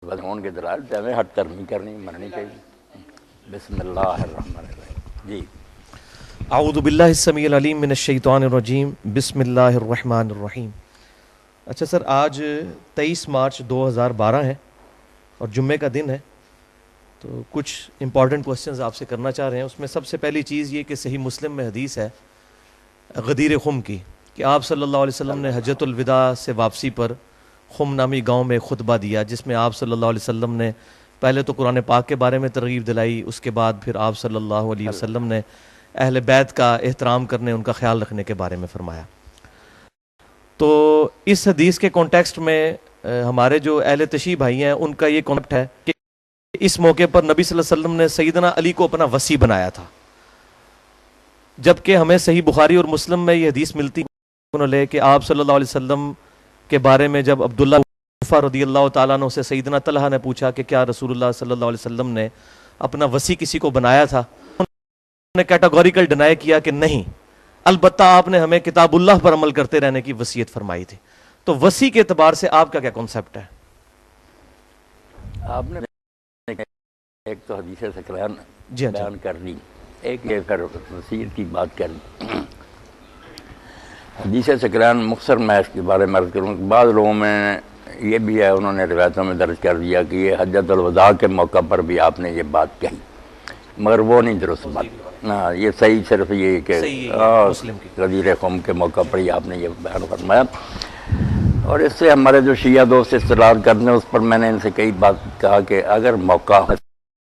بدعون کے دلائل سے ہمیں ہٹ کرنی کرنی مننی چاہیے۔ بسم اللہ الرحمن الرحیم۔ جی اعوذ باللہ السمیع العلیم من الشیطان الرجیم، بسم اللہ الرحمن الرحیم۔ اچھا سر، آج 23 مارچ 2012 ہے اور جمعے کا دن ہے، تو کچھ امپورٹنٹ کوسچنز آپ سے کرنا چاہ رہے ہیں۔ اس میں سب سے پہلی چیز یہ کہ صحیح مسلم میں حدیث ہے غدیر خم کی کہ آپ صلی اللہ علیہ وسلم نے حجۃ الوداع سے واپسی پر خم نامی گاؤں میں خطبہ دیا، جس میں آپ صلی اللہ علیہ وسلم نے پہلے تو قرآن پاک کے بارے میں ترغیب دلائی، اس کے بعد پھر آپ صلی اللہ علیہ وسلم نے اہل بیت کا احترام کرنے، ان کا خیال رکھنے کے بارے میں فرمایا۔ تو اس حدیث کے کانٹیکسٹ میں ہمارے جو اہل تشیع بھائی ہیں ان کا یہ کانسیپٹ ہے کہ اس موقع پر نبی صلی اللہ علیہ وسلم نے سیدنا علی کو اپنا وصی بنایا تھا، جبکہ ہمیں صحیح بخاری اور مسلم میں یہ حدیث ملتی ہے کہ آپ صلی اللہ علیہ وسلم کے بارے میں جب عبداللہ رضی اللہ تعالیٰ عنہ سے سیدنا طلحہ نے پوچھا کہ کیا رسول اللہ صلی اللہ علیہ وسلم نے اپنا وصی کسی کو بنایا تھا، انہوں نے کیٹاگوریکل ڈینائی کیا کہ نہیں، البتہ آپ نے ہمیں کتاب اللہ پر عمل کرتے رہنے کی وصیت فرمائی تھی۔ تو وصی کے اعتبار سے آپ کا کیا کنسپٹ ہے؟ آپ نے ایک تو حدیث سکران جی ہاں بیان کر لی، ایک یہ پھر وصیت کی بات کر لی۔ حدیث سکران مختصر میں اس کے بارے میں عرض کروں کہ بعض لوگوں میں یہ بھی ہے، انہوں نے روایتوں میں درج کر دیا کہ یہ حجۃ الوداع کے موقع پر بھی آپ نے یہ بات کہی، مگر وہ نہیں درست بات۔ ہاں، یہ صحیح صرف یہ کہ غدیر قوم کے موقع پر ہی آپ نے یہ بیان فرمایا۔ اور اس سے ہمارے جو شیعہ دوست استدلال کرتے ہیں، اس پر میں نے ان سے کئی بات کہا کہ اگر موقع ہے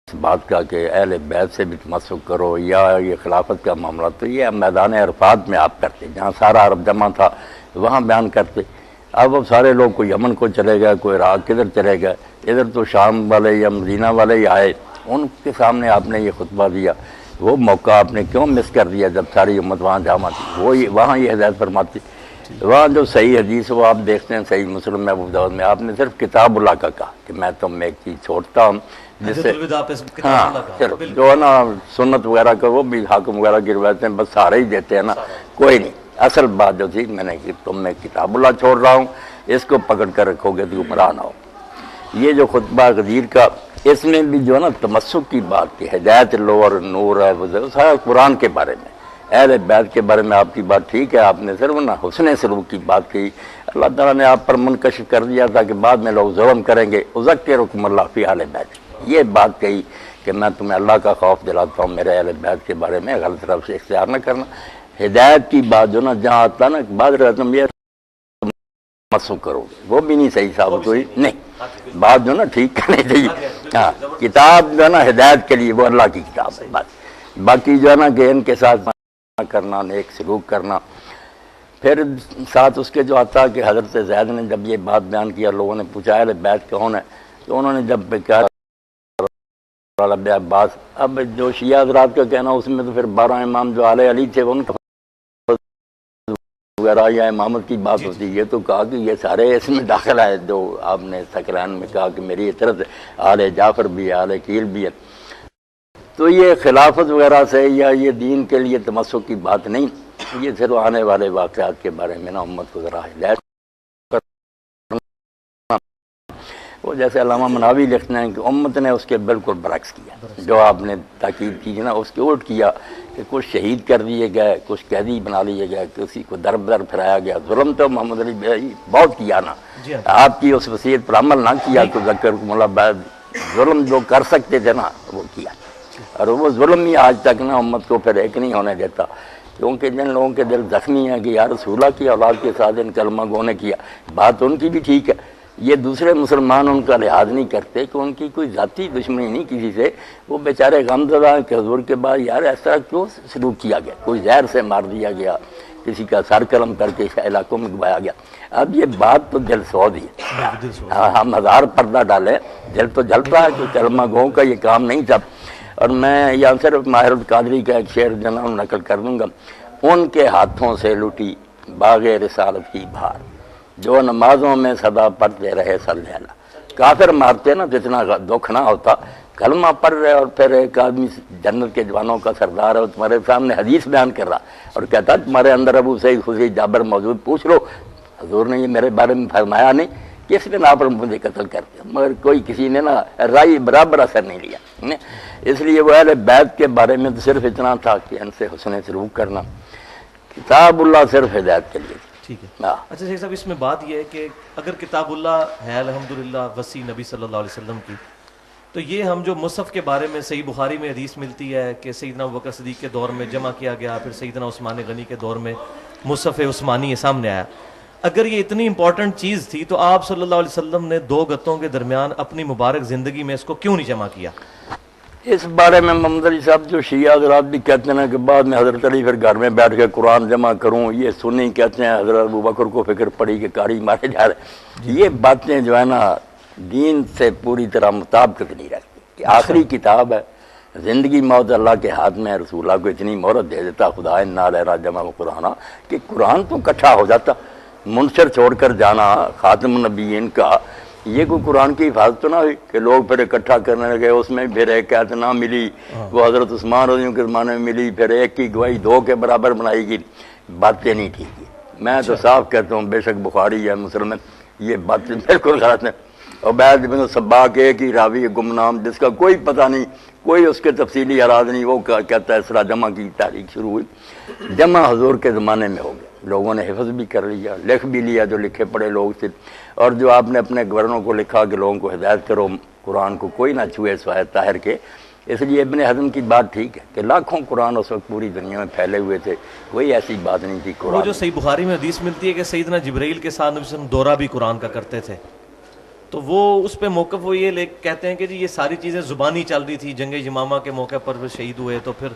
اس بات کا کہ اہل بیت سے بھی تمسک کرو یا یہ خلافت کا معاملہ، تو یہ میدان عرفات میں آپ کرتے، جہاں سارا عرب جمع تھا وہاں بیان کرتے۔ اب وہ سارے لوگ کوئی یمن کو چلے گئے، کوئی عراق کدھر چلے گئے، ادھر تو شام والے یا مدینہ والے ہی آئے، ان کے سامنے آپ نے یہ خطبہ دیا۔ وہ موقع آپ نے کیوں مس کر دیا جب ساری امت وہاں جمع تھی؟ وہ وہاں یہ ہدایت فرماتی۔ وہاں جو صحیح حدیث وہ آپ دیکھتے ہیں صحیح مسلم میں، ابو داؤد میں، آپ نے صرف کتاب اللہ کا کہا کہ میں تم میں ایک چیز چھوڑتا ہوں، جس سے ہاں صرف جو ہے نا سنت وغیرہ کا وہ بھی حاکم وغیرہ کی روایتیں بس سارے ہی دیتے ہیں نا، کوئی نہیں۔ اصل بات جو تھی میں نے کہ تم میں کتاب اللہ چھوڑ رہا ہوں، اس کو پکڑ کر رکھو گے تو گمراہ نہ ہو۔ یہ جو خطبہ غدیر کا، اس میں بھی جو ہے نا تمسک کی بات کی، ہدایت لو اور نور ہے، وہ سارا قرآن کے بارے میں، اہل بیت کے بارے میں آپ کی بات ٹھیک ہے، آپ نے صرف نا حسن سلوک کی بات کی۔ اللہ تعالیٰ نے آپ پر منکشف کر دیا تھا کہ بعد میں لوگ ظلم کریں گے، اذکرکم اللہ فی اہل بیت، یہ بات کہی کہ میں تمہیں اللہ کا خوف دلاتا ہوں، میرے اہل بیت کے بارے میں غلط طرف سے اختیار نہ کرنا۔ ہدایت کی بات جو نا جہاں آتا نا بعض رقم یہ تمسک کرو گے، وہ بھی نہیں صحیح ثابت ہوئی، نہیں بات جو نا ٹھیک کرنی چاہیے۔ ہاں کتاب جو ہے نا ہدایت کے لیے وہ اللہ کی کتاب ہے، بات باقی جو ہے نا کہ ان کے ساتھ کرنا، نیک سلوک کرنا۔ پھر ساتھ اس کے جو آتا کہ حضرت زید نے جب یہ بات بیان کیا، لوگوں نے پوچھا اہل بیت کون ہے، تو انہوں نے جب کہا عباس، اب جو شیعہ حضرات کا کہنا اس میں تو پھر 12 امام جو آل علی تھے ان کا وغیرہ یا امامت کی بات ہوتی ہے، تو کہا کہ یہ سارے اس میں داخل ہے جو آپ نے سکران میں کہا کہ میری اطرت آل جعفر بھی ہے، آل عقیل بھی ہے۔ تو یہ خلافت وغیرہ سے یا یہ دین کے لیے تمسک کی بات نہیں، یہ صرف آنے والے واقعات کے بارے میں نا امت کو ذرا ہدایت۔ وہ جیسے علامہ مناوی لکھتے ہیں کہ امت نے اس کے بالکل برعکس کیا، جو آپ نے تاکید کی نا اس کے الٹ کیا کہ کچھ شہید کر دیے گئے، کچھ قیدی بنا لیے گئے، کسی کو در بدر پھرایا گیا۔ ظلم تو محمد علی بھائی بہت کیا نا، آپ کی اس وصیت پر عمل نہ کیا تو ذکرکم اللہ بعد، ظلم جو کر سکتے تھے نا وہ کیا، اور وہ ظلم ہی آج تک نا امت کو پھر ایک نہیں ہونے دیتا، کیونکہ جن لوگوں کے دل زخمی ہیں کہ یا رسول اللہ کی اولاد کے ساتھ ان کلمہ گو نے کیا، بات ان کی بھی ٹھیک ہے، یہ دوسرے مسلمان ان کا لحاظ نہیں کرتے کہ ان کی کوئی ذاتی دشمنی نہیں کسی سے، وہ بیچارے غمزدہ ہیں کہ حضور کے بعد یار اس طرح کیوں سلوک کیا گیا، کوئی زہر سے مار دیا گیا، کسی کا سر قلم کر کے علاقوں میں گوایا گیا۔ اب یہ بات تو دل سود ہی ہے، ہم ہزار پردہ ڈالیں دل تو جلتا ہے کہ کلمہ گو کا یہ کام نہیں تھا۔ اور میں یہاں صرف ماہر القادری کا ایک شعر جناب نقل کر دوں گا، ان کے ہاتھوں سے لٹی باغ رسالت کی بہار، جو نمازوں میں صدا پڑھتے رہے صلی اللہ۔ کافر مارتے نا جتنا دکھ نہ ہوتا، کلمہ پڑھ رہے اور پھر ایک آدمی جنت کے جوانوں کا سردار ہے، تمہارے سامنے حدیث بیان کر رہا اور کہتا تمہارے اندر ابو سعید خدری جابر موجود، پوچھ لو، حضور نے یہ میرے بارے میں فرمایا نہیں کس نے آپ مجھے قتل کر دیا، مگر کوئی کسی نے نا رائے برابر اثر نہیں لیا۔ اس لیے وہ اہل بیت کے بارے میں تو صرف اتنا تھا کہ ان سے حسن سلوک کرنا، کتاب اللہ صرف ہدایت کے لیے تھی۔ ٹھیک ہے۔ ہاں۔ اچھا شیخ صاحب، اس میں بات یہ ہے کہ اگر کتاب اللہ ہے الحمدللہ وسیع نبی صلی اللہ علیہ وسلم کی، تو یہ ہم جو مصحف کے بارے میں صحیح بخاری میں حدیث ملتی ہے کہ سیدنا ابوبکر صدیق کے دور میں جمع کیا گیا، پھر سیدنا عثمان غنی کے دور میں مصحف عثمانی سامنے آیا، اگر یہ اتنی امپورٹنٹ چیز تھی تو آپ صلی اللہ علیہ وسلم نے دو گتوں کے درمیان اپنی مبارک زندگی میں اس کو کیوں نہیں جمع کیا؟ اس بارے میں محمد علی صاحب جو شیعہ حضرات بھی کہتے ہیں کہ بعد میں حضرت علی پھر گھر میں بیٹھ کے قرآن جمع کروں، یہ سنی کہتے ہیں حضرت ابوبکر کو فکر پڑی کہ کاری مارے جا رہے، یہ باتیں جو ہے نا دین سے پوری طرح مطابقت نہیں رکھتی کہ آخری کتاب ہے، زندگی موت اللہ کے ہاتھ میں ہے، رسول اللہ کو اتنی مہرت دے دیتا خدا انا لنا جمع قرآن کہ قرآن تو اکٹھا ہو جاتا، منشر چھوڑ کر جانا خاتم النبیین کا، یہ کوئی قرآن کی حفاظت تو نہ ہوئی کہ لوگ پھر اکٹھا کرنے لگے، اس میں پھر ایک آیت نہ ملی، وہ حضرت عثمان رضی اللہ عنہ کے زمانے میں ملی، پھر ایک کی گواہی دو کے برابر بنائی گئی، باتیں نہیں ٹھیک ہے۔ میں تو صاف کہتا ہوں بے شک بخاری ہے مسلم ہے، یہ باتیں بالکل غلط ہیں۔ عبید بن سباق ایک ہی راوی گمنام جس کا کوئی پتہ نہیں، کوئی اس کے تفصیلی اراض نہیں، وہ کہتا ہے اس طرح جمع کی تاریخ شروع ہوئی، جمع حضور کے زمانے میں ہو گیا، لوگوں نے حفظ بھی کر لیا، لکھ بھی لیا جو لکھے پڑے لوگ تھے، اور جو آپ نے اپنے گورنروں کو لکھا کہ لوگوں کو ہدایت کرو قرآن کو کوئی نہ چھوئے سوائے طاہر کے۔ اس لیے ابن حزم کی بات ٹھیک ہے کہ لاکھوں قرآن اس وقت پوری دنیا میں پھیلے ہوئے تھے، کوئی ایسی بات نہیں تھی وہ قرآن جو صحیح بخاری میں حدیث ملتی ہے کہ سیدنا جبرائیل کے ساتھ نبی صلی اللہ علیہ وسلم دورہ بھی قرآن کا کرتے تھے، تو وہ اس پہ موقف وہ یہ کہتے ہیں کہ جی یہ ساری چیزیں زبانی چل رہی تھی، جنگ یمامہ کے موقع پر وہ شہید ہوئے تو پھر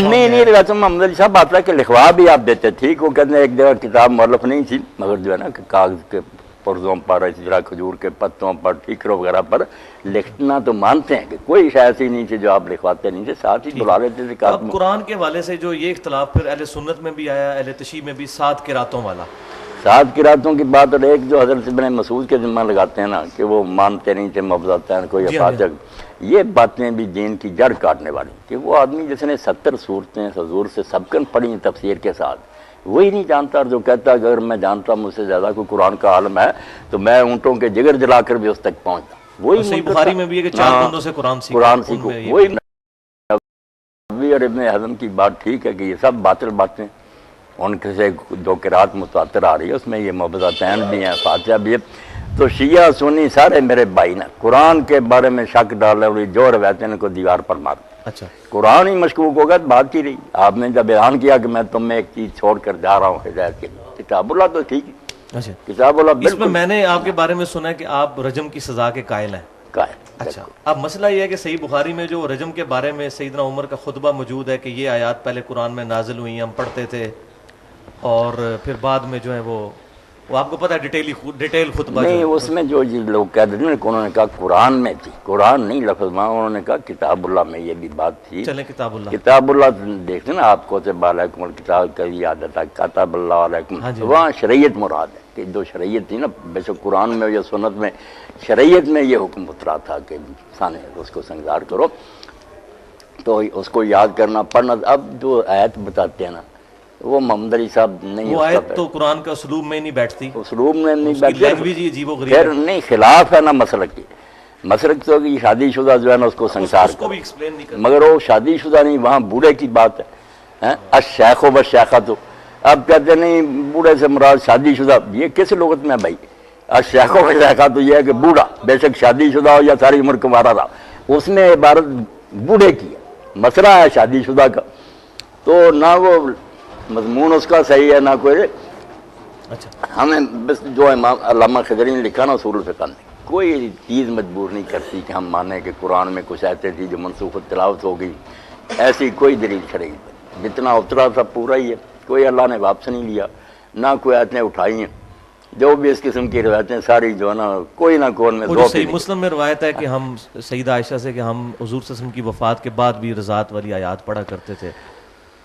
نہیں روایت محمد علی صاحب آتا ہے کہ لکھوا بھی آپ دیتے، ٹھیک، وہ کہتے ہیں ایک جگہ کتاب مؤلف نہیں تھی مگر جو ہے نا کہ کاغذ کے پرزوں پر، اس طرح کھجور کے پتوں پر، ٹھیکروں وغیرہ پر لکھنا تو مانتے ہیں کہ کوئی شے ایسی نہیں تھی جو آپ لکھواتے نہیں تھے، ساتھ ہی بلا لیتے تھے۔ اب قرآن کے حوالے سے جو یہ اختلاف پھر اہل سنت میں بھی آیا، اہل تشیع میں بھی، 7 قراتوں والا، 7 قراتوں کی بات، اور ایک جو حضرت ابن مسعود کے ذمہ لگاتے ہیں نا کہ وہ مانتے نہیں تھے مفضلتین کوئی افاظت، یہ باتیں بھی دین کی جڑ کاٹنے والی، کہ وہ آدمی جس نے 70 صورتیں حضور سے سبقن پڑھی تفسیر کے ساتھ، وہی نہیں جانتا، اور جو کہتا ہے اگر میں جانتا مجھ سے زیادہ کوئی قرآن کا عالم ہے تو میں اونٹوں کے جگر جلا کر بھی اس تک پہنچتا، وہی صحیح بخاری میں بھی ہے کہ 4 بندوں سے قرآن سیکھو، وہی نبوی اور ابن حزم کی بات ٹھیک ہے کہ یہ سب باطل باتیں، ان کے سے 2 قرات متواتر آ رہی ہے، اس میں یہ مبتدئین بھی ہیں، فاتحہ بھی ہے، تو شیعہ سنی سارے میرے بھائی نا قرآن کے بارے میں شک ڈال رہے، جو روایتیں ان کو دیوار پر مار، اچھا قرآن ہی مشکوک ہوگا تو بات کی رہی۔ آپ نے جب اعلان کیا کہ میں تم میں ایک چیز چھوڑ کر جا رہا ہوں ہدایت کے لیے، کتاب اللہ تو ٹھیک ہے، اچھا، کتاب اللہ اس میں بالکل میں نے آپ کے بارے میں سنا ہے کہ آپ رجم کی سزا کے قائل ہیں۔ قائل۔ اچھا، اب مسئلہ یہ ہے کہ صحیح بخاری میں جو رجم کے بارے میں سیدنا عمر کا خطبہ موجود ہے کہ یہ آیات پہلے قرآن میں نازل ہوئی، ہم پڑھتے تھے، اور پھر بعد میں جو ہے وہ آپ کو پتہ ہے ڈیٹیل خطبہ نہیں، اس میں جو لوگ کہہ دیتے ہیں کہ انہوں نے کہا قرآن میں تھی، قرآن نہیں لفظ میں، انہوں نے کہا کتاب اللہ میں یہ بھی بات تھی۔ چلیں کتاب اللہ، کتاب اللہ دیکھتے ہیں نا آپ کو کتب علیکم الکتاب کبھی یاد آتا کتاب اللہ علیکم، وہاں شریعت مراد ہے کہ جو شریعت تھی نا، بے شک قرآن میں یا سنت میں شریعت میں یہ حکم اترا تھا کہ انسان اس کو سنگار کرو، تو اس کو یاد کرنا پڑھنا۔ اب جو آیت بتاتے ہیں نا وہ محمد علی صاحب نہیں، وہ آیت تو قرآن کا اسلوب میں نہیں بیٹھتی، اسلوب میں نہیں لینگویج ہی عجیب و غریب پھر نہیں، خلاف ہے نا مسلک کی، مسلک تو کہ شادی شدہ جو ہے نا اس کو سنسار اس کو بھی ایکسپلین نہیں کرتا، مگر وہ شادی شدہ نہیں، وہاں بوڑھے کی بات ہے، الشیخ و بشیخہ، تو اب کہتے نہیں بوڑھے سے مراد شادی شدہ، یہ کس لغت میں بھائی؟ الشیخ و بشیخہ تو یہ ہے کہ بوڑھا، بے شک شادی شدہ ہو یا ساری عمر کمارا رہا، اس نے عبارت بوڑھے کی ہے، مسئلہ ہے شادی شدہ کا، تو نہ وہ مضمون اس کا صحیح ہے نہ کوئی۔ اچھا، ہمیں بس جو امام علامہ خضری نے لکھا نا اصول الفقہ میں، کوئی چیز مجبور نہیں کرتی کہ ہم مانیں کہ قرآن میں کچھ آیتیں تھی جو منسوخ تلاوت ہو گئی، ایسی کوئی دلیل شرعی جتنا اترا تھا پورا ہی ہے، کوئی اللہ نے واپس نہیں لیا، نہ کوئی آیتیں اٹھائی ہیں، جو بھی اس قسم کی روایتیں ساری جو ہے نا کوئی نہ کوئی میں وہ صحیح مسلم میں روایت ہے کہ ہم سیدہ عائشہ سے کہ ہم حضور صلی اللہ علیہ وسلم کی وفات کے بعد بھی رضاعت والی آیات پڑھا کرتے تھے،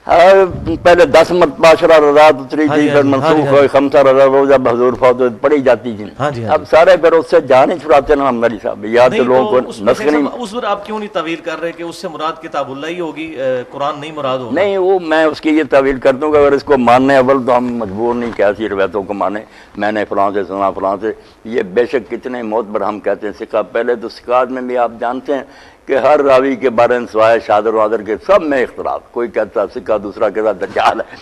پہلے 10 مرتبہ 10 رضاعت اتری ہاں تھی، جی، پھر ہاں جی، منسوخ ہوئے 5 رضاعت وہ جب حضور فوت ہوئے پڑھی جاتی تھی. ہاں جی، ہاں اب سارے پھر اس سے جان ہی چھڑاتے نا ہماری صاحب، یا تو نہیں لوگوں کو تو اس میں نسخ نہیں. اس پر آپ کیوں نہیں تعویل کر رہے کہ اس سے مراد کتاب اللہ ہی ہوگی، قرآن نہیں مراد ہوگا؟ نہیں، وہ میں اس کی یہ تعویل کرتا ہوں کہ اگر اس کو ماننے اول تو ہم مجبور نہیں کہ ایسی روایتوں کو مانے، میں نے فلاں سے سنا فلاں سے. یہ بے شک کتنے معتبر ہم کہتے ہیں سکہ. پہلے تو سکات میں بھی آپ جانتے ہیں کہ ہر راوی کے بارے میں سوائے شادر وادر کے سب میں اختلاف. کوئی کہتا سکہ، دوسرا کہتا دجال ہے.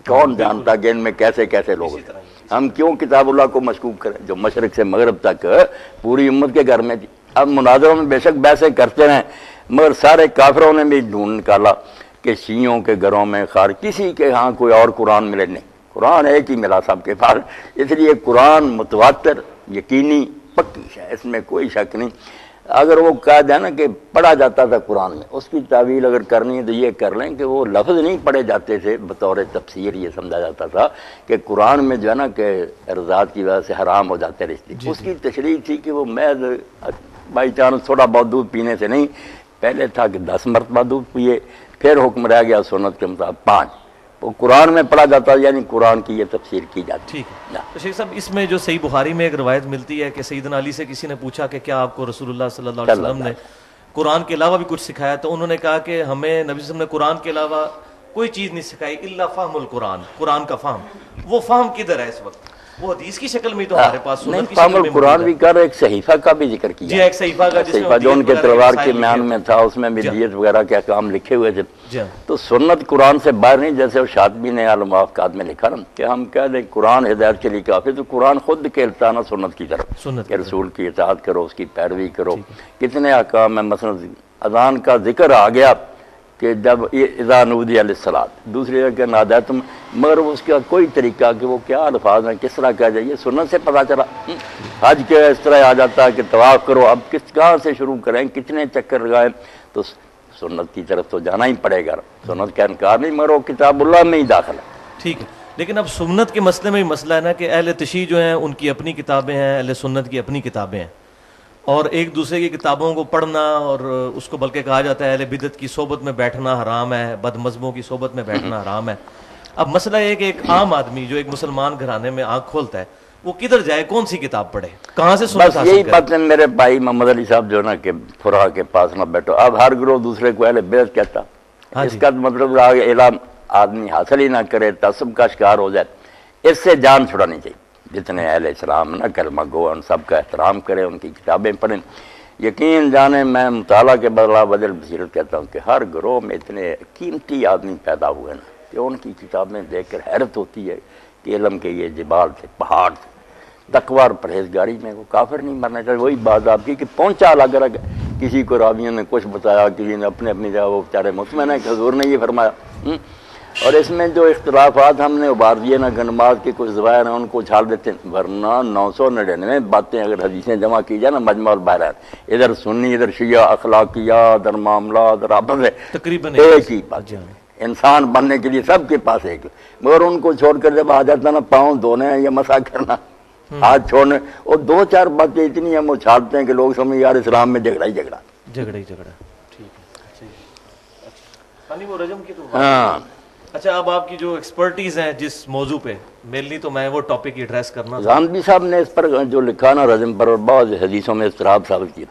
کون جانتا کہ ان میں کیسے کیسے لوگ ہیں. ہم کیوں کتاب اللہ کو مشکوک کریں جو مشرق سے مغرب تک پوری امت کے گھر میں تھی. اب مناظروں میں بے شک بحثیں کرتے رہیں، مگر سارے کافروں نے بھی ڈھونڈ نکالا کہ شیعوں کے گھروں میں خار کسی کے ہاں کوئی اور قرآن ملے نہیں. قرآن ایک ہی ملا سب کے پاس. اس لیے قرآن متواتر، یقینی، پکی ہے، اس میں کوئی شک نہیں. اگر وہ کہا جائے نا کہ پڑھا جاتا تھا قرآن میں، اس کی تعویل اگر کرنی ہے تو یہ کر لیں کہ وہ لفظ نہیں پڑھے جاتے تھے، بطور تفسیر یہ سمجھا جاتا تھا کہ قرآن میں جو ہے نا کہ رضاعت کی وجہ سے حرام ہو جاتے رشتے. اس کی تشریح تھی کہ وہ محض بائی چانس تھوڑا بہت دودھ پینے سے نہیں، پہلے تھا کہ 10 مرتبہ دودھ پیے، پھر حکم رہ گیا سنت کے مطابق 5. وہ قرآن میں پڑھا جاتا، یعنی قرآن کی یہ تفسیر کی جاتی. ٹھیک ہے. تو شیخ صاحب اس میں جو صحیح بخاری میں ایک روایت ملتی ہے کہ سیدنا علی سے کسی نے پوچھا کہ کیا آپ کو رسول اللہ صلی اللہ علیہ وسلم نے قرآن کے علاوہ بھی کچھ سکھایا؟ تو انہوں نے کہا کہ ہمیں نبی صلی اللہ علیہ وسلم نے قرآن کے علاوہ کوئی چیز نہیں سکھائی الا فہم القرآن، قرآن کا فہم. وہ فہم کدھر ہے اس وقت؟ وہ حدیث کی شکل میں تو ہمارے پاس نہیں. سنت کی فہم شکل میں القرآن بھی کر ایک صحیفہ کا بھی ذکر کیا. جی ایک صحیفہ کا جس میں صحیفہ جو ان کے دیت تلوار وغیرہ کے کے میان مسائل میں تھا، اس میں بھی دیت وغیرہ کے احکام لکھے ہوئے تھے. جی ہاں. تو سنت قرآن سے باہر نہیں. جیسے وہ شاطبی نے الموافقات میں لکھا نا کہ ہم کہہ دیں قرآن ہدایت کے لیے کافی، تو قرآن خود کھیلتا نا سنت کی طرف سنت کہ رسول کی اطاعت کرو، اس کی پیروی کرو. کتنے احکام ہیں، مثلا اذان کا ذکر آ گیا کہ جب اذا نودی للصلاۃ، دوسری جگہ کہ نادیتم، مگر اس کا کوئی طریقہ کہ وہ کیا الفاظ ہیں، کس طرح کہا جائے، یہ سنت سے پتہ چلا. حج کے اس طرح آ جاتا ہے کہ طواف کرو، اب کہاں سے شروع کریں، کتنے چکر لگائیں، تو سنت کی طرف تو جانا ہی پڑے گا. سنت کا انکار نہیں، مگر وہ کتاب اللہ میں ہی داخل ہے. ٹھیک ہے. لیکن اب سنت کے مسئلے میں مسئلہ ہے نا کہ اہل تشیع جو ہیں ان کی اپنی کتابیں ہیں، اہل سنت کی اپنی کتابیں ہیں، اور ایک دوسرے کی کتابوں کو پڑھنا، اور اس کو بلکہ کہا جاتا ہے اہل بدعت کی صحبت میں بیٹھنا حرام ہے، بد مذہبوں کی صحبت میں بیٹھنا حرام ہے. اب مسئلہ یہ ہے کہ ایک عام آدمی جو ایک مسلمان گھرانے میں آنکھ کھولتا ہے وہ کدھر جائے، کون سی کتاب پڑھے، کہاں سے سنت بس حاصل یہی کرے؟ بات ہے میرے بھائی محمد علی صاحب جو نا کہ فراہ کے پاس نہ بیٹھو. اب ہر گروہ دوسرے کو اہل بیعت کہتا. اس کا مطلب اعلان آدمی حاصل ہی نہ کرے، تعصب کا شکار ہو جائے. اس سے جان چھڑانی چاہیے. جتنے اہل اسلام نہ کلمہ گو ان سب کا احترام کرے، ان کی کتابیں پڑھیں. یقین جانے میں مطالعہ کے بدلہ وجل بصیرت کہتا ہوں کہ ہر گروہ میں اتنے قیمتی آدمی پیدا ہوئے نا کہ ان کی کتابیں دیکھ کر حیرت ہوتی ہے کہ علم کے یہ جبال تھے، پہاڑ تھے. تقوی اور پرہیزگاری میں وہ کافر نہیں مرنا چاہیے. وہی بات آپ کی کہ پہنچا الگ الگ، کسی کو راویوں نے کچھ بتایا، کسی نے اپنی جگہ، وہ بیچارے مطمئن ہے کہ حضور نے یہ فرمایا. اور اس میں جو اختلافات ہم نے ابھار دیے نا، نماز کے کچھ ظواہر ہیں ان کو چھال دیتے ہیں، ورنہ 999 باتیں اگر حدیثیں جمع کی جائے نا مجمع البحرین، ادھر سنی، ادھر شیعہ، اخلاقیات، ادھر معاملات، ادھر آپس ہے، تقریباً ایک ہی بات. انسان بننے کے لیے سب کے پاس ایک، مگر ان کو چھوڑ کر جب آ جاتا نا پاؤں دھونے یا مسا کرنا، ہاتھ چھوڑنے، اور 2-4 باتیں اتنی ہم اچھالتے ہیں کہ لوگ سمجھ یار اسلام میں جھگڑا ہی جھگڑا. ٹھیک ہے. وہ رجم کی تو ہاں. اچھا، اب آپ کی جو ایکسپرٹیز ہیں جس موضوع پہ، مینلی تو میں وہ ٹاپک ایڈریس کرنا. غامدی صاحب نے اس پر جو لکھا نا رجم پر، اور بعض حدیثوں میں اضطراب ثابت کیا.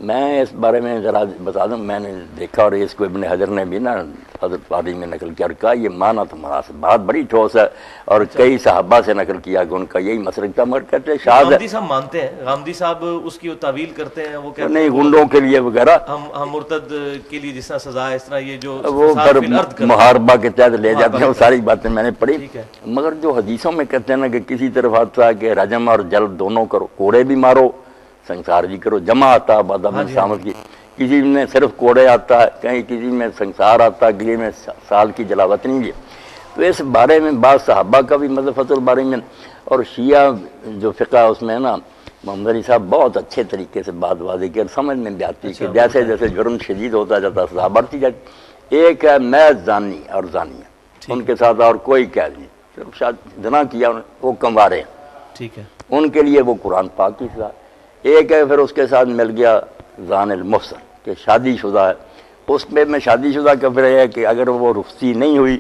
میں اس بارے میں ذرا بتا دوں، میں نے دیکھا اور اس کو ابن حجر نے بھی نا حضرت علی میں نقل کیا اور کہا یہ معنی تو مناسب، بات بڑی ٹھوس ہے، اور کئی صحابہ سے نقل کیا کہ ان کا یہی مسلک تھا. مگر کہتے ہیں شاذ ہے. غامدی صاحب مانتے ہیں، غامدی صاحب اس کی تعویل کرتے ہیں، وہ کہتے نہیں ہیں گنڈوں کے لیے وغیرہ، ہم مرتد کے لیے جس طرح سزا ہے اس طرح یہ جو وہ فساد پھر فی الارض کرتے ہیں. محاربہ کے تحت لے جاتے ہیں. وہ ساری باتیں میں نے پڑھی. ٹھیک ہے. مگر جو حدیثوں میں کہتے ہیں نا کہ کسی طرف آتا ہے کہ رجم اور جلد دونوں کرو، کوڑے بھی مارو، سنسار بھی کرو، جمع آتا ہے بادام سامت کی. کسی میں صرف کوڑے آتا ہے، کہیں کسی میں سنسار آتا ہے، کسی میں سال کی جلاوت نہیں ہے. تو اس بارے میں بعض صحابہ کا بھی مطلب فتح الباری میں، اور شیعہ جو فقہ ہے اس میں نا محمد علی صاحب بہت اچھے طریقے سے بات واضح کی اور سمجھ میں بھی آتی کہ جیسے جیسے جرم شدید ہوتا جاتا سزا بڑھتی جاتی. ایک ہے محض زانی اور زانیہ، ان کے ساتھ اور کوئی قید نہیں، صرف شاید زنا کیا وہ کموارے ہیں، ٹھیک ہے، ان کے لیے وہ قرآن پاک کی سزا. ایک ہے پھر اس کے ساتھ مل گیا زان المحصن کہ شادی شدہ ہے، اس میں شادی شدہ کا پھر ہے کہ اگر وہ رخصتی نہیں ہوئی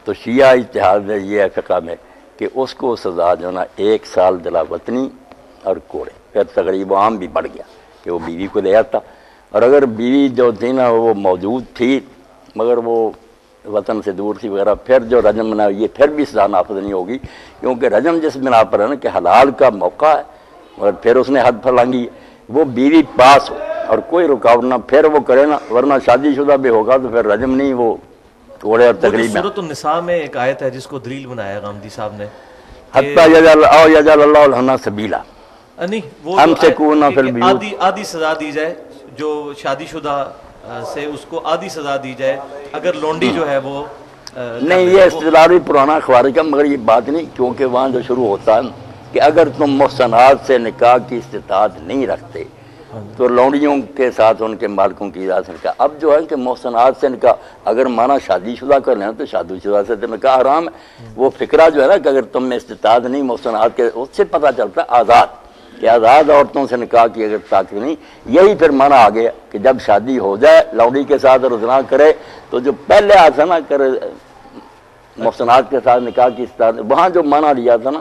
تو شیعہ اتحاد میں یہ ہے فقہ میں کہ اس کو سزا جو نا 1 سال دلا وطنی اور کوڑے. پھر تقریب عام بھی بڑھ گیا کہ وہ بیوی کو لے آتا، اور اگر بیوی جو تھی نا وہ موجود تھی مگر وہ وطن سے دور تھی وغیرہ، پھر جو رجم بنا یہ پھر بھی سزا نافذ نہیں ہوگی، کیونکہ رجم جس بنا پر ہے نا کہ حلال کا موقع ہے اور پھر اس نے حد پھلانگی ہے، وہ بیوی پاس ہو اور کوئی رکاوٹ نہ پھر وہ کرے نا، ورنہ شادی شدہ بھی ہوگا تو پھر رجم نہیں، وہ توڑے اور تقریب میں. سورۃ النساء میں ایک آیت ہے جس کو دلیل بنایا غامدی صاحب نے، حتیٰ یجعل اللہ لہن سبیلا، نہیں وہ ہم سے کونا فی البیوت، آدھی سزا دی جائے جو شادی شدہ سے اس کو آدھی سزا دی جائے اگر لونڈی جو ہے وہ نہیں یہ استدلال بھی پرانا خوارج کا، مگر یہ بات نہیں، کیونکہ وہاں جو شروع ہوتا ہے کہ اگر تم محسنات سے نکاح کی استطاعت نہیں رکھتے تو لونڈیوں کے ساتھ ان کے مالکوں کی اجازت سے نکاح. اب جو ہے کہ محسنات سے نکاح اگر مانا شادی شدہ کر لیں تو شادی شدہ سے تو نکاح حرام ہے. وہ فکرہ جو ہے نا کہ اگر تم میں استطاعت نہیں محسنات کے، اس سے پتہ چلتا ہے آزاد کہ آزاد عورتوں سے نکاح کی اگر طاقت نہیں. یہی پھر مانا آ گیا کہ جب شادی ہو جائے لونڈی کے ساتھ اور زنا کرے تو جو پہلے آتا نا کرے محسنات کے ساتھ نکاح کی استطاعت، وہاں جو مانا لیا تھا نا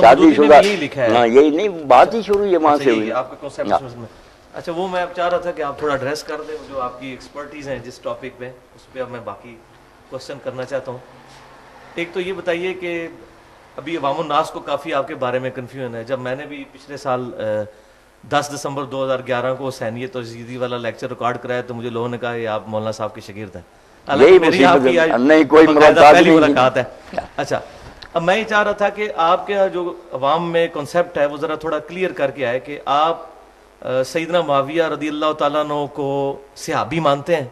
شادی شدہ، ہاں یہی نہیں بات ہی شروع یہ وہاں سے ہوئی. آپ کا کنسیپٹ میں اچھا وہ میں اب چاہ رہا تھا کہ آپ تھوڑا ایڈریس کر دیں جو آپ کی ایکسپرٹیز ہیں جس ٹاپک پہ، اس پہ اب میں باقی کوشچن کرنا چاہتا ہوں. ایک تو یہ بتائیے کہ ابھی عوام الناس کو کافی آپ کے بارے میں کنفیوژن ہے. جب میں نے بھی پچھلے سال 10 دسمبر 2011 کو حسینیت اور یزیدی والا لیکچر ریکارڈ کرایا تو مجھے لوگوں نے کہا یہ آپ مولانا صاحب کے شاگرد ہیں، یہی نہیں کوئی پہلی ملاقات ہے. اچھا اب میں یہ چاہ رہا تھا کہ آپ کے جو عوام میں کنسیپٹ ہے وہ ذرا تھوڑا کلیئر کر کے آئے کہ آپ سیدنا معاویہ رضی اللہ تعالیٰ عنہ کو صحابی مانتے ہیں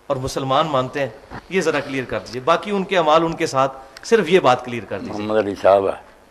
اور مسلمان مانتے ہیں، یہ ذرا کلیئر کر دیجیے. باقی ان کے اعمال ان کے ساتھ صرف یہ بات کلیئر کر دیجیے. محمد علی صاحب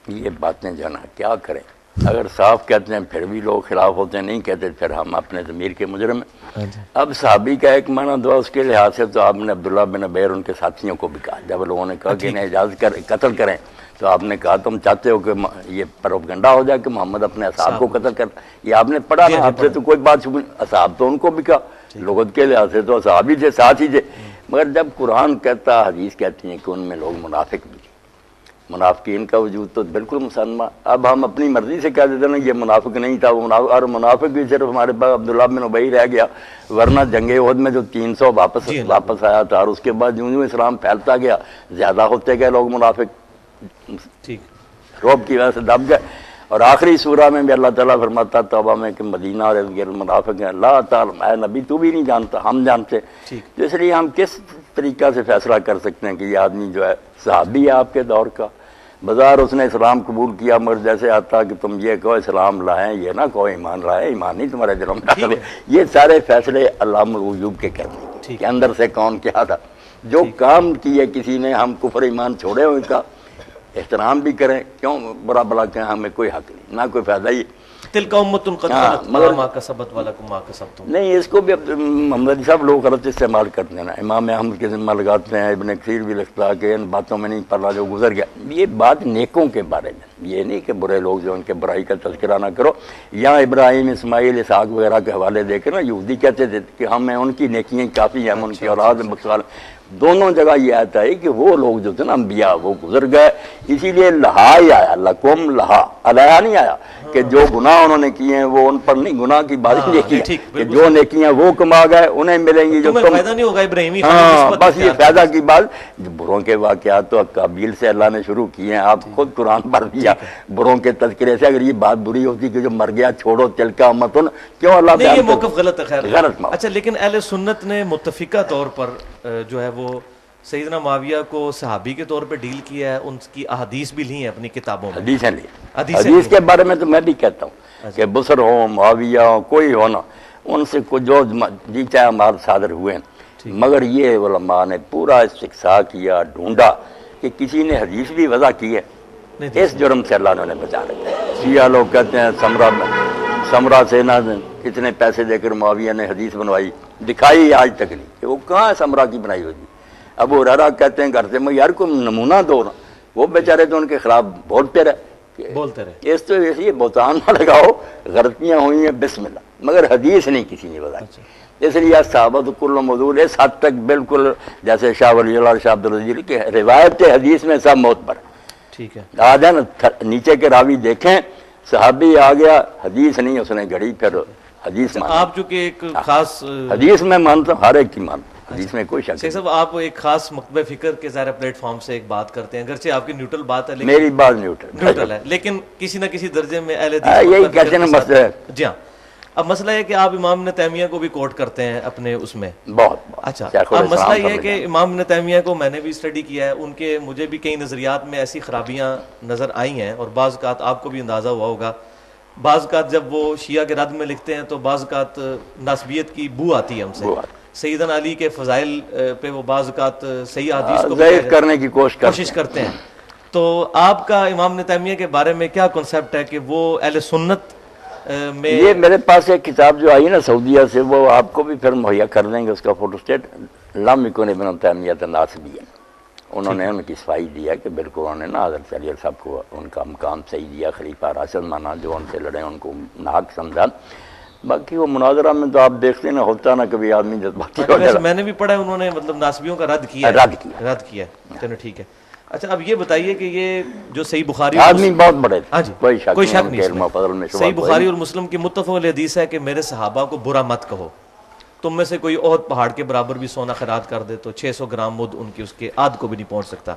یہ باتیں جانا کیا کریں، اگر صاف کہتے ہیں پھر بھی لوگ خلاف ہوتے ہیں، نہیں کہتے پھر ہم اپنے ضمیر کے مجرم ہیں. اب صحابی کا ایک معنی دعا اس کے لحاظ سے تو آپ نے عبداللہ بن عبیر ان کے ساتھیوں کو بھی کہا، جب لوگوں نے کہا کہ انہیں اجازت قتل کریں تو آپ نے کہا تم چاہتے ہو کہ یہ پروپیگنڈا ہو جائے کہ محمد اپنے اصحاب کو قتل کر، یہ آپ نے پڑھا نا، آپ سے تو کوئی بات چھپی. اصحاب تو ان کو بھی کہا، لغت کے لحاظ سے تو صحابی تھے، ساتھ ہی تھے. مگر جب قرآن کہتا، حدیث کہتی ہیں کہ ان میں لوگ منافق بھی، منافقین کا وجود تو بالکل مسلمہ. اب ہم اپنی مرضی سے کہہ دیتے نا یہ منافق نہیں تھا، وہ منافق، اور منافق بھی صرف ہمارے پاس عبداللہ بن ابی رہ گیا، ورنہ جنگ احد میں جو 300 واپس آیا تھا، اور اس کے بعد یوں اسلام پھیلتا گیا زیادہ ہوتے گئے لوگ منافق، روب کی وجہ سے دب گئے. اور آخری سورہ میں بھی اللہ تعالیٰ فرماتا توبہ میں کہ مدینہ اور منافق ہیں، اللہ تعالیٰ اے نبی تو بھی نہیں جانتا، ہم جانتے. تو اس لیے ہم کس طریقہ سے فیصلہ کر سکتے ہیں کہ یہ آدمی جو ہے صحابی ہے آپ کے دور کا، بظاہر اس نے اسلام قبول کیا، مگر جیسے آتا کہ تم یہ کہو اسلام لائیں، یہ نہ کہو ایمان لائیں، ایمان نہیں تمہارے دلوں میں داخل ہے. یہ سارے فیصلے علامہ الغیوب کے کرنے کے اندر سے کون کیا تھا، جو کام کیے کسی نے، ہم کفر ایمان چھوڑے ان کا احترام بھی کریں، کیوں برا بلا کہیں، ہمیں کوئی حق نہیں، نہ کوئی فائدہ ہی. تلک امۃ قد خلت لها ما کسبت ولکم ما کسبتم. نہیں اس کو بھی محمد علی صاحب لوگ غلط استعمال کرتے ہیں نا، امام احمد کے ذمہ لگاتے ہیں، ابن کثیر بھی لکھتا ہے کہ ان باتوں میں نہیں پڑھا جو گزر گیا. یہ بات نیکوں کے بارے میں، یہ نہیں کہ برے لوگ جو ان کے برائی کا تذکرہ نہ کرو. یہاں ابراہیم، اسماعیل، اسحاق وغیرہ کے حوالے دے کے نا یہودی کہتے تھے کہ ہمیں ان کی نیکیاں کافی ہیں، ہم ان کی اولاد مقصال. دونوں جگہ یہ آتا ہے کہ وہ لوگ جو تھے نا انبیاء وہ گزر گئے، اسی لیے لہا ہی آیا، لکم لہا، علیہ نہیں آیا کہ جو گناہ انہوں نے کیے ہیں وہ ان پر نہیں، گناہ کی بات نہیں کی کہ جو نیکیاں وہ کما گئے انہیں ملیں گی جو تم، فائدہ نہیں ہوگا ابراہیمی. ہاں بس یہ فائدہ کی بات. بروں کے واقعات تو قابیل سے اللہ نے شروع کیے ہیں، آپ خود قرآن پڑھ دیا بروں کے تذکرے سے. اگر یہ بات بری ہوتی کہ جو مر گیا چھوڑو تلکا امتن، کیوں اللہ یہ موقف غلط ہے. خیر غلط. اچھا لیکن اہل سنت نے متفقہ طور پر جو ہے وہ سیدنا معاویہ کو صحابی کے طور پہ ڈیل کیا ہے، ان کی احادیث بھی لی ہیں اپنی کتابوں میں. حدیثیں لی، حدیث کے بارے میں تو میں بھی کہتا ہوں کہ بصر ہو، معاویہ ہو، کوئی ہونا، ان سے کچھ جو جی چاہے ہمارے صادر ہوئے ہیں. مگر یہ علماء نے پورا استقصاء کیا، ڈھونڈا کہ کسی نے حدیث بھی وضع کی ہے، اس جرم سے اللہ نے بچا رکھا. شیعہ لوگ کہتے ہیں سمرا سے نہ اتنے پیسے دے کر معاویہ نے حدیث بنوائی، دکھائی آج تک نہیں کہ وہ کہاں ہے سمرا کی بنائی ہوئی. ابو ہریرہ کہتے ہیں گھر سے میں یار کوئی نمونہ دو نا، وہ بیچارے تو ان کے خلاف بولتے رہے. اس تو یہ بہتان نہ لگاؤ، غلطیاں ہوئی ہیں بسم اللہ، مگر حدیث نہیں کسی نے بتائی. اس لیے صحابہ تو کل موضوع اس حد تک بالکل جیسے شاہ ولی اللہ شاہ عبدالعزیز کے روایت حدیث میں سب معتبر. ٹھیک ہے. آ جائیں نیچے کے راوی دیکھیں صحابی آ گیا حدیث نہیں اس نے گھڑی پھر حدیث مان. آپ چونکہ ایک خاص حدیث میں مانتا ہوں ہر ایک کی مانتا ہوں حدیث میں کوئی شک شیخ صاحب آپ ایک خاص مکتبہ فکر کے ظاہر پلیٹ فارم سے ایک بات کرتے ہیں اگرچہ آپ کی نیوٹرل بات ہے لیکن میری بات نیوٹرل ہے لیکن کسی نہ کسی درجے میں اہل یہی کہتے ہیں مسئلہ ہے. جی ہاں. اب مسئلہ ہے کہ آپ امام ابن تیمیہ کو بھی کوٹ کرتے ہیں اپنے اس میں. بہت. اچھا اب مسئلہ یہ ہے کہ امام ابن تیمیہ کو میں نے بھی اسٹڈی کیا ہے, ان کے مجھے بھی کئی نظریات میں ایسی خرابیاں نظر آئی ہیں اور بعض اوقات آپ کو بھی اندازہ ہوا ہوگا. بعض اوقات جب وہ شیعہ کے رد میں لکھتے ہیں تو بعض اوقات ناسبیت کی بو آتی ہے ہم سے. سیدنا علی کے فضائل پہ وہ بعض اوقات صحیح حدیث کو ضعیف کرنے کی کوشش کرتے ہیں. تو آپ کا امام ابن تیمیہ کے بارے میں کیا کنسیپٹ ہے کہ وہ اہل سنت میں؟ یہ میرے پاس ایک کتاب جو آئی نا سعودیہ سے وہ آپ کو بھی پھر مہیا کر دیں گے, اس کا فوٹو اسٹیٹ لم یکن ابن تیمیہ ناسبیا. انہوں نے ان کی صفائی دیا کہ بالکل انہوں نے نا حضرت علی صاحب کو ان کا مقام صحیح دیا, خلیفہ راشد مانا, جو ان سے لڑے ان کو ناحق سمجھا. باقی وہ مناظرہ میں تو آپ دیکھتے نا ہوتا نا کبھی آدمی جذباتی ہو جاتا. میں نے بھی پڑھا انہوں نے مطلب ناسبیوں کا رد کیا. چلو ٹھیک ہے. اچھا اب یہ بتائیے کہ یہ جو صحیح بخاری آدمی بہت بڑے تھے, ہاں جی کوئی شک نہیں, صحیح بخاری اور مسلم کی متفق حدیث ہے کہ میرے صحابہ کو برا مت کہو. تم میں سے کوئی احد پہاڑ کے برابر بھی سونا خیرات کر دے تو 600 گرام مد ان کی اس کے آدھ کو بھی نہیں پہنچ سکتا.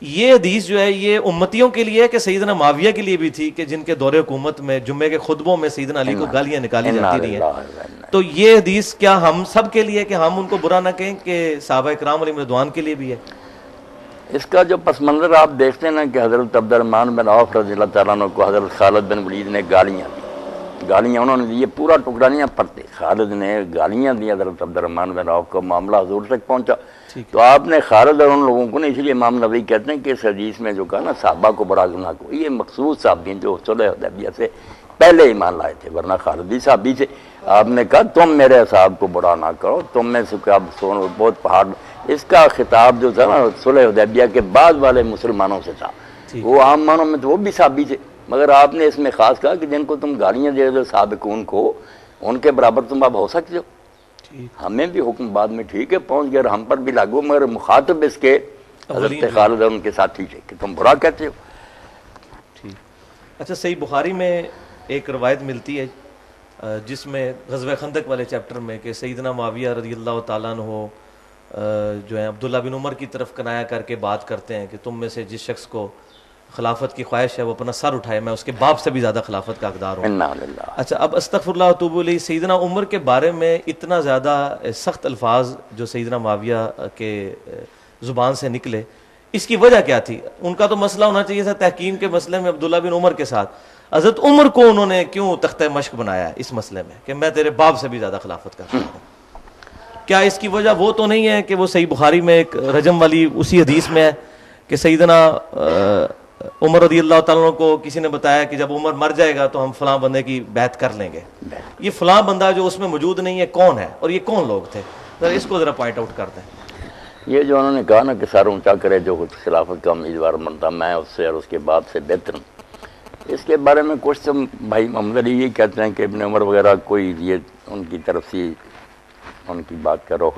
یہ حدیث جو ہے یہ امتیوں کے لیے کہ سیدنا معاویہ کے لیے بھی تھی کہ جن کے دور حکومت میں جمعے کے خطبوں میں سیدنا علی کو گالیاں نکالی جاتی رہی ہیں. تو یہ حدیث کیا ہم سب کے لیے کہ ہم ان کو برا نہ کہیں کہ صحابہ کرام علیہم رضوان کے لیے بھی ہے؟ اس کا جو پس منظر آپ دیکھتے ہیں نا کہ حضرت عبد الرحمن بن عوف رضی اللہ تعالیٰ عنہ کو حضرت خالد بن ولید نے گالیاں دی. گالیاں انہوں نے دی, یہ پورا ٹکڑا نہیں پڑھتے. خالد نے گالیاں دی حضرت عبد الرحمن بن عوف کو, معاملہ حضور تک پہنچا. تو آپ نے خالد اور ان لوگوں کو نا, اس لیے امام نبوی کہتے ہیں کہ اس حدیث میں جو کہا نا صحابہ کو بڑا گناہ کو, یہ مخصوص صحابی جو صلح حدیبیہ سے پہلے ایمان لائے تھے, ورنہ خالدی صحابی سے. آپ نے کہا تم میرے اصحاب کو برا نہ کرو, تم میں سے سون بہت پہاڑ. اس کا خطاب جو تھا نا صلح حدیبیہ کے بعد والے مسلمانوں سے تھا, وہ عام معنوں میں تو وہ بھی صحابی تھے, مگر آپ نے اس میں خاص کہا کہ جن کو تم گالیاں دے دو سابقون کو, ان کے برابر تم اب ہو سکتے ہو. ہمیں بھی حکم بعد میں ٹھیک ہے پہنچ گیا, ہم پر بھی لاگو, مگر مخاطب اس کے حضرت خالد اور ان کے ساتھی تھے کہ تم برا کہتے ہو. اچھا صحیح بخاری میں ایک روایت ملتی ہے جس میں غزوہ خندق والے چیپٹر میں کہ سیدنا معاویہ رضی اللہ تعالیٰ عنہ جو ہیں عبداللہ بن عمر کی طرف کنایا کر کے بات کرتے ہیں کہ تم میں سے جس شخص کو خلافت کی خواہش ہے وہ اپنا سر اٹھائے, میں اس کے باپ سے بھی زیادہ خلافت کا حقدار ہوں. اچھا اب استغفر اللہ واتوب الیہ, سیدنا عمر کے بارے میں اتنا زیادہ سخت الفاظ جو سیدنا معاویہ کے زبان سے نکلے, اس کی وجہ کیا تھی؟ ان کا تو مسئلہ ہونا چاہیے تھا تحکیم کے مسئلے میں عبداللہ بن عمر کے ساتھ, حضرت عمر کو انہوں نے کیوں تختہ مشق بنایا ہے اس مسئلے میں کہ میں تیرے باپ سے بھی زیادہ خلافت کا حقدار ہوں؟ کیا اس کی وجہ وہ تو نہیں ہے کہ وہ صحیح بخاری میں ایک رجم والی اسی حدیث میں ہے کہ سیدنا عمر رضی اللہ تعالیٰ کو کسی نے بتایا کہ جب عمر مر جائے گا تو ہم فلاں بندے کی بیعت کر لیں گے. یہ فلاں بندہ جو اس میں موجود نہیں ہے کون ہے اور یہ کون لوگ تھے؟ ذرا اس کو ذرا پوائنٹ آؤٹ کر دیں. یہ جو انہوں نے کہا نا کہ سر اونچا کرے جو خلافت کا امیدوار بنتا, میں اس سے اور اس کے بعد سے بہتر ہوں, اس کے بارے میں کچھ تو بھائی محمد علی یہ کہتے ہیں کہ ابن عمر وغیرہ کوئی یہ ان کی طرف سے ان کی بات کرو,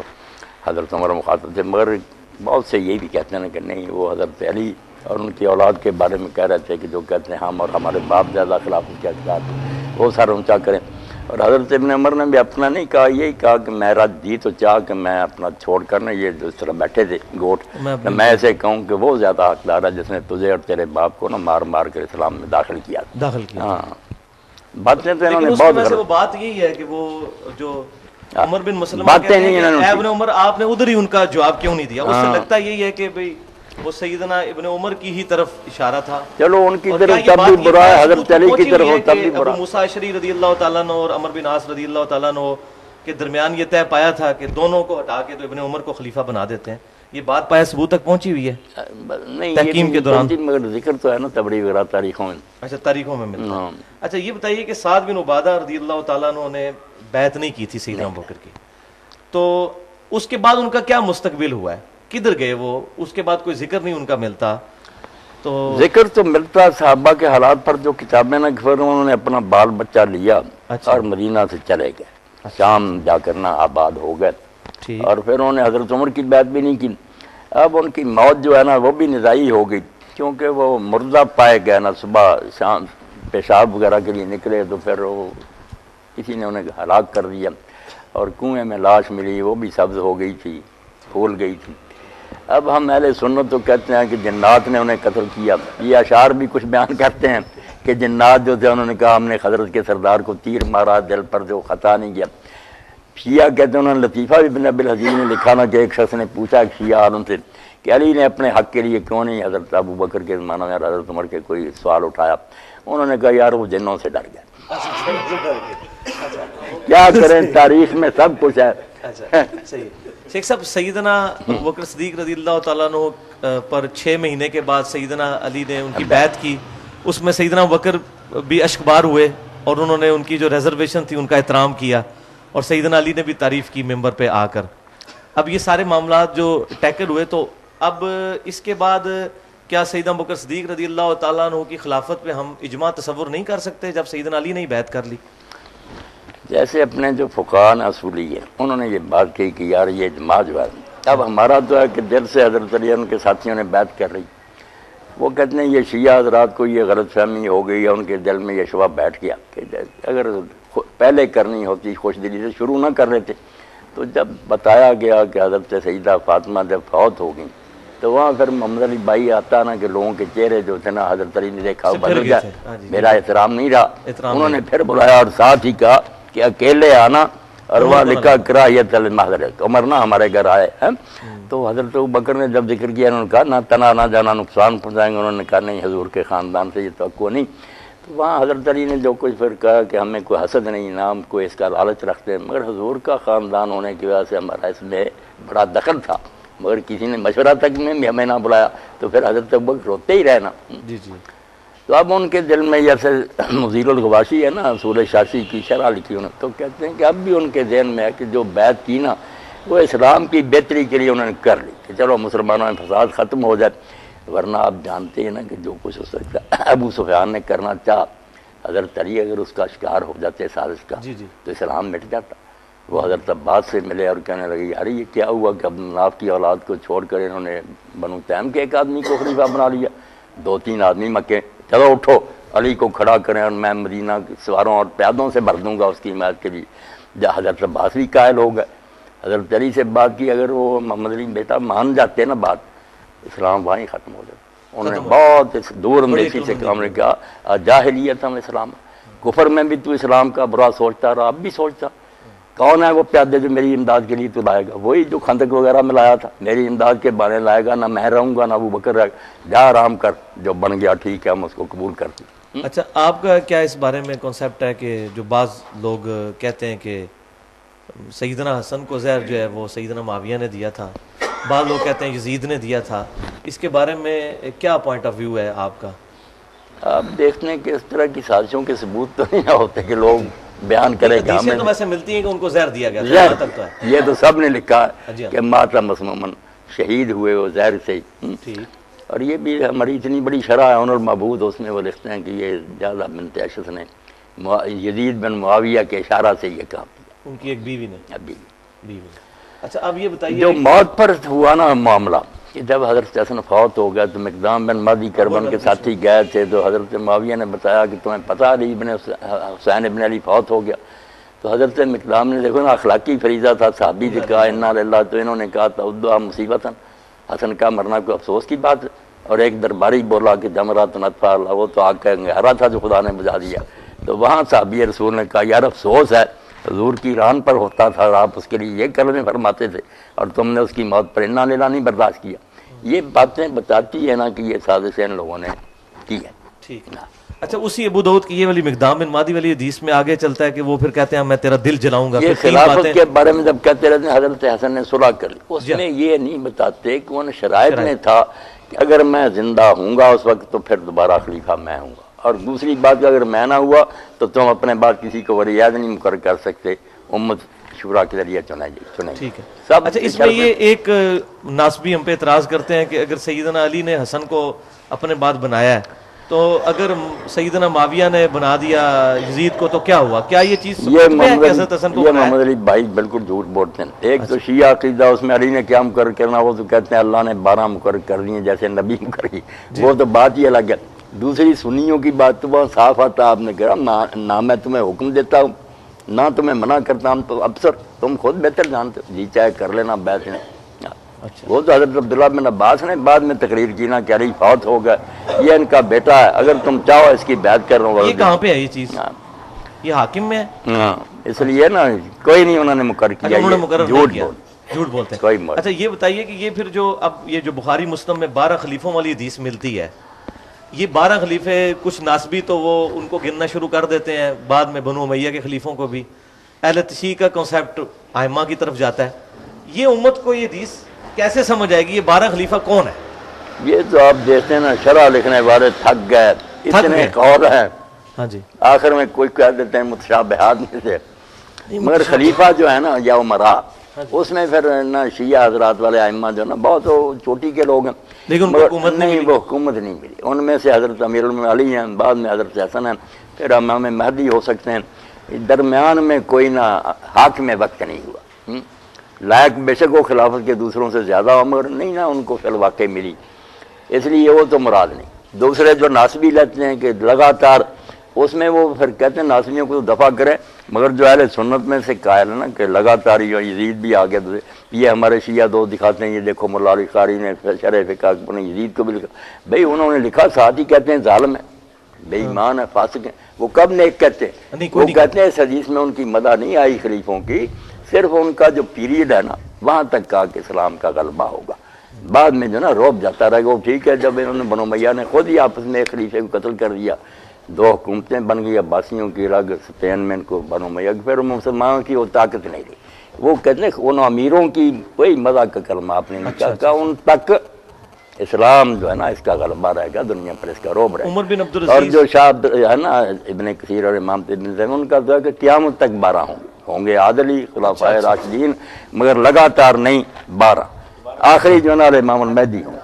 حضرت عمر مخاطب تھے, مگر بہت سے یہ بھی کہتے ہیں کہ نہیں وہ حضرت علی اور ان کی اولاد کے بارے میں کہہ رہے تھے کہ جو کہتے ہیں ہم اور ہمارے باپ زیادہ خلافت کے حقدار وہ سر اونچا کریں. اور حضرت ابن عمر نے بھی اپنا نہیں کہا, یہی کہا کہ میرا جی تو چاہ کہ میں اپنا چھوڑ کر نا یہ جو اس طرح بیٹھے تھے گوٹ, میں ایسے کہوں کہ وہ زیادہ حقدار ہے جس نے تجھے اور تیرے باپ کو نا مار مار کر اسلام میں داخل کیا. ہاں باتیں تو انہوں نے بہت, وہ بات یہی ہے کہ وہ جو عمر بن مسلمہ کہتے ہیں کہ ابن عمر آپ نے ادھر ہی ان کا جواب کیوں نہیں دیا؟ اس سے لگتا یہی ہے کہ بھئی وہ سیدنا ابن عمر کی ہی طرف اشارہ تھا. چلو ان کی طرف تب بھی برا ہے, حضرت علی کی طرف تب بھی برا. ابو موسیٰ اشعری رضی اللہ تعالیٰ عنہ اور عمر بن عاص رضی اللہ تعالیٰ عنہ کے درمیان یہ طے پایا تھا کہ دونوں کو ہٹا کے تو ابن عمر کو خلیفہ بنا دیتے ہیں. یہ بات پایا ثبوت تک پہنچی ہوئی ہے تحکیم کے دوران, مگر ذکر تو ہے نا تبری وغیرہ تاریخوں میں. اچھا تاریخوں میں ملتا ہے. اچھا یہ بتائیے کہ سعد بن عبادہ رضی اللہ تعالیٰ عنہ نے بیعت نہیں کی تھی سیدنا ابو بکر کی, تو اس کے بعد ان کا کیا مستقبل ہوا ہے؟ کدھر گئے وہ؟ اس کے بعد کوئی ذکر نہیں ان کا ملتا. تو ذکر تو ملتا صحابہ کے حالات پر جو کتابیں نہ، پھر انہوں نے اپنا بال بچہ لیا اچھا۔ اور مدینہ سے چلے گئے، شام جا کر نہ آباد ہو گئے، ٹھیک، اور پھر انہوں نے حضرت عمر کی بیعت بھی نہیں کی۔ اب ان کی موت جو ہے نا وہ بھی نزاعی ہو گئی، کیونکہ وہ مردہ پائے گئے نا، صبح شام پیشاب وغیرہ کے لیے نکلے تو پھر وہ کسی نے انہیں ہلاک کر دیا، اور کنویں میں لاش ملی، وہ بھی سبز ہو گئی تھی، پھول گئی تھی۔ اب ہم اہل سنت تو کہتے ہیں کہ جنات نے انہیں قتل کیا، یہ اشعار بھی کچھ بیان کرتے ہیں کہ جنات جو تھے انہوں نے کہا ہم نے حضرت کے سردار کو تیر مارا، دل پر جو خطا نہیں کیا۔ شیعہ کہتے ہیں، انہوں نے لطیفہ ابن ابی الحزین نے لکھا نا کہ ایک شخص نے پوچھا ایک شیعہ عالم سے کہ علی نے اپنے حق کے لیے کیوں نہیں حضرت ابو بکر کے زمانہ میں حضرت عمر کے کوئی سوال اٹھایا؟ انہوں نے کہا یار وہ جنوں سے ڈر گئے۔ کیا کریں، تاریخ میں سب کچھ ہے۔ اچھا صحیح ہے۔ شیخ صاحب، سیدنا ابو بکر صدیق رضی اللہ تعالیٰ عنہ پر 6 مہینے کے بعد سیدنا علی نے ان کی بیعت کی، اس میں سیدنا ابو بکر بھی اشکبار ہوئے اور انہوں نے ان کی جو ریزرویشن تھی ان کا احترام کیا، اور سیدنا علی نے بھی تعریف کی ممبر پہ آ کر۔ اب یہ سارے معاملات جو ٹیکل ہوئے، تو اب اس کے بعد کیا سیدنا ابو بکر صدیق رضی اللہ تعالیٰ عنہ کی خلافت پہ ہم اجماع تصور نہیں کر سکتے جب سیدنا علی نے ہی بیعت کر لی؟ جیسے اپنے جو فقہاء اصولی ہیں انہوں نے یہ بات کہی کہ یار یہ اجماع جو ہے، اب ہمارا تو ہے کہ دل سے حضرت علی ان کے ساتھیوں نے بیعت کر رہی، وہ کہتے ہیں یہ شیعہ حضرات کو یہ غلط فہمی ہو گئی ہے، ان کے دل میں یہ شبہ بیٹھ گیا کہ اگر پہلے کرنی ہوتی خوش دلی سے شروع نہ کر رہے تھے، تو جب بتایا گیا کہ حضرت سیدہ فاطمہ جب فوت ہو گئیں تو وہاں پھر محمد علی بھائی آتا نا کہ لوگوں کے چہرے جو تھے نا حضرت علی نے دیکھا وہ بدل گیا، میرا احترام نہیں رہا، انہوں نے پھر بلایا اور ساتھ ہی کہا کہ اکیلے آنا، اور وہاں لکھا کراہیت المحضرت، عمر نہ ہمارے گھر آئے ہیں۔ تو حضرت ابوبکر نے جب ذکر کیا انہوں نے کہا نہ تنا نہ جانا نقصان پہنچائیں گے، انہوں نے کہا نہیں حضور کے خاندان سے یہ توقع نہیں۔ تو وہاں حضرت علی نے جو کچھ پھر کہا کہ ہمیں کوئی حسد نہیں، نام کوئی اس کا لالچ رکھتے ہیں، مگر حضور کا خاندان ہونے کی وجہ سے ہمارا اس میں بڑا دخل تھا، مگر کسی نے مشورہ تک میں بھی ہمیں نہ بلایا، تو پھر حضرت ابوبکر روتے ہی رہنا۔ جی جی۔ تو اب ان کے دل میں جیسے مزیر الغواشی ہے نا، اصول شاشی کی شرح لکھی انہوں نے، تو کہتے ہیں کہ اب بھی ان کے ذہن میں ہے کہ جو بیعت کی نا وہ اسلام کی بہتری کے لیے انہوں نے کر لی کہ چلو مسلمانوں میں فساد ختم ہو جائے، ورنہ آپ جانتے ہیں نا کہ جو کچھ ہو سکتا ابو سفیان نے کرنا چاہا، حضرت علی اگر اس کا شکار ہو جاتے سازش کا تو اسلام مٹ جاتا۔ وہ حضرت عباس سے ملے اور کہنے لگے یار یہ کیا ہوا کہ عبد مناف کی اولاد کو چھوڑ کر انہوں نے بنو تیم کے ایک آدمی کو خلیفہ بنا لیا، 2-3 آدمی مکے، چلو اٹھو علی کو کھڑا کریں اور میں مدینہ سواروں اور پیادوں سے بھر دوں گا اس کی حمایت کے لیے۔ جب حضرت عباس بھی قائل ہو گئے، حضرت علی سے بات کی، اگر وہ محمد علی بیٹا مان جاتے نا بات، اسلام وہیں ختم ہو جاتا۔ انہوں نے بہت دور اندیشی سے کام نے کہا جاہلیت ہم اسلام، کفر میں بھی تو اسلام کا برا سوچتا رہا، اب بھی سوچتا۔ کون ہے وہ پیادے جو میری امداد کے لیے تو لائے گا؟ وہی جو خندق وغیرہ میں لایا تھا، میری امداد کے بہانے لائے گا، نہ میں رہوں گا نہ ابو بکر رہے گا، جا آرام کر، جو بن گیا ٹھیک ہے ہم اس کو قبول کرتے ہیں۔ اچھا، آپ کا کیا اس بارے میں کنسیپٹ ہے کہ جو بعض لوگ کہتے ہیں کہ سیدنا حسن کو زہر جو ہے وہ سیدنا معاویہ نے دیا تھا، بعض لوگ کہتے ہیں یزید نے دیا تھا، اس کے بارے میں کیا پوائنٹ آف ویو ہے آپ کا؟ آپ دیکھتے ہیں کہ اس طرح کی سازشوں کے ثبوت تو نہیں ہوتے کہ لوگ بیان کریں کہ ہمیں تو ویسے ملتی ہیں کہ ان کو زہر دیا گیا زہر، تک تو ہے، یہ تو سب نے لکھا جی ہے ہاں۔ کہ ماتا مسمومن شہید ہوئے وہ زہر سے ہی۔ ٹھیک، اور یہ بھی ہماری اتنی بڑی شرح ہے انور محبود، اس میں وہ لکھتے ہیں کہ یہ جعلہ بنت اشعث نے یزید بن معاویہ کے اشارہ سے یہ کام کیا، ان کی ایک بیوی نے، ابھی بیوی نے۔ اچھا اب یہ بتائیے جو موت پر ہوا نا معاملہ کہ جب حضرت حسن فوت ہو گیا تو مقدام بن مہدی کربن کے ساتھی گئے تھے، تو حضرت معاویہ نے بتایا کہ تمہیں پتہ علی ابن حسین ابن علی فوت ہو گیا، تو حضرت مقدام نے دیکھو نا اخلاقی فریضہ تھا، صحابی سے کہا انا للہ، تو انہوں نے کہا تعدھا مصیبتاً، حسن کا مرنا کوئی افسوس کی بات ہے، اور ایک درباری بولا کہ جمرات نطفہ اللہ، وہ تو آگ کا انگارہ تھا جو خدا نے بجھا دیا، تو وہاں صحابی رسول نے کہا یار افسوس ہے حضور کی ران پر ہوتا تھا اور آپ اس کے لیے یہ کلمے فرماتے تھے اور تم نے اس کی موت پر انا لینا نہیں برداشت کیا۔ یہ باتیں بتاتی ہے نا کہ یہ سازش ان لوگوں نے کی ہے۔ ٹھیک۔ اچھا، اسی ابو داؤد کی یہ والی مقدام بن مہدی والی حدیث میں آگے چلتا ہے کہ وہ پھر کہتے ہیں میں تیرا دل جلاؤں گا، یہ پھر تین خلافت باتیں کے بارے میں جب کہتے رہتے ہیں حضرت حسن نے صلح کر لی، اس میں یہ نہیں بتاتے کہ ان شرائط میں تھا کہ اگر میں زندہ ہوں گا اس وقت تو پھر دوبارہ خلیفہ میں ہوں گا، اور دوسری بات کہ اگر میں نہ ہوا تو تم اپنے بعد کسی کو ولی عہد نہیں مقرر کر سکتے، امت شورا کے ذریعے چنے گے. ٹھیک ہے. سب اچھا اس میں یہ ایک ناسبی ہم پہ اعتراض کرتے ہیں کہ اگر سیدنا علی نے حسن کو اپنے بعد بنایا ہے تو اگر سیدنا معاویہ نے بنا دیا یزید کو تو کیا ہوا؟ کیا یہ چیز یہ محمد علی بھائی بالکل جھوٹ بولتے ہیں. ایک تو شیعہ عقیدہ اس میں علی نے کیا مقرر کرنا, وہ تو کہتے ہیں اللہ نے 12 مقرر کر دیے جیسے نبی مقرر کی, وہ تو بات ہی الگ ہے. دوسری سنیوں کی بات تو بہت صاف آتا, آپ نے کہا نہ میں تمہیں حکم دیتا ہوں نہ تمہیں منع کرتا ہوں, تو افسر تم خود بہتر جانتے ہو, جی چاہے کر لینا بیعت نے. وہ تو حضرت عبداللہ بن عباس نے بعد میں تقریر کی نا کہ علی فوت ہو گیا, یہ ان کا بیٹا ہے, اگر تم چاہو اس کی بیعت کر رہا ہوں. یہ کہاں پہ ہے یہ چیز؟ یہ حاکم میں ہے. ہاں اس لیے نا کوئی نہیں انہوں نے مقرر کیا, جھوٹ بولتے ہیں. کوئی مقرر. اچھا یہ بتائیے کہ یہ پھر جو اب یہ جو بخاری مسلم میں 12 خلیفوں والی حدیث ملتی ہے, یہ 12 خلیفے کچھ ناسبی تو وہ ان کو گننا شروع کر دیتے ہیں, بعد میں بنو امیہ کے خلیفوں کو بھی. اہل تشیع کا کنسیپٹ ائمہ کی طرف جاتا ہے. یہ امت کو یہ حدیث کیسے سمجھ آئے گی یہ 12 خلیفہ کون ہے؟ یہ تو آپ دیکھتے ہیں نا شرح لکھنے والے تھک گئے, اتنے قول ہیں. ہاں جی. آخر میں کوئی کہہ دیتے ہیں متشابہات میں سے, مگر خلیفہ جو ہے نا یا عمرا اس میں پھر نا شیعہ حضرات والے ائمہ جو نا بہت چوٹی کے لوگ ہیں, لیکن حکومت نہیں, وہ حکومت نہیں ملی. ان میں سے حضرت امیر المومنین علی ہیں, بعد میں حضرت حسن ہیں, پھر امام مہدی ہو سکتے ہیں. درمیان میں کوئی نہ حاکم وقت نہیں ہوا. لائق بے شک وہ خلافت کے دوسروں سے زیادہ عمر نہیں نا ان کو فی الواقع ملی, اس لیے وہ تو مراد نہیں. دوسرے جو ناسبی لیتے ہیں کہ لگاتار, اس میں وہ پھر کہتے ہیں ناسبیوں کو دفع کریں, مگر جو اہل سنت میں سے قائل ہے نا کہ لگاتار یزید بھی آگے, یہ ہمارے شیعہ دو دکھاتے ہیں, یہ دیکھو مولا علی قاری نے شرح فقہ نے یزید کو بھی لکھا. بھئی انہوں نے لکھا, ساتھ ہی کہتے ہیں ظالم ہے, بے ایمان ہے, فاسق ہے. وہ کب نیک کہتے ہیں؟ وہ کہتے ہیں اس حدیث میں ان کی مدح نہیں آئی خلیفوں کی, صرف ان کا جو پیریڈ ہے نا وہاں تک کہا کہ اسلام کا غلبہ ہوگا, بعد میں جو نا روب جاتا رہے گا. وہ ٹھیک ہے, جب انہوں نے بنو امیہ نے خود ہی آپس میں ایک خلیفے کو قتل کر دیا, 2 حکومتیں بن گئی, عباسیوں کی الگ, اسپین میں ان کو بنو امیہ, پھر مسلمانوں کی وہ طاقت نہیں رہی. وہ کہتے ہیں ان امیروں کی کوئی مدح کا کلمہ آپ نے نہیں کہا, ان تک اسلام جو ہے نا اس کا غلبہ رہے گا, دنیا پر اس کا روب رہے گا. عمر بن عبد اور جو شاہ ہے نا ابن کثیر اور امام ابن زین, ان کا تو ہے کہ قیامت تک 12 ہوں گے عادلی خلفائے راشدین, مگر لگاتار نہیں 12. آخری جو ہے نا امام المہدی ہوں,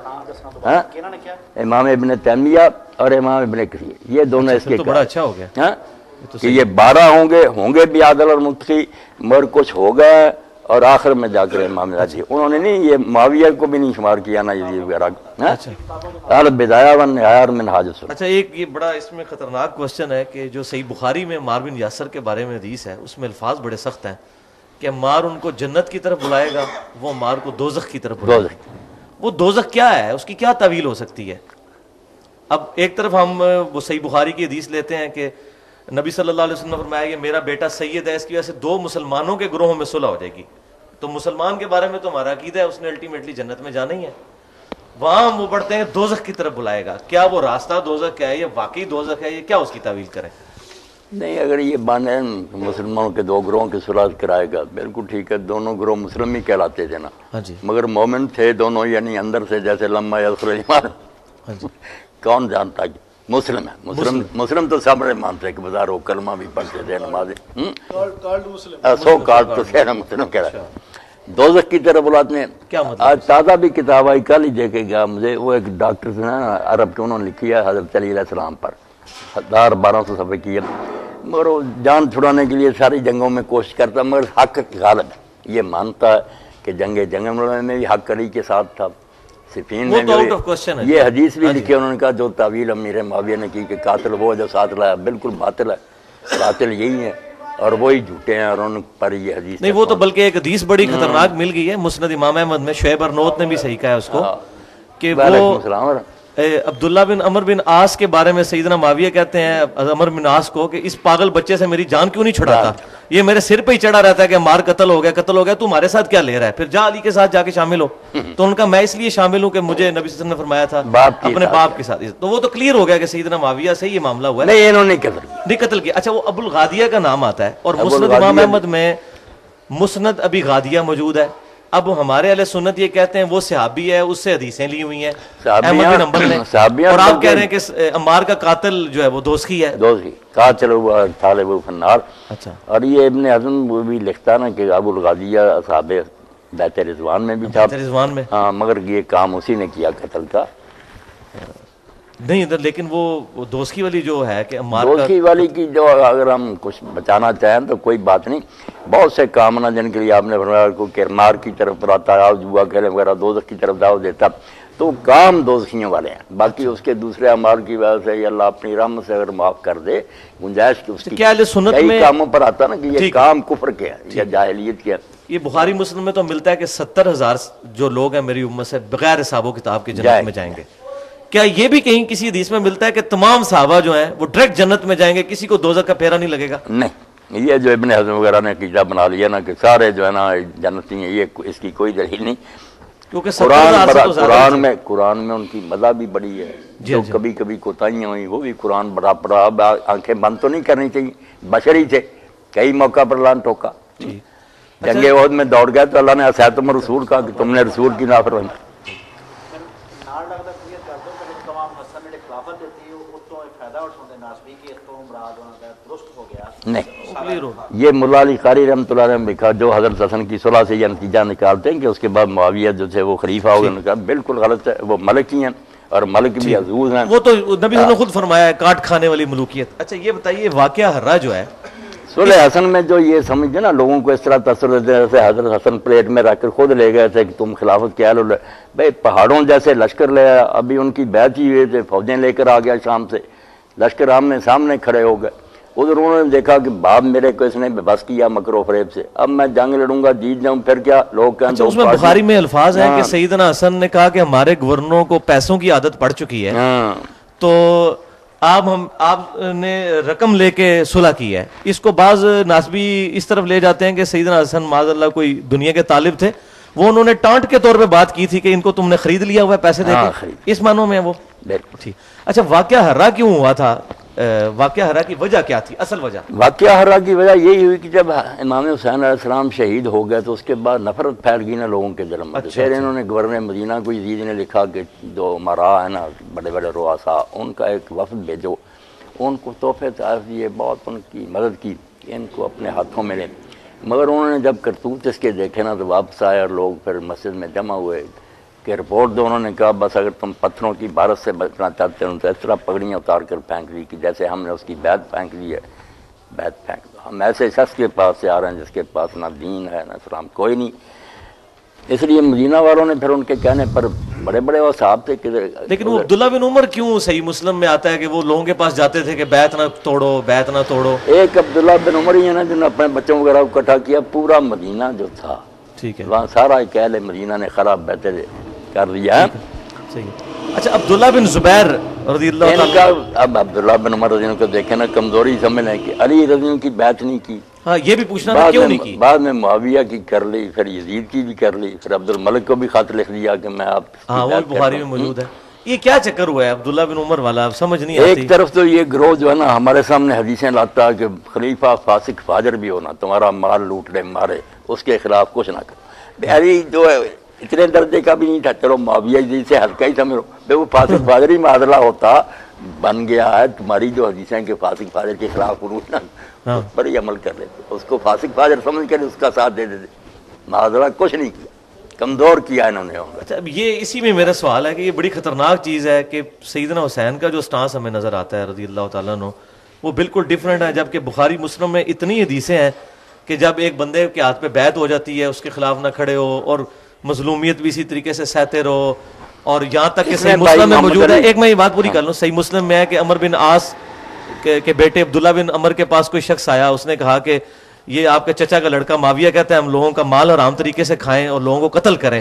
امام ابن تیمیہ اور امام ابن کثیر, یہ دونوں اس کے تو بڑا اچھا ہو گیا کہ یہ 12 ہوں گے بھی عادل اور متقی, مگر کچھ ہوگا اور آخر میں جا کر امام راجی. انہوں نے نہیں یہ معاویہ کو بھی نہیں شمار کیا نا یزید وغیرہ. البدایہ والنہایہ اور منہاج السنہ. اچھا ایک یہ بڑا اس میں خطرناک کوسچن ہے کہ جو صحیح بخاری میں عمار بن یاسر کے بارے میں حدیث ہے, اس میں الفاظ بڑے سخت ہیں کہ عمار ان کو جنت کی طرف بلائے گا, وہ عمار کو دوزخ کی طرف بلائے گا. وہ دوزخ کیا ہے, اس کی کیا تعویل ہو سکتی ہے؟ اب ایک طرف ہم وہ صحیح بخاری کی حدیث لیتے ہیں کہ نبی صلی اللہ علیہ وسلم نے فرمایا کہ میرا بیٹا سید ہے, اس کی وجہ سے 2 مسلمانوں کے گروہوں میں صلح ہو جائے گی. تو مسلمان کے بارے میں تو ہمارا عقیدہ ہے اس نے الٹیمیٹلی جنت میں جانا ہی ہے. وہاں وہ پڑھتے ہیں دوزخ کی طرف بلائے گا. کیا وہ راستہ دوزخ کا ہے, یہ واقعی دوزخ ہے, یہ کیا اس کی تعویل کریں؟ نہیں, اگر یہ بانے مسلمانوں کے 2 گروہوں کی صلح کرائے گا, بالکل ٹھیک ہے, دونوں گروہ مسلم ہی کہلاتے تھے نا, مگر مومن تھے دونوں, یعنی اندر سے جیسے لما یدخل الایمان, کون جانتا کہ مسلم ہے. مسلم تو سب مانتے ہیں کہ بازار وہ کلمہ بھی پڑھتے تھے, نمازیں, سو کارڈ تو سینا مسلم کہہ رہا ہے. دوزخ کی طرف بلاتے ہیں. آج تازہ بھی کتاب آئی, کل ہی دیکھے گا مجھے, وہ ایک ڈاکٹر سے نا عرب کے, انہوں نے لکھی ہے حضرت علی علیہ السلام پر 1200 صفحے کی ہے, مگر وہ جان چھڑانے کے لیے ساری جنگوں میں کوشش کرتا, مگر حق غالب ہے. یہ مانتا ہے کہ جنگ میں بھی حق علی کے ساتھ تھا, صفین میں بھی. یہ حدیث بھی لکھی انہوں نے کہا جو تعویل امیر معاویہ نے کی کہ قاتل وہ جو ساتھ لایا, بالکل باطل ہے, قاتل یہی ہے اور وہی جھوٹے ہیں, اور ان پر یہ حدیث نہیں. وہ تو بلکہ ایک حدیث بڑی خطرناک مل گئی ہے مسند امام احمد میں, شعیب ارنوت نے بھی صحیح کہا ہے اس کو, کہ وہ عبداللہ بن عمر بن عاص کے بارے میں سیدنا معاویہ کہتے ہیں عمر بن عاص کو کہ اس پاگل بچے سے میری جان کیوں نہیں چھڑاتا, یہ میرے سر پہ ہی چڑھا رہتا ہے کہ مار قتل ہو گیا, تو ہمارے ساتھ کیا لے رہا ہے, پھر جا علی کے ساتھ جا کے شامل ہو. تو ان کا میں اس لیے شامل ہوں کہ مجھے نبی صلی اللہ علیہ وسلم نے فرمایا تھا اپنے باپ کے ساتھ. تو وہ تو کلیئر ہو گیا کہ سیدنا معاویہ سے یہ معاملہ ہوا ہے. نہیں, انہوں نے نہیں قتل کیا. اچھا, وہ ابو الغادیہ کا نام آتا ہے, اور مسند امام احمد میں مسند ابی غادیہ موجود ہے, اب ہمارے اہل سنت یہ کہتے ہیں وہ صحابی ہے، اس سے حدیثیں لی ہوئی ہیں صحابیاں- احمد بن حنبل نے، صحابیاں اور آپ بلکہ- کہہ رہے ہیں کہ عمار کا قاتل جو ہے وہ دوستی ہے. دوسری قاتل ہوا طالب فنار. اچھا اور یہ ابن حزم وہ بھی لکھتا نا کہ ابو الغالیہ اصحاب بیت رضوان میں بھی تھا. رضوان میں ہاں مگر یہ کام اسی نے کیا قتل کا. نہیں لیکن وہ دوستی والی جو ہے کہ عمار کا دوستی والی کی جو اگر ہم کچھ بچانا چاہیں تو کوئی بات نہیں. بہت سے کام نا جن کے لیے آپ نے فرمایا کو کرمار کی طرف بلاتا ہے، جوا کھیلے وغیرہ دوزخ کی طرف دعوت دیتا، تو کام دوزخیوں والے ہیں. باقی اس کے دوسرے اعمال کی وجہ سے یہ اللہ اپنی رحمت سے اگر معاف کر دے گنجائش کی اس کی کیا اہل سنت کئی میں کاموں پر آتا نا کہ یہ ٹھیک کام کفر کے ہے یا جاہلیت کے ہے. یہ بخاری مسلم میں تو ملتا ہے کہ 70,000 جو لوگ ہیں میری امت سے بغیر حساب و کتاب کے جنت میں جائیں گے. کیا یہ بھی کہیں کسی حدیث میں ملتا ہے کہ تمام صحابہ جو ہیں وہ ڈائریکٹ جنت میں جائیں گے، کسی کو دوزخ کا پھیرا نہیں لگے گا؟ نہیں، یہ جو ابن حزم وغیرہ نے عقیدہ بنا لیا نا کہ سارے جو ہے نا جنتی ہیں، یہ اس کی کوئی دلیل نہیں. کیونکہ 70,000 سے تو زیادہ قرآن میں ان کی مزہ بھی بڑی ہے. جو کبھی کبھی کوتاہیاں ہوئی وہ بھی قرآن بڑا پڑا. اب آنکھیں بند تو نہیں کرنی چاہیے، بشری تھے، کئی موقع پر لان ٹوکا. جنگ احد میں دوڑ گئے تو اللہ نے عصیتم رسول کہا کہ تم نے رسول کی نافرمانی. نہیں، یہ ملا علی قاری رحمۃ اللہ نے لکھا جو حضرت حسن کی صلح سے یہ نتیجہ نکالتے ہیں کہ اس کے بعد معاویہ جو تھے وہ خلیفہ ہو گئے. بالکل غلط ہے. وہ ملک ہی ہیں اور ملک بھی عزوز ہیں. وہ تو نبی نے خود فرمایا ہے کاٹ کھانے والی ملوکیت. اچھا یہ بتائیے واقعہ ہررا جو ہے صلح حسن میں جو یہ سمجھتے نا لوگوں کو اس طرح تاثر دیتے ہیں جیسے حضرت حسن پلیٹ میں رکھ کر خود لے گئے تھے کہ تم خلافت کے اہل. بھائی پہاڑوں جیسے لشکر لے آیا، ابھی ان کی بیعت ہی ہوئے تھے، فوجیں لے کر آ گیا شام سے، لشکر آمنے سامنے کھڑے ہو گئے. ادھر انہوں نے دیکھا کہ باپ میرے کو اس نے بس کیا مکر و فریب سے، اب میں جنگ لڑوں گا جیت جاؤں پھر کیا. لوگ کہیں اچھا اس میں بخاری میں الفاظ ہیں کہ سیدنا حسن نے کہا کہ ہمارے گورنروں کو پیسوں کی عادت پڑ چکی ہے، تو آپ نے رقم لے کے صلح کی ہے. اس کو بعض ناسبی اس طرف لے جاتے ہیں کہ سیدنا حسن معاذ اللہ کوئی دنیا کے طالب تھے، وہ انہوں نے ٹانٹ کے طور پہ بات کی تھی کہ ان کو تم نے خرید لیا ہوا ہے پیسے دے کے، اس معنوں میں وہ ٹھیک. اچھا واقعہ ہررا کیوں ہوا تھا؟ واقعہ ہررا کی وجہ کیا تھی؟ اصل وجہ واقعہ ہررا کی وجہ یہی ہوئی کہ جب امام حسین علیہ السلام شہید ہو گئے تو اس کے بعد نفرت پھیل گئی نا لوگوں کے دل میں. پھر انہوں نے گورنر مدینہ کو یزید نے لکھا کہ جو امراء ہیں نا بڑے بڑے رؤساء، ان کا ایک وفد بھیجو، ان کو تحفے تحائف دیے، بہت ان کی مدد کی کہ ان کو اپنے ہاتھوں میں لیں. مگر انہوں نے جب کرتوت اس کے دیکھے نا تو واپس آئے اور لوگ پھر مسجد میں جمع ہوئے کہ رپورٹ دو. انہوں نے کہا بس اگر تم پتھروں کی بارش سے بچنا چاہتے ہو تو اس طرح پگڑیاں اتار کر پھینک لی کہ جیسے ہم نے اس کی بیعت پھینک لی ہے. بیعت پھینک دو. ہم ایسے شخص کے پاس سے آ رہے ہیں جس کے پاس نہ دین ہے نہ اسلام کوئی نہیں. اس لیے مدینہ والوں نے پھر ان کے کہنے پر بڑے بڑے وہ صاحب تھے کہ لیکن وہ عبداللہ بن عمر کیوں صحیح مسلم میں آتا ہے کہ وہ لوگوں کے پاس جاتے تھے کہ بیعت نہ توڑو بیعت نہ توڑو. ایک عبداللہ بن عمر ہی ہے نا جنہوں نے اپنے بچوں وغیرہ کو اکٹھا کیا. پورا مدینہ جو تھا ٹھیک ہے وہاں سارا ایک اہل مدینہ نے خراب بیعتیں کر لیا. اچھا عبداللہ بن زبیر رضی اللہ عنہ، اب عبداللہ بن عمر رضی اللہ عنہ کو دیکھیں نا کمزوری سمجھ لیں کہ علی رضی اللہ کی بیعت نہیں کی. ہاں یہ بھی پوچھنا تھا کیوں نہیں کی. بعد میں معاویہ کی کر لی، پھر یزید کی بھی کر لی، پھر عبد الملک کو بھی خط لکھ دیا کہ میں آپ. ہاں وہ بخاری میں موجود ہے. یہ کیا چکر ہوا ہے عبداللہ بن عمر والا؟ سمجھ نہیں آتی. ایک طرف تو یہ گروہ جو ہے نا ہمارے سامنے حدیثیں لاتا ہے کہ خلیفہ فاسق فاجر بھی ہونا، تمہارا مال لوٹ لے مارے، اس کے خلاف کچھ نہ کرو. علی جو ہے اتنے درجے کا بھی نہیں تھا، چلو معاویہ جی سے ہلکا ہی سمجھو. وہ فاسق فاجر ہی معادلہ ہوتا بن گیا ہے. تمہاری جو حدیثیں کہ فاسق فاجر کے خلاف عروج نا پر ہی عمل کر لیتے، اس کو فاسق فاجر سمجھ کر اس کا ساتھ دے دیتے. معادلہ کچھ نہیں کیا، کمزور کیا انہوں نے. اچھا اب یہ اسی میں میرا سوال ہے کہ یہ بڑی خطرناک چیز ہے کہ سیدنا حسین کا جو سٹانس ہمیں نظر آتا ہے رضی اللہ تعالیٰ عنہ وہ بالکل ڈیفرنٹ ہے، جبکہ بخاری مسلم میں اتنی حدیثیں ہیں کہ جب ایک بندے کے ہاتھ پہ بیعت ہو جاتی ہے اس کے خلاف نہ کھڑے ہو اور مظلومیت بھی اسی طریقے سے سہتے رہو. اور یہاں تک کہ صحیح مسلم میں موجود ہے، ایک میں یہ بات پوری کر لوں، صحیح مسلم میں ہے کہ عمر بن عاص کے بیٹے عبداللہ بن عمر کے پاس کوئی شخص آیا، اس نے کہا کہ یہ آپ کے چچا کا لڑکا معاویہ کہتا ہے ہم لوگوں کا مال حرام طریقے سے کھائیں اور لوگوں کو قتل کریں.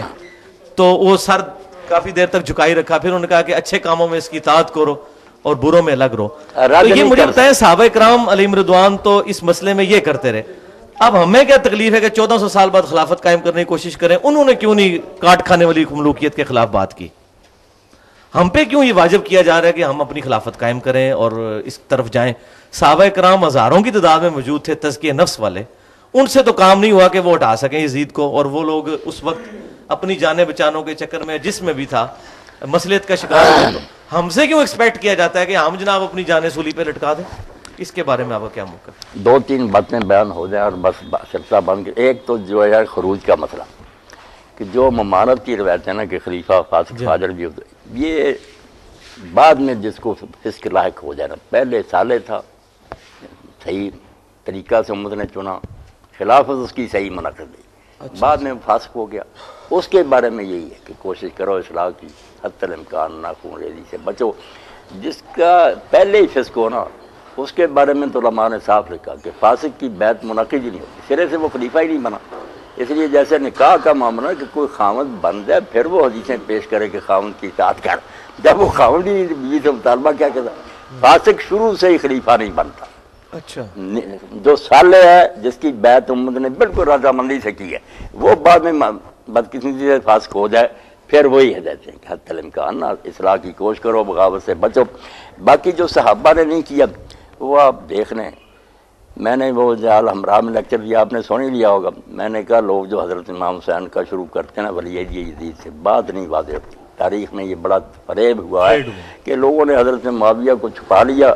تو وہ سر کافی دیر تک جھکائی رکھا، پھر انہوں نے کہا کہ اچھے کاموں میں اس کی اطاعت کرو اور بروں میں الگ رہو. تو یہ مجھے بتائیں صحابہ کرام علیہم رضوان تو اس مسئلے میں یہ کرتے رہے، اب ہمیں کیا تکلیف ہے کہ 1400 سال بعد خلافت قائم کرنے کی کوشش کریں؟ انہوں نے کیوں نہیں کاٹ کھانے والی ملوکیت کے خلاف بات کی؟ ہم پہ کیوں یہ واجب کیا جا رہا ہے کہ ہم اپنی خلافت قائم کریں اور اس طرف جائیں؟ صحابہ کرام ہزاروں کی تعداد میں موجود تھے تزکیہ نفس والے، ان سے تو کام نہیں ہوا کہ وہ ہٹا سکیں یزید کو، اور وہ لوگ اس وقت اپنی جانیں بچانوں کے چکر میں جس میں بھی تھا مصلحت کا شکار ہوئے. تو ہم سے کیوں ایکسپیکٹ کیا جاتا ہے کہ ہم جناب اپنی جانیں سولی پہ لٹکا دیں؟ اس کے بارے میں آپ کا کیا موقف؟ 2-3 باتیں بیان ہو جائیں اور بس سلسلہ بن کے. ایک تو جو ہے خروج کا مسئلہ، کہ جو ممانت کی روایت ہے نا کہ خلیفہ فاسق فاجر بھی ہوتے، یہ بعد میں جس کو فسق لاحق ہو جائے نا، پہلے سالے تھا صحیح طریقہ سے امت نے چنا، خلافت اس کی صحیح منعقد دی، بعد میں فاسق ہو گیا. اس کے بارے میں یہی ہے کہ کوشش کرو اصلاح کی، حتی الامکان ناخون ریزی سے بچو. جس کا پہلے ہی فسق ہو نا، اس کے بارے میں تو علماء نے صاف لکھا کہ فاسق کی بیعت منعقد ہی نہیں ہوتی، سرے سے وہ خلیفہ ہی نہیں بنا. اس لیے جیسے نکاح کا معاملہ ہے کہ کوئی خاوند بن جائے پھر وہ حدیثیں پیش کرے کہ خاوند کی اطاعت کر، جب وہ خاوند ہی بیوی سے مطالبہ کیا کرتا، فاسق شروع سے ہی خلیفہ نہیں بنتا. اچھا، جو صالح ہے جس کی بیعت امت نے بالکل رضامندی سے کی ہے، وہ بعد میں بدقسمتی سے فاسق ہو جائے پھر وہی ہدایت ہے کہ حتی الامکان اصلاح کی کوشش کرو، بغاوت سے بچو. باقی جو صحابہ نے نہیں کیا وہ آپ دیکھ لیں. میں نے وہ جال ہمراہ میں لیکچر دیا، آپ نے سن ہی لیا ہوگا. میں نے کہا لوگ جو حضرت امام حسین کا شروع کرتے ہیں نا ولی یزید سے، بات نہیں واضح ہوتی. تاریخ میں یہ بڑا فریب ہوا ہے کہ لوگوں نے حضرت معاویہ کو چھپا لیا.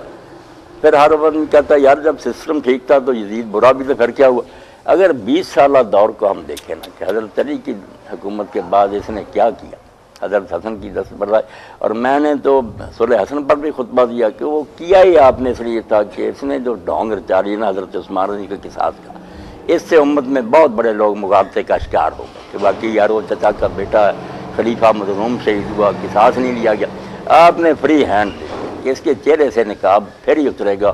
پھر ہر وقت کہتا ہے یار جب سسٹم ٹھیک تھا تو یزید برا بھی تو پھر کیا ہوا. اگر 20 سالہ دور کو ہم دیکھیں نا کہ حضرت علی کی حکومت کے بعد اس نے کیا کیا، حضرت حسن کی دستبرداری. اور میں نے تو صلح حسن پر بھی خطبہ دیا کہ وہ کیا ہی آپ نے اس لیے تھا کہ اس نے جو ڈھونگ رچا لی نا حضرت عثمان رضی کے قصاص کا، اس سے امت میں بہت بڑے لوگ مغالطے کا شکار ہو گئے کہ باقی یار وہ چچا کا بیٹا خلیفہ مظلوم شہید ہوا، قصاص نہیں لیا گیا. آپ نے فری ہینڈ دے کہ اس کے چہرے سے نقاب پھر ہی اترے گا،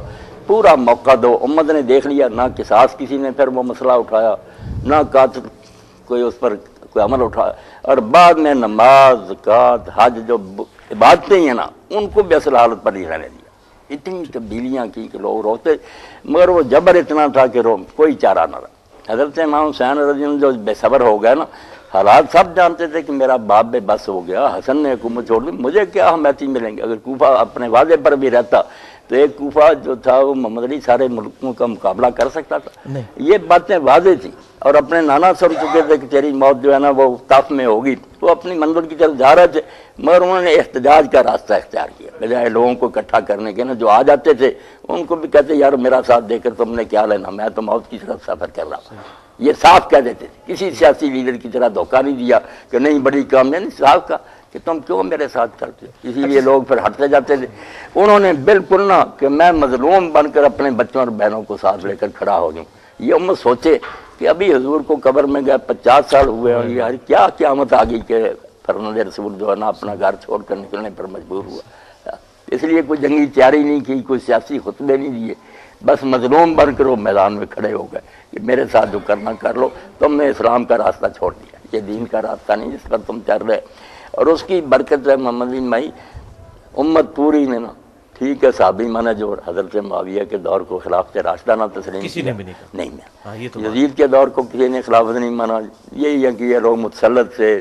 پورا موقع دو. امت نے دیکھ لیا، نہ قصاص کسی نے پھر وہ مسئلہ اٹھایا، نہ قاتل کوئی اس پر کوئی عمل اٹھایا. اور بعد میں نماز، زکوٰۃ، حج جو عبادتیں ہیں نا ان کو بھی اصل حالت پر نہیں رہنے دیا. اتنی تبدیلیاں کی کہ لوگ روتے، مگر وہ جبر اتنا تھا کہ کوئی چارہ نہ رہا. حضرت امام حسین رضی اللہ عنہ جو بے صبر ہو گئے نا، حالات سب جانتے تھے کہ میرا باپ بے بس ہو گیا، حسن نے حکومت چھوڑ دی، مجھے کیا حمایتی ملیں گے. اگر کوفہ اپنے وعدے پر بھی رہتا تو ایک کوفہ جو تھا وہ محمد علی سارے ملکوں کا مقابلہ کر سکتا تھا. یہ باتیں واضح تھیں. اور اپنے نانا سن چکے تھے کہ تیری موت جو ہے نا وہ طاف میں ہوگی، وہ اپنی منزل کی طرف جا رہے تھے، مگر انہوں نے احتجاج کا راستہ اختیار کیا بجائے لوگوں کو اکٹھا کرنے کے. نا جو آ جاتے تھے ان کو بھی کہتے یار میرا ساتھ دے کر تم نے کیا لینا، میں تو موت کی طرف سفر کر رہا ہوں. یہ صاف کہہ دیتے تھے، کسی سیاسی لیڈر کی طرح دھوکہ نہیں دیا کہ نہیں بڑی کامیابی، صاف کہا کہ تم کیوں میرے ساتھ کرتے ہو. اسی لیے لوگ پھر ہٹتے جاتے تھے. انہوں نے بالکل نہ کہ میں مظلوم بن کر اپنے بچوں اور بہنوں کو ساتھ لے کر کھڑا ہو جاؤں. یہ امت سوچے کہ ابھی حضور کو قبر میں گئے 50 سال ہوئے اور یار کیا قیامت آ گئی کہ فرزند رسول جو ہے نا اپنا گھر چھوڑ کر نکلنے پر مجبور ہوا. اس لیے کوئی جنگی تیاری نہیں کی، کوئی سیاسی خطبے نہیں دیے، بس مظلوم بن کر وہ میدان میں کھڑے ہو گئے کہ میرے ساتھ جو کرنا کر لو، تم نے اسلام کا راستہ چھوڑ دیا، یہ دین کا راستہ نہیں جس پر تم چل رہے. اور اس کی برکت ہے محمد بن مائی امت پوری نے نا ٹھیک ہے صحابی مانا جو حضرت معاویہ کے دور کو خلافت راشدہ نہ تسلیم کسی نے بھی نہیں کیا، یزید کے دور کو کسی نے خلافت نہیں مانا. یہی ہے کہ یہ لوگ متسلط سے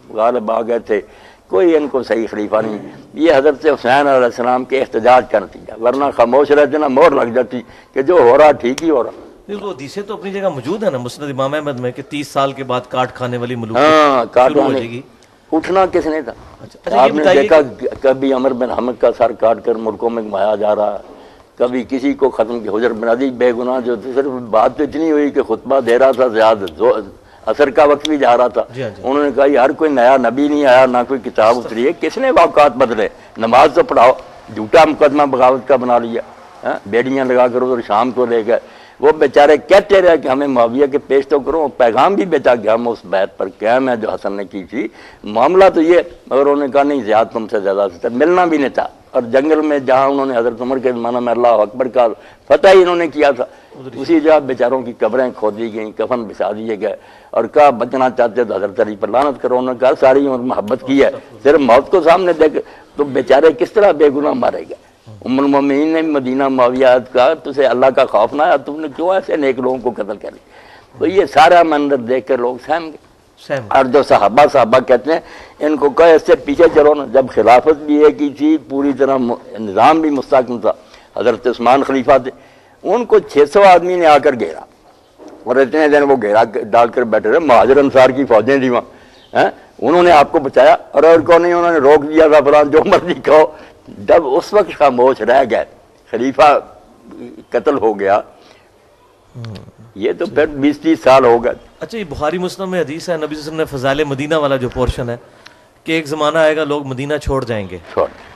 غالب آ گئے تھے، کوئی ان کو صحیح خلیفہ نہیں. یہ حضرت حسین علیہ السلام کے احتجاج کا نتیجہ، ورنہ خاموش رہتے نا مور لگ جاتی کہ جو ہو رہا ٹھیک ہی ہو رہا. وہ حدیثیں تو اپنی جگہ موجود ہے نا مسند امام احمد میں کہ 30 سال کے بعد کاٹ کھانے والی ملوک کاٹ ہو جائے گی. اٹھنا کس نے تھا؟ آپ نے دیکھا کبھی عمر بن حمد کا سر کاٹ کر ملکوں میں گھمایا جا رہا، کبھی کسی کو ختم کی. حجر بن عدی بے گناہ جو صرف بات تو اتنی ہوئی کہ خطبہ دے رہا تھا، زیادہ اثر کا وقت بھی جا رہا تھا. انہوں نے کہا یار کوئی نیا نبی نہیں آیا، نہ کوئی کتاب اتری ہے، کس نے واقعات بدلے، نماز تو پڑھاؤ. جھوٹا مقدمہ بغاوت کا بنا لیا، بیڑیاں لگا کر ادھر شام کو لے گئے. وہ بیچارے کہتے رہے کہ ہمیں معاویہ کے پیش تو کرو، پیغام بھی بیچا کہ ہم اس بیعت پر قائم ہے جو حسن نے کی تھی. معاملہ تو یہ، مگر انہوں نے کہا نہیں زیادہ تم سے زیادہ سے ملنا بھی نہیں تھا. اور جنگل میں جہاں انہوں نے حضرت عمر کے زمانہ میں اللہ اکبر کا فتح ہی انہوں نے کیا تھا، اسی جگہ بیچاروں کی قبریں کھود دی گئیں، کفن بچھا دیے گئے. اور کہا بچنا چاہتے تو حضرت علی پر لعنت کرو. انہوں نے کہا ساری عمر محبت کی ہے، صرف موت کو سامنے دیکھ تو بیچارے کس طرح بے گناہ مارے گئے. ام المومنین نے مدینہ معاویہ کا تجھے اللہ کا خوف نہ آیا، تم نے کیوں ایسے نیک لوگوں کو قتل کر لیا. تو یہ سارا منظر دیکھ کر لوگ سہم گئے. اور جو صحابہ کہتے ہیں ان کو کہا اس سے پیچھے چلو نا. جب خلافت بھی ایک ہی تھی، پوری طرح نظام بھی مستحکم تھا، حضرت عثمان خلیفہ تھے، ان کو 600 آدمی نے آ کر گھیرا. اور اتنے دن وہ گھیرا ڈال کر بیٹھے رہے، مہاجر انصار کی فوجیں تھیں وہاں، انہوں نے آپ کو بچایا، اور کو نہیں انہوں نے روک دیا تھا فلاں جو مرضی کہو۔ جب اس وقت خاموش رہ گئے، خلیفہ قتل ہو گیا، یہ تو پھر 20-30 سال ہو گئے۔ اچھا، یہ بخاری مسلم میں حدیث ہے، نبی صلی اللہ علیہ وسلم نے فضائل مدینہ والا جو پورشن ہے کہ ایک زمانہ آئے گا لوگ مدینہ چھوڑ جائیں گے،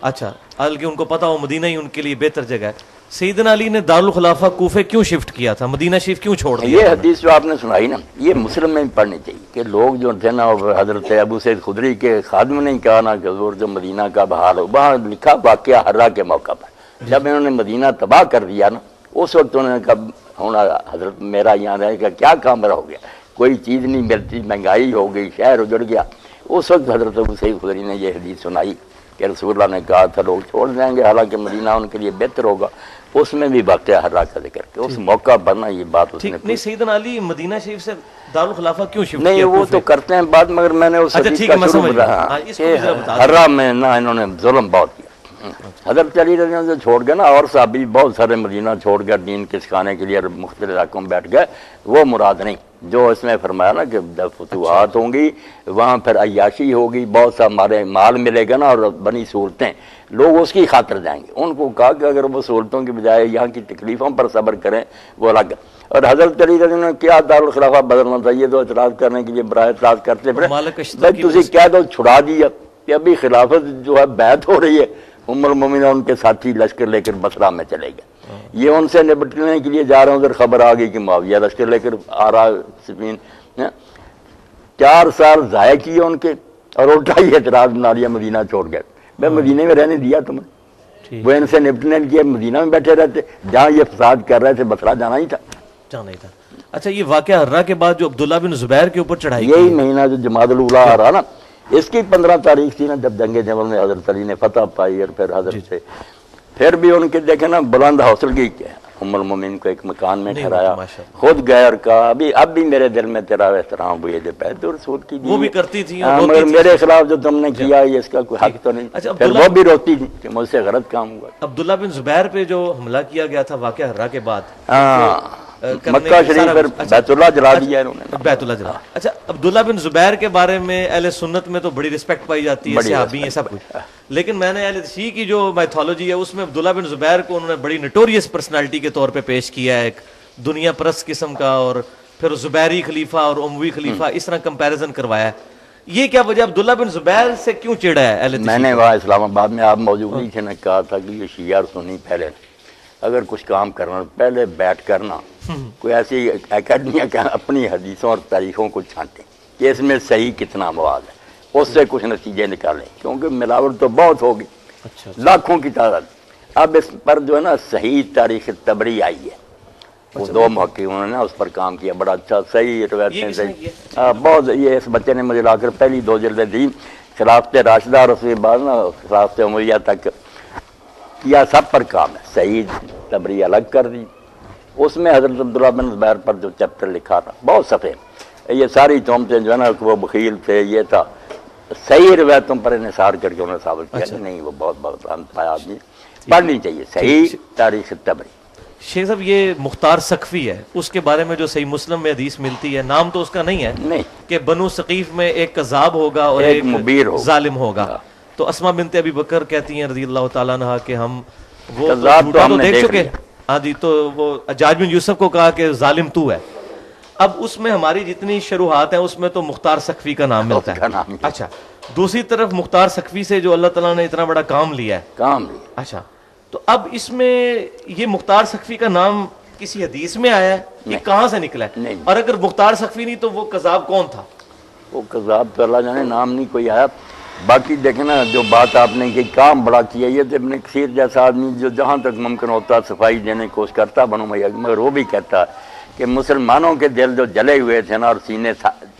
اچھا، حالانکہ ان کو پتا ہو مدینہ ہی ان کے لیے بہتر جگہ ہے۔ سیدنا علی نے دارالخلافہ کوفے کیوں شفٹ کیا تھا، مدینہ شریف کیوں چھوڑ دیا؟ یہ حدیث جو آپ نے سنائی نا، یہ مسلم میں پڑھنی چاہیے کہ لوگ جو تھے نا، حضرت ابو سعید خدری کے خادم نے کہا نا کہ حضور جو مدینہ کا بحال ہو، وہاں لکھا واقعہ حرہ کے موقع پر جب انہوں نے مدینہ تباہ کر دیا نا، اس وقت انہوں نے کہا ہونا حضرت میرا یہاں رہے گا کیا کام رہا ہو گیا، کوئی چیز نہیں ملتی، مہنگائی ہو گئی، شہر اجڑ گیا۔ اس وقت حضرت ابو سعید خدری نے یہ حدیث سنائی کہ رسول اللہ نے کہا تھا لوگ چھوڑ جائیں گے حالانکہ مدینہ ان کے لیے بہتر ہوگا، اس میں بھی واقعہ حرہ کا ذکر کہ اس موقع پر نا یہ بات اس نے نہیں، سیدنا علی مدینہ شریف سے دارالخلافہ کیوں شفٹ نہیں، کیا؟ وہ تو کرتے ہیں بات، مگر میں نے اس حدیث کا شروع بتایا کہ حرہ میں نا انہوں نے ظلم بہت کیا۔ حضرت علی رضی اللہ عنہ چھوڑ گئے نا، اور صحابی بہت سارے مدینہ چھوڑ گئے دین کے سکھانے کے لیے اور مختلف علاقوں میں بیٹھ گئے، وہ مراد نہیں جو اس میں فرمایا نا کہ جب فتوحات ہوں گی وہاں پھر عیاشی ہوگی، بہت سا ہمارے مال ملے گا نا اور بنی سہولتیں، لوگ اس کی خاطر جائیں گے۔ ان کو کہا کہ اگر وہ سہولتوں کی بجائے یہاں کی تکلیفوں پر صبر کریں وہ الگ۔ اور حضرت علی رضی اللہ عنہ کیا دارالخلافہ بدلنا چاہیے تو اعتراض کرنے کے لیے برائے اعتراض کرتے پھرے، بھائی تسی کہہ دو چھڑا دیا کہ ابھی خلافت جو ہے بیعت ہو رہی ہے، ام المومنین ان کے ساتھی لشکر لے کر بصرہ میں چلے گئے، یہ ان سے نپٹنے کے لیے جا رہے ہیں، ادھر خبر آ گئی کہ معاویہ لشکر لے کر آ رہا سفین، 4 سال ضائع کیے ان کے، اور الٹا ہی اعتراض بنا لیا مدینہ چھوڑ گئے۔ میں مدینہ میں رہنے دیا تمہیں، وہ ان سے نپٹنے کے لیے مدینہ میں بیٹھے رہتے، جہاں یہ فساد کر رہے تھے بصرہ جانا ہی تھا۔ اچھا، یہ واقعہ حرہ کے بعد جو عبداللہ بن زبیر کے اوپر چڑھائی یہی مہینہ جو جمادی الاولیٰ آ رہا نا، اس کی 15 تاریخ تھی نا جب جنگ جمل میں حضرت علی نے فتح پائی، اور پھر حضرت سے پھر بھی ان کے دیکھیں نا بلند حوصلگی کیا، ام المومنین کو ایک مکان میں ٹھہرایا، خود گئے اور کہا اب بھی میرے دل میں تیرا احترام ہوئی جو پہلے تو رسول کی وہ بھی کرتی تھی، مگر میرے خلاف جو تم نے کیا اس کا کوئی حق تو نہیں، پھر وہ بھی روتی تھی کہ مجھ سے غلط کام ہوا۔ عبداللہ بن زبیر پہ جو حملہ کیا گیا تھا واقعہ حرہ کے بعد، مکہ شریف پر بیت اللہ جلا دیا انہوں نے، بیت اللہ جلا۔ اچھا، عبداللہ بن زبیر کے بارے میں اہل سنت میں تو بڑی رسپیکٹ پائی جاتی ہے، صحابی ہیں سب کچھ، لیکن میں نے اہل شیعہ کی جو میتھولوجی ہے اس میں عبداللہ بن زبیر کو انہوں نے بڑی نٹوریس پرسنالٹی کے طور پہ پیش کیا ہے، ایک دنیا پرست قسم کا، اور پھر زبیری خلیفہ اور اموی خلیفہ اس طرح کمپیریزن کروایا ہے۔ یہ کیا وجہ عبداللہ بن زبیر سے کیوں چڑھا ہے اہل؟ میں نے وہاں اسلام آباد میں آپ موجود نہیں تھے، نے کہا تھا کہ یہ شیعہ اور سنی پہلے اگر کچھ کام کرنا پہلے بیٹھ کرنا کوئی ایسی اکیڈمیاں کہ اپنی حدیثوں اور تاریخوں کو چھانٹیں کہ اس میں صحیح کتنا مواد ہے، اس سے کچھ نتیجے نکالیں، کیونکہ ملاوٹ تو بہت ہوگی، لاکھوں کی تعداد۔ اب اس پر جو ہے نا صحیح تاریخ طبری آئی ہے، وہ 2 محققوں نے اس پر کام کیا، بڑا اچھا صحیح روایتیں صحیح بہت، یہ اس بچے نے مجھے لا کر پہلی 2 جلدیں دی، خلافت راشدہ اور اس کے بعد نا خلافت عمریہ تک کیا، سب پر کام ہے، صحیح طبری الگ کر دی، اس میں حضرت عبداللہ بن زبیر پر جو چیپٹر لکھا تھا بہت صفحے، یہ ساری تہمتیں جو ہے نا وہ بخیل تھے، یہ تھا، صحیح روایتوں پر انحصار کر کے انہوں نے ثابت کیا کہ نہیں وہ بہت پایا آدمی، پڑھنی چاہیے صحیح تاریخ طبری۔ شیخ صاحب، یہ مختار سقفی ہے، اس کے بارے میں جو صحیح مسلم میں حدیث ملتی ہے، نام تو اس کا نہیں ہے، نہیں کہ بنو ثقیف میں ایک کذاب ہوگا اور ایک مبیر ہوگا، ظالم ہوگا، تو اسماء بنت ابی بکر کہتی ہیں رضی اللہ تعالیٰ عنہ کہ ہم وہ تو دیکھ چکے، ہاں جی، تو وہ حجاج بن یوسف کو کہا کہ ظالم تو ہے۔ اب اس میں ہماری جتنی شروحات ہیں اس میں تو مختار سقفی کا نام ملتا ہے۔ اچھا، دوسری طرف مختار سقفی سے جو اللہ تعالیٰ نے اتنا بڑا کام لیا ہے، اچھا، تو اب اس میں یہ مختار سقفی کا نام کسی حدیث میں آیا ہے، یہ کہاں سے نکلا ہے؟ اور اگر مختار سقفی نہیں تو وہ قذاب کون تھا؟ وہ قذاب تو اللہ جانے، نام نہیں کوئی آیا۔ باقی دیکھنا جو بات آپ نے کہ کام بڑا کیا، یہ تو ابن کثیر جیسا آدمی جو جہاں تک ممکن ہوتا صفائی دینے کی کوشش کرتا بنو امیہ، مگر وہ بھی کہتا کہ مسلمانوں کے دل جو جلے ہوئے تھے نا اور سینے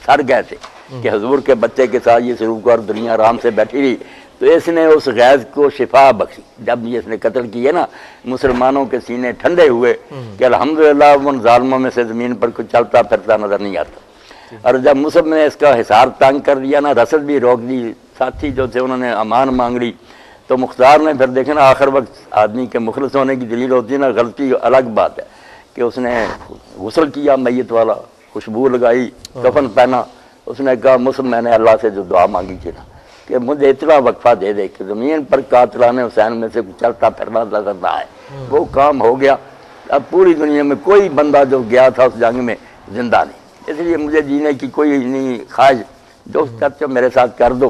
سڑ گئے تھے کہ حضور کے بچے کے ساتھ یہ سلوک اور دنیا آرام سے بیٹھی رہی، تو اس نے اس غیظ کو شفا بخشی، جب یہ اس نے قتل کیے نا مسلمانوں کے سینے ٹھنڈے ہوئے کہ الحمدللہ ان ظالموں میں سے زمین پر کچھ چلتا پھرتا نظر نہیں آتا۔ اور جب مصعب نے اس کا حصار تنگ کر دیا نا، رسد بھی روک دی، ساتھی جو تھے انہوں نے امان مانگ لی، تو مختار نے پھر دیکھنا آخر وقت آدمی کے مخلص ہونے کی دلیل ہوتی ہے نا، غلطی الگ بات ہے کہ اس نے غسل کیا میت والا, خوشبو لگائی, کفن پہنا. اس نے کہا مسلم میں نے اللہ سے جو دعا مانگی تھی نا کہ مجھے اتنا وقفہ دے دے کہ زمین پر قاتلان حسین میں سے چلتا پھرنا نظر نہ آئے. وہ کام ہو گیا. اب پوری دنیا میں کوئی بندہ جو گیا تھا اس جنگ میں زندہ نہیں, اس لیے مجھے جینے کی کوئی نہیں خواہش. جو کرتے ہو میرے ساتھ کر دو.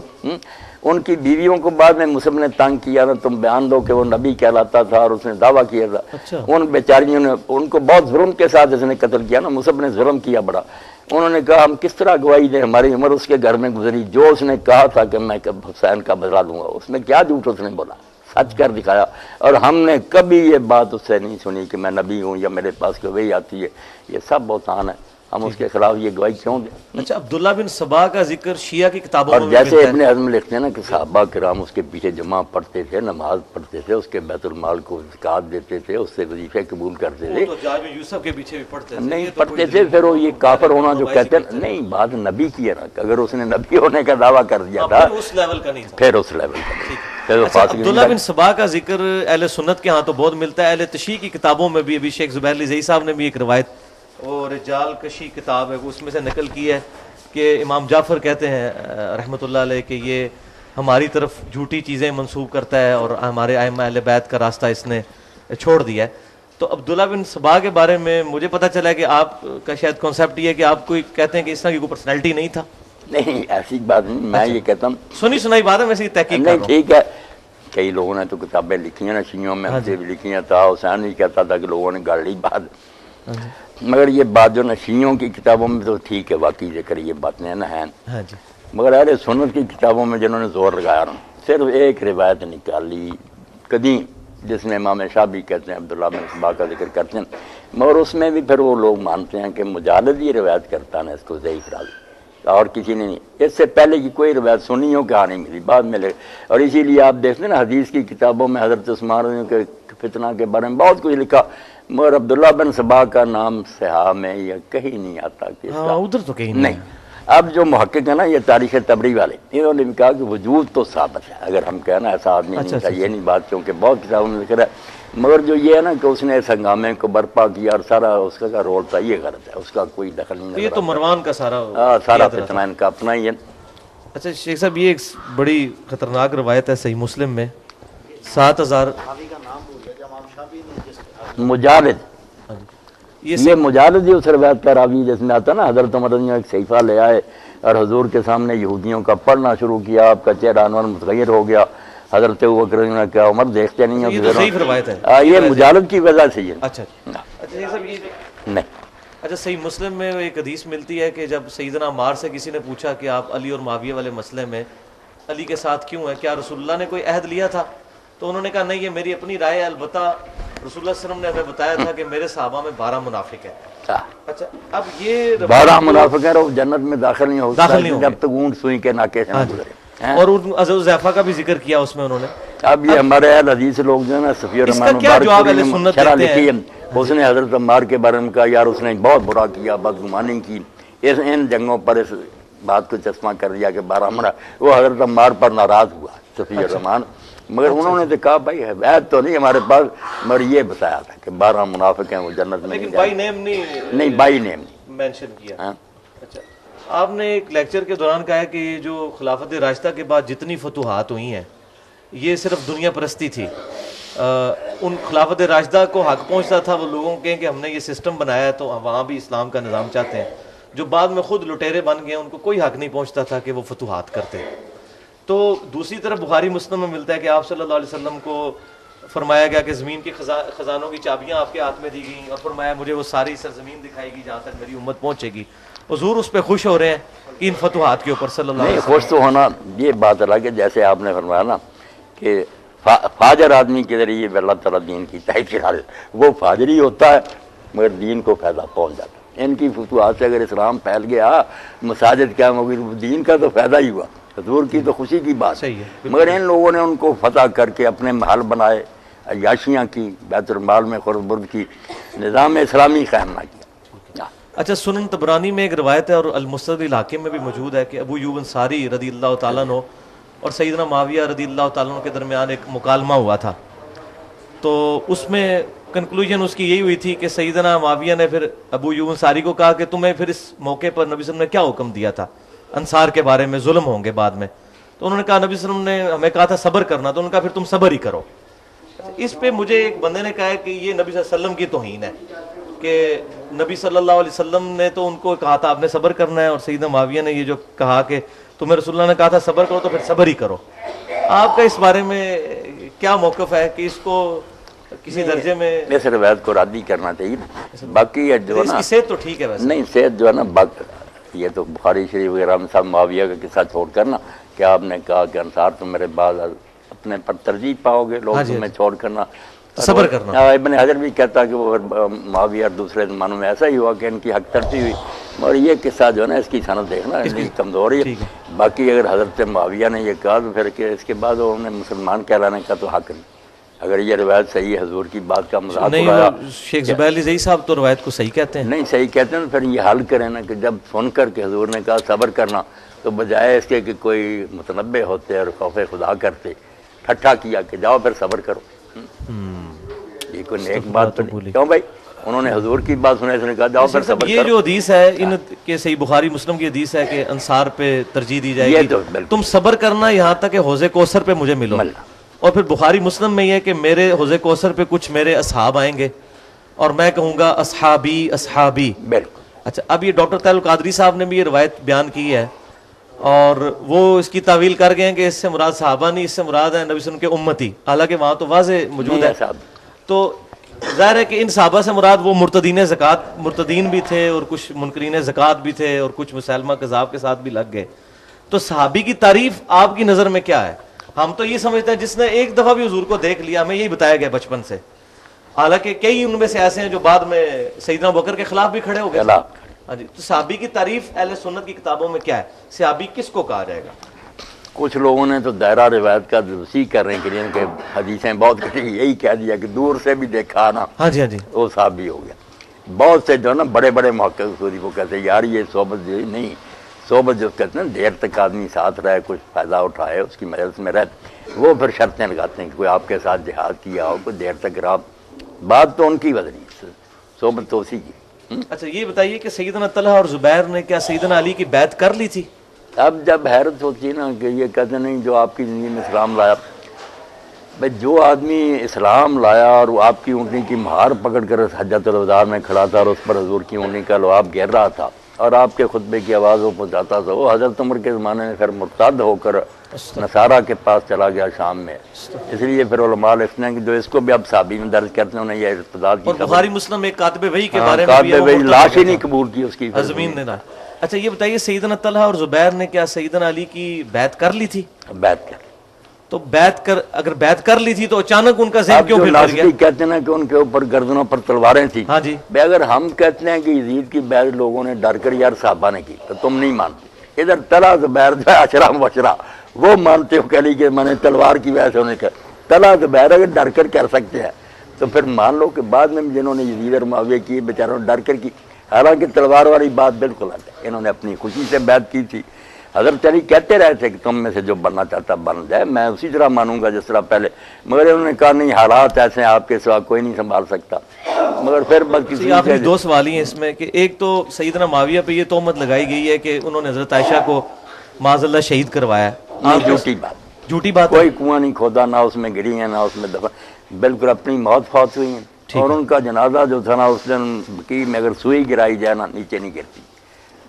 ان کی بیویوں کو بعد میں مسلم نے تنگ کیا نا, تم بیان دو کہ وہ نبی کہلاتا تھا اور اس نے دعویٰ کیا تھا. ان بیچاریوں نے ان کو بہت ظلم کے ساتھ اس نے قتل کیا نا, مسلم نے ظلم کیا بڑا. انہوں نے کہا ہم کس طرح گواہی دیں, ہماری عمر اس کے گھر میں گزری. جو اس نے کہا تھا کہ میں حسین کا بدلہ لوں گا, اس میں کیا جھوٹ اس نے بولا, سچ کر دکھایا. اور ہم نے کبھی یہ بات اس سے نہیں سنی کہ میں نبی ہوں یا میرے پاس گواہی آتی ہے. یہ سب بہتان ہے, ہم اس کے خلاف یہ گواہی کیوں دیں؟ اچھا, عبداللہ بن سبا کا ذکر شیعہ کی کتابوں اور میں جیسے ملتا ہے. ابن حزم لکھتے ہیں نا کہ صحابہ کرام اس کے پیچھے جمع پڑھتے تھے, نماز پڑھتے تھے, اس کے بیت المال کو زکوٰۃ دیتے تھے, اس سے وظیفے قبول کرتے تھے. وہ تو جاج میں یوسف کے پیچھے بھی پڑھتے تھے. نہیں پڑھتے تھے. پھر وہ یہ کافر ہونا جو کہتے ہیں نہیں, بات نبی کی ہے نا, کہ اگر اس نے نبی ہونے کا دعویٰ کر دیا تھا اس لیول کا نہیں تھا, پھر اس لیول کا نہیں. پھر وہ اچھا, فاصلے عبداللہ بن سبا کا ذکر اہل سنت کے ہاں تو بہت ملتا ہے. اہل تشیع کی کتابوں میں بھی, ابھی شیخ زبیر علی زئی صاحب نے بھی ایک روایت, وہ رجال کشی کتاب ہے, اس میں سے نقل کی ہے کہ امام جعفر کہتے ہیں رحمۃ اللہ علیہ کہ یہ ہماری طرف جھوٹی چیزیں منسوب کرتا ہے اور ہمارے ائمہ اہل بیت کا راستہ اس نے چھوڑ دیا ہے. تو عبداللہ بن سبا کے بارے میں مجھے پتہ چلا ہے کہ آپ کا شاید کانسیپٹ یہ ہے کہ آپ کوئی کہتے ہیں کہ اس طرح کی کوئی پرسنالٹی نہیں تھا. نہیں, ایسی بات نہیں. میں یہ کہتا ہوں سنی سنائی بات ہے, میں تحقیق کر رہا نہیں ہوں. ٹھیک ہے. کئی لوگوں نے تو کتابیں لکھی ہیں نا شیعوں میں, ہم سے بھی لکھی ہیں. تھا حسین بھی کہتا تھا کہ لوگوں نے گاڑ لی بات, مگر یہ بات جو نا شیعوں کی کتابوں میں تو ٹھیک ہے, واقعی ذکر یہ بات نہیں نا ہے. ہاں جی, مگر اہل سنت کی کتابوں میں جنہوں نے زور لگایا نا, صرف ایک روایت نکالی قدیم جس میں امام شافعی کہتے ہیں عبداللہ بن سبا کا ذکر کرتے ہیں, مگر اس میں بھی پھر وہ لوگ مانتے ہیں کہ مجالد یہ روایت کرتا نا, اس کو ضعیف راوی, اور کسی نے نہیں. اس سے پہلے کی کوئی روایت سنی ہو کہاں نہیں ملی, بعد میں لے. اور اسی لیے آپ دیکھتے ہیں نا حدیث کی کتابوں میں حضرت عثمان کے فتنہ کے بارے میں بہت کچھ لکھا, مگر عبداللہ بن سبا کا نام صحاح میں یا کہیں نہیں آتا. ادھر تو کہیں نہیں. اب جو محقق ہے نا یہ تاریخ تبری والے, انہوں نے بھی کہا کہ وجود تو ثابت ہے, اگر ہم کہنا ایسا آدمی نہیں تھا, یہ نہیں بات, کیونکہ بہت کتابوں میں ذکر ہے. مگر جو یہ ہے نا کہ اس نے اس ہنگامے کو برپا کیا اور سارا اس کا رول تھا, یہ غلط ہے, اس کا کوئی دخل نہیں. یہ تو مروان کا سارا فتنہ ان کا اپنا ہی ہے. اچھا شیخ صاحب, یہ ایک بڑی خطرناک روایت ہے صحیح مسلم میں, 7000 مجالد, یہ مجالد ہی اس روایت کا راوی جس میں آتا نا حضرت عمر نے ایک صحیفہ لے آئے اور حضور کے سامنے یہودیوں کا پڑھنا شروع کیا, آپ کا چہرہ انور متغیر ہو گیا. حضرت ابوبکر نے کہا عمر دیکھتے نہیں ہو, یہ تو صحیح روایت ہے, یہ مجالد کی وجہ سے یہ. اچھا اچھا صاحب, یہ نہیں. اچھا صحیح مسلم میں ایک حدیث ملتی ہے کہ جب سیدنا عمار سے کسی نے پوچھا کہ آپ علی اور معاویہ والے مسئلے میں علی کے ساتھ کیوں ہیں, کیا رسول اللہ نے کوئی عہد لیا تھا؟ تو انہوں نے کہا نہیں, یہ میری اپنی رائے ہے, البتہ رسول اللہ صلی اللہ علیہ وسلم نے ہمیں بتایا تھا کہ میرے صحابہ میں 12 منافق ہیں. اچھا, اب یہ 12 منافق ہیں, وہ جنت میں داخل نہیں ہو سکتے جب تک اونٹ سوئی کے ناکے سے نہ گزرے. اور حضیفہ کا بھی ذکر کیا اس میں انہوں نے. اب یہ ہمارے اہل حدیث لوگ جو ہے نا, صفی الرحمن مبارک شرح لکھی ہے, اس نے حضرت عمار کے بارے میں کہا یار اس نے بہت برا کیا, بدگمانی کی, ان جنگوں پر اس بات کو چشمہ کر دیا کہ 12 منافق. وہ حضرت عمار پر ناراض ہوا صفی الرحمن, مگر انہوں نے تو کہا بھائی عہد تو نہیں ہمارے پاس, مگر یہ بتایا تھا کہ 12 منافق ہیں وہ جنت میں نہیں. بائی نیم نہیں, بائی نیم مینشن کیا. اچھا, آپ نے ایک لیکچر کے دوران کہا ہے کہ یہ جو خلافت راشدہ کے بعد جتنی فتوحات ہوئی ہیں یہ صرف دنیا پرستی تھی. ان خلافت راشدہ کو حق پہنچتا تھا وہ لوگوں کے کہ ہم نے یہ سسٹم بنایا ہے تو وہاں بھی اسلام کا نظام چاہتے ہیں. جو بعد میں خود لٹیرے بن گئے ان کو کوئی حق نہیں پہنچتا تھا کہ وہ فتوحات کرتے. تو دوسری طرف بخاری مسلم میں ملتا ہے کہ آپ صلی اللہ علیہ وسلم کو فرمایا گیا کہ زمین کے خزانوں کی چابیاں آپ کے ہاتھ میں دی گئیں, اور فرمایا مجھے وہ ساری سرزمین دکھائے گی جہاں تک میری امت پہنچے گی. حضور اس پہ خوش ہو رہے ہیں کہ ان فتوحات کے اوپر صلی اللہ علیہ وسلم. خوش تو ہونا یہ بات الگ ہے, جیسے آپ نے فرمایا نا کہ فاجر آدمی کے ذریعے اللہ تعالیٰ دین کی تائید کرا دے, وہ فاجری ہوتا ہے مگر دین کو فائدہ پہنچ جاتا ہے. ان کی فتوحات سے اگر اسلام پھیل گیا, مساجد قائم ہو گئی, تو دین کا تو فائدہ ہی ہوا, حضور کی تو خوشی کی بات. صحیح ہے, مگر ان لوگوں نے ان کو فتح کر کے اپنے محل بنائے, عیاشیاں کی, بیت المال میں خرد برد کی, نظام اسلامی قائم نہ کیا. اچھا, سنن طبرانی میں ایک روایت ہے اور المستدرک الحاکم میں بھی موجود ہے کہ ابو ایوب انصاری رضی اللہ تعالیٰ عنہ اور سیدنا معاویہ رضی اللہ تعالیٰ عنہ کے درمیان ایک مکالمہ ہوا تھا. تو اس میں کنکلوژن اس کی یہی ہوئی تھی کہ سیدنا معاویہ نے پھر ابو ایوب انصاری کو کہا کہ تمہیں پھر اس موقع پر نبی صلی اللہ علیہ وسلم نے کیا حکم دیا تھا انصار کے بارے میں، ظلم ہوں گے بعد میں، تو انہوں نے کہا نبی صلی اللہ علیہ وسلم نے ہمیں کہا تھا صبر کرنا، تو انہوں نے کہا پھر تم صبر ہی کرو. اس پہ مجھے ایک بندے نے کہا ہے کہ یہ نبی صلی اللہ علیہ وسلم کی توہین ہے کہ نبی صلی اللہ علیہ وسلم نے تو ان کو کہا تھا آپ نے صبر کرنا ہے، اور سیدنا معاویہ نے یہ جو کہا کہ تمہیں رسول اللہ نے کہا تھا صبر کرو تو پھر صبر ہی کرو. آپ کا اس بارے میں کیا موقف ہے کہ اس کو کسی درجے میں اس روایت کو رد ہی کرنا چاہیے. باقی یہ جو ہے اس نا کی صحت تو ٹھیک ہے ویسے نہیں، صحت جو ہے نا یہ تو بخاری شریف وغیرہ میں صاحب معاویہ کا قصہ چھوڑ کر نا کہ آپ نے کہا کہ انصار تم میرے بعد اپنے پر ترجیح پاؤ گے، لوگ تمہیں چھوڑ کرنا صبر کرنا. ابن حجر بھی کہتا کہ وہ معاویہ اور دوسرے زمانوں میں ایسا ہی ہوا کہ ان کی حق ترسی ہوئی. اور یہ قصہ جو ہے نا اس کی سند دیکھنا کمزور ہے. باقی اگر حضرت معاویہ نے یہ کہا تو پھر کہ اس کے بعد انہیں مسلمان کہلانے کا تو حق نہیں. اگر یہ روایت صحیح ہے حضور کی بات کا مذاق اڑایا. شیخ زبیر علی زئی صاحب تو روایت کو صحیح کہتے ہیں. نہیں صحیح کہتے ہیں تو پھر یہ حل کریں نا کہ جب سن کر کے حضور نے کہا صبر کرنا تو بجائے اس کے کہ کوئی متنبع ہوتے اور خوف خدا کرتے ٹھٹھا کیا کہ جاؤ پھر صبر کرو. یہ کوئی نیک بات تو نہیں. کیوں بھائی انہوں نے حضور کی بات سنا، اس نے کہا جاؤ پھر صبر کرو. یہ جو حدیث ہے ان کے صحیح بخاری مسلم کی حدیث ہے کہ انصار پہ ترجیح دی جائے گی، تم صبر کرنا یہاں تک کہ حوض کوثر پہ مجھے ملو. اور پھر بخاری مسلم میں یہ کہ میرے حوض کوثر پہ کچھ میرے اصحاب آئیں گے اور میں کہوں گا اصحابی اصحابی. بالکل. اچھا اب یہ ڈاکٹر طاہر القادری صاحب نے بھی یہ روایت بیان کی ہے اور وہ اس کی تعویل کر گئے ہیں کہ اس سے مراد صحابہ نہیں، اس سے مراد ہے نبی صلی اللہ علیہ وسلم کے امتی، حالانکہ وہاں تو واضح موجود ہے. تو ظاہر ہے کہ ان صحابہ سے مراد وہ مرتدین زکوٰۃ مرتدین بھی تھے اور کچھ منکرین زکوٰۃ بھی تھے اور کچھ مسلمہ کذاب کے ساتھ بھی لگ گئے. تو صحابی کی تعریف آپ کی نظر میں کیا ہے؟ ہم تو یہ سمجھتے ہیں جس نے ایک دفعہ بھی حضور کو دیکھ لیا، ہمیں یہی بتایا گیا بچپن سے، حالانکہ کئی ان میں سے ایسے ہیں جو بعد میں سیدنا ابوبکر کے خلاف بھی کھڑے ہو گئے. ہاں جی. تو صحابی کی تعریف اہل سنت کی کتابوں میں کیا ہے؟ صحابی کس کو کہا جائے گا؟ کچھ لوگوں نے تو دائرہ روایت کا وسیع کرنے کے لیے کہ حدیثیں بہت کٹی یہی کہہ دیا کہ دور سے بھی دیکھا نا ہاں جی ہاں جی وہ صحابی ہو گیا. بہت سے جو نا بڑے بڑے محقق سودی کو کہتے ہیں یار یہ صحبت جو نہیں، صحبت جو کہتے ہیں دیر تک آدمی ساتھ رہے، کچھ فائدہ اٹھائے، اس کی مجلس میں رہتے، وہ پھر شرطیں لگاتے ہیں کہ کوئی آپ کے ساتھ جہاد کیا ہو، کوئی دیر تک رہا. بات تو ان کی بدلی، صحبت تو اسی کی. اچھا یہ بتائیے کہ سیدنا طلحہ اور زبیر نے کیا سیدنا علی کی بیعت کر لی تھی؟ اب جب حیرت ہوتی ہے نا کہ یہ کہتے نہیں جو آپ کی زندگی میں اسلام لایا، بھائی جو آدمی اسلام لایا اور وہ آپ کی اونٹنی کی مہار پکڑ کر حجۃ الوداع میں کھڑا تھا اور اس پر حضور کی اونٹنی کا لعاب گر رہا تھا اور آپ کے خطبے کی آواز وہ پہنچاتا تھا، وہ حضرت عمر کے زمانے میں پھر مرتد ہو کر نصارہ کے پاس چلا گیا شام میں. اس لیے پھر علماء لکھتے ہیں کہ جو اس کو بھی اب صحابی میں درج کرتے ہیں انہیں یہ ارتداد کی اور بخاری مسلم ایک کاتب وحی کے بارے میں بھی وہی لاش ہی نہیں قبول کی اس کی زمین نے. اچھا یہ بتائیے سیدنا طلحہ اور زبیر نے کیا سیدنا علی کی بیعت کر لی تھی؟ بیعت کر. تو اگر بیعت کر لی تھی تو اچانک ان کا ذہن کیوں پھر گیا؟ کہتے ہیں کہ ان کے اوپر گردنوں پر تلواریں تھیں. ہاں جی. اگر ہم کہتے ہیں کہ یزید کی بیعت لوگوں نے ڈر کر یار صحابہ نے کی تو تم نہیں مانتے. ادھر طلحہ زبیر جو ہے اشرا مبشرہ وہ مانتے ہو کہ کہ میں نے تلوار کی وجہ سے انہیں کہا. طلحہ زبیر اگر ڈر کر کر سکتے ہیں تو پھر مان لو کہ بعد میں جنہوں نے یزید اور معاویہ کی بیچاروں نے ڈر کر کی. حالانکہ تلوار والی بات بالکل الگ ہے، انہوں نے اپنی خوشی سے بیعت کی تھی. حضرت علی کہتے رہے تھے کہ تم میں سے جو بننا چاہتا بن جائے، میں اسی طرح مانوں گا جس طرح پہلے، مگر انہوں نے کہا نہیں حالات ایسے ہیں آپ کے سوا کوئی نہیں سنبھال سکتا. مگر پھر بس کسی آپ نے دو سوال ہی ہیں اس میں کہ ایک تو سیدنا معاویہ پہ یہ تہمت لگائی گئی ہے کہ انہوں نے حضرت عائشہ کو معاذ اللہ شہید کروایا. جھوٹی بات، کوئی کنواں نہیں کھودا، نہ اس میں گری ہیں نہ اس میں دفن، بالکل اپنی موت فوت ہوئی ہیں. اور ان کا جنازہ جو تھا نا اس دن کی میں اگر سوئی گرائی جائے نا نیچے نہیں گرتی.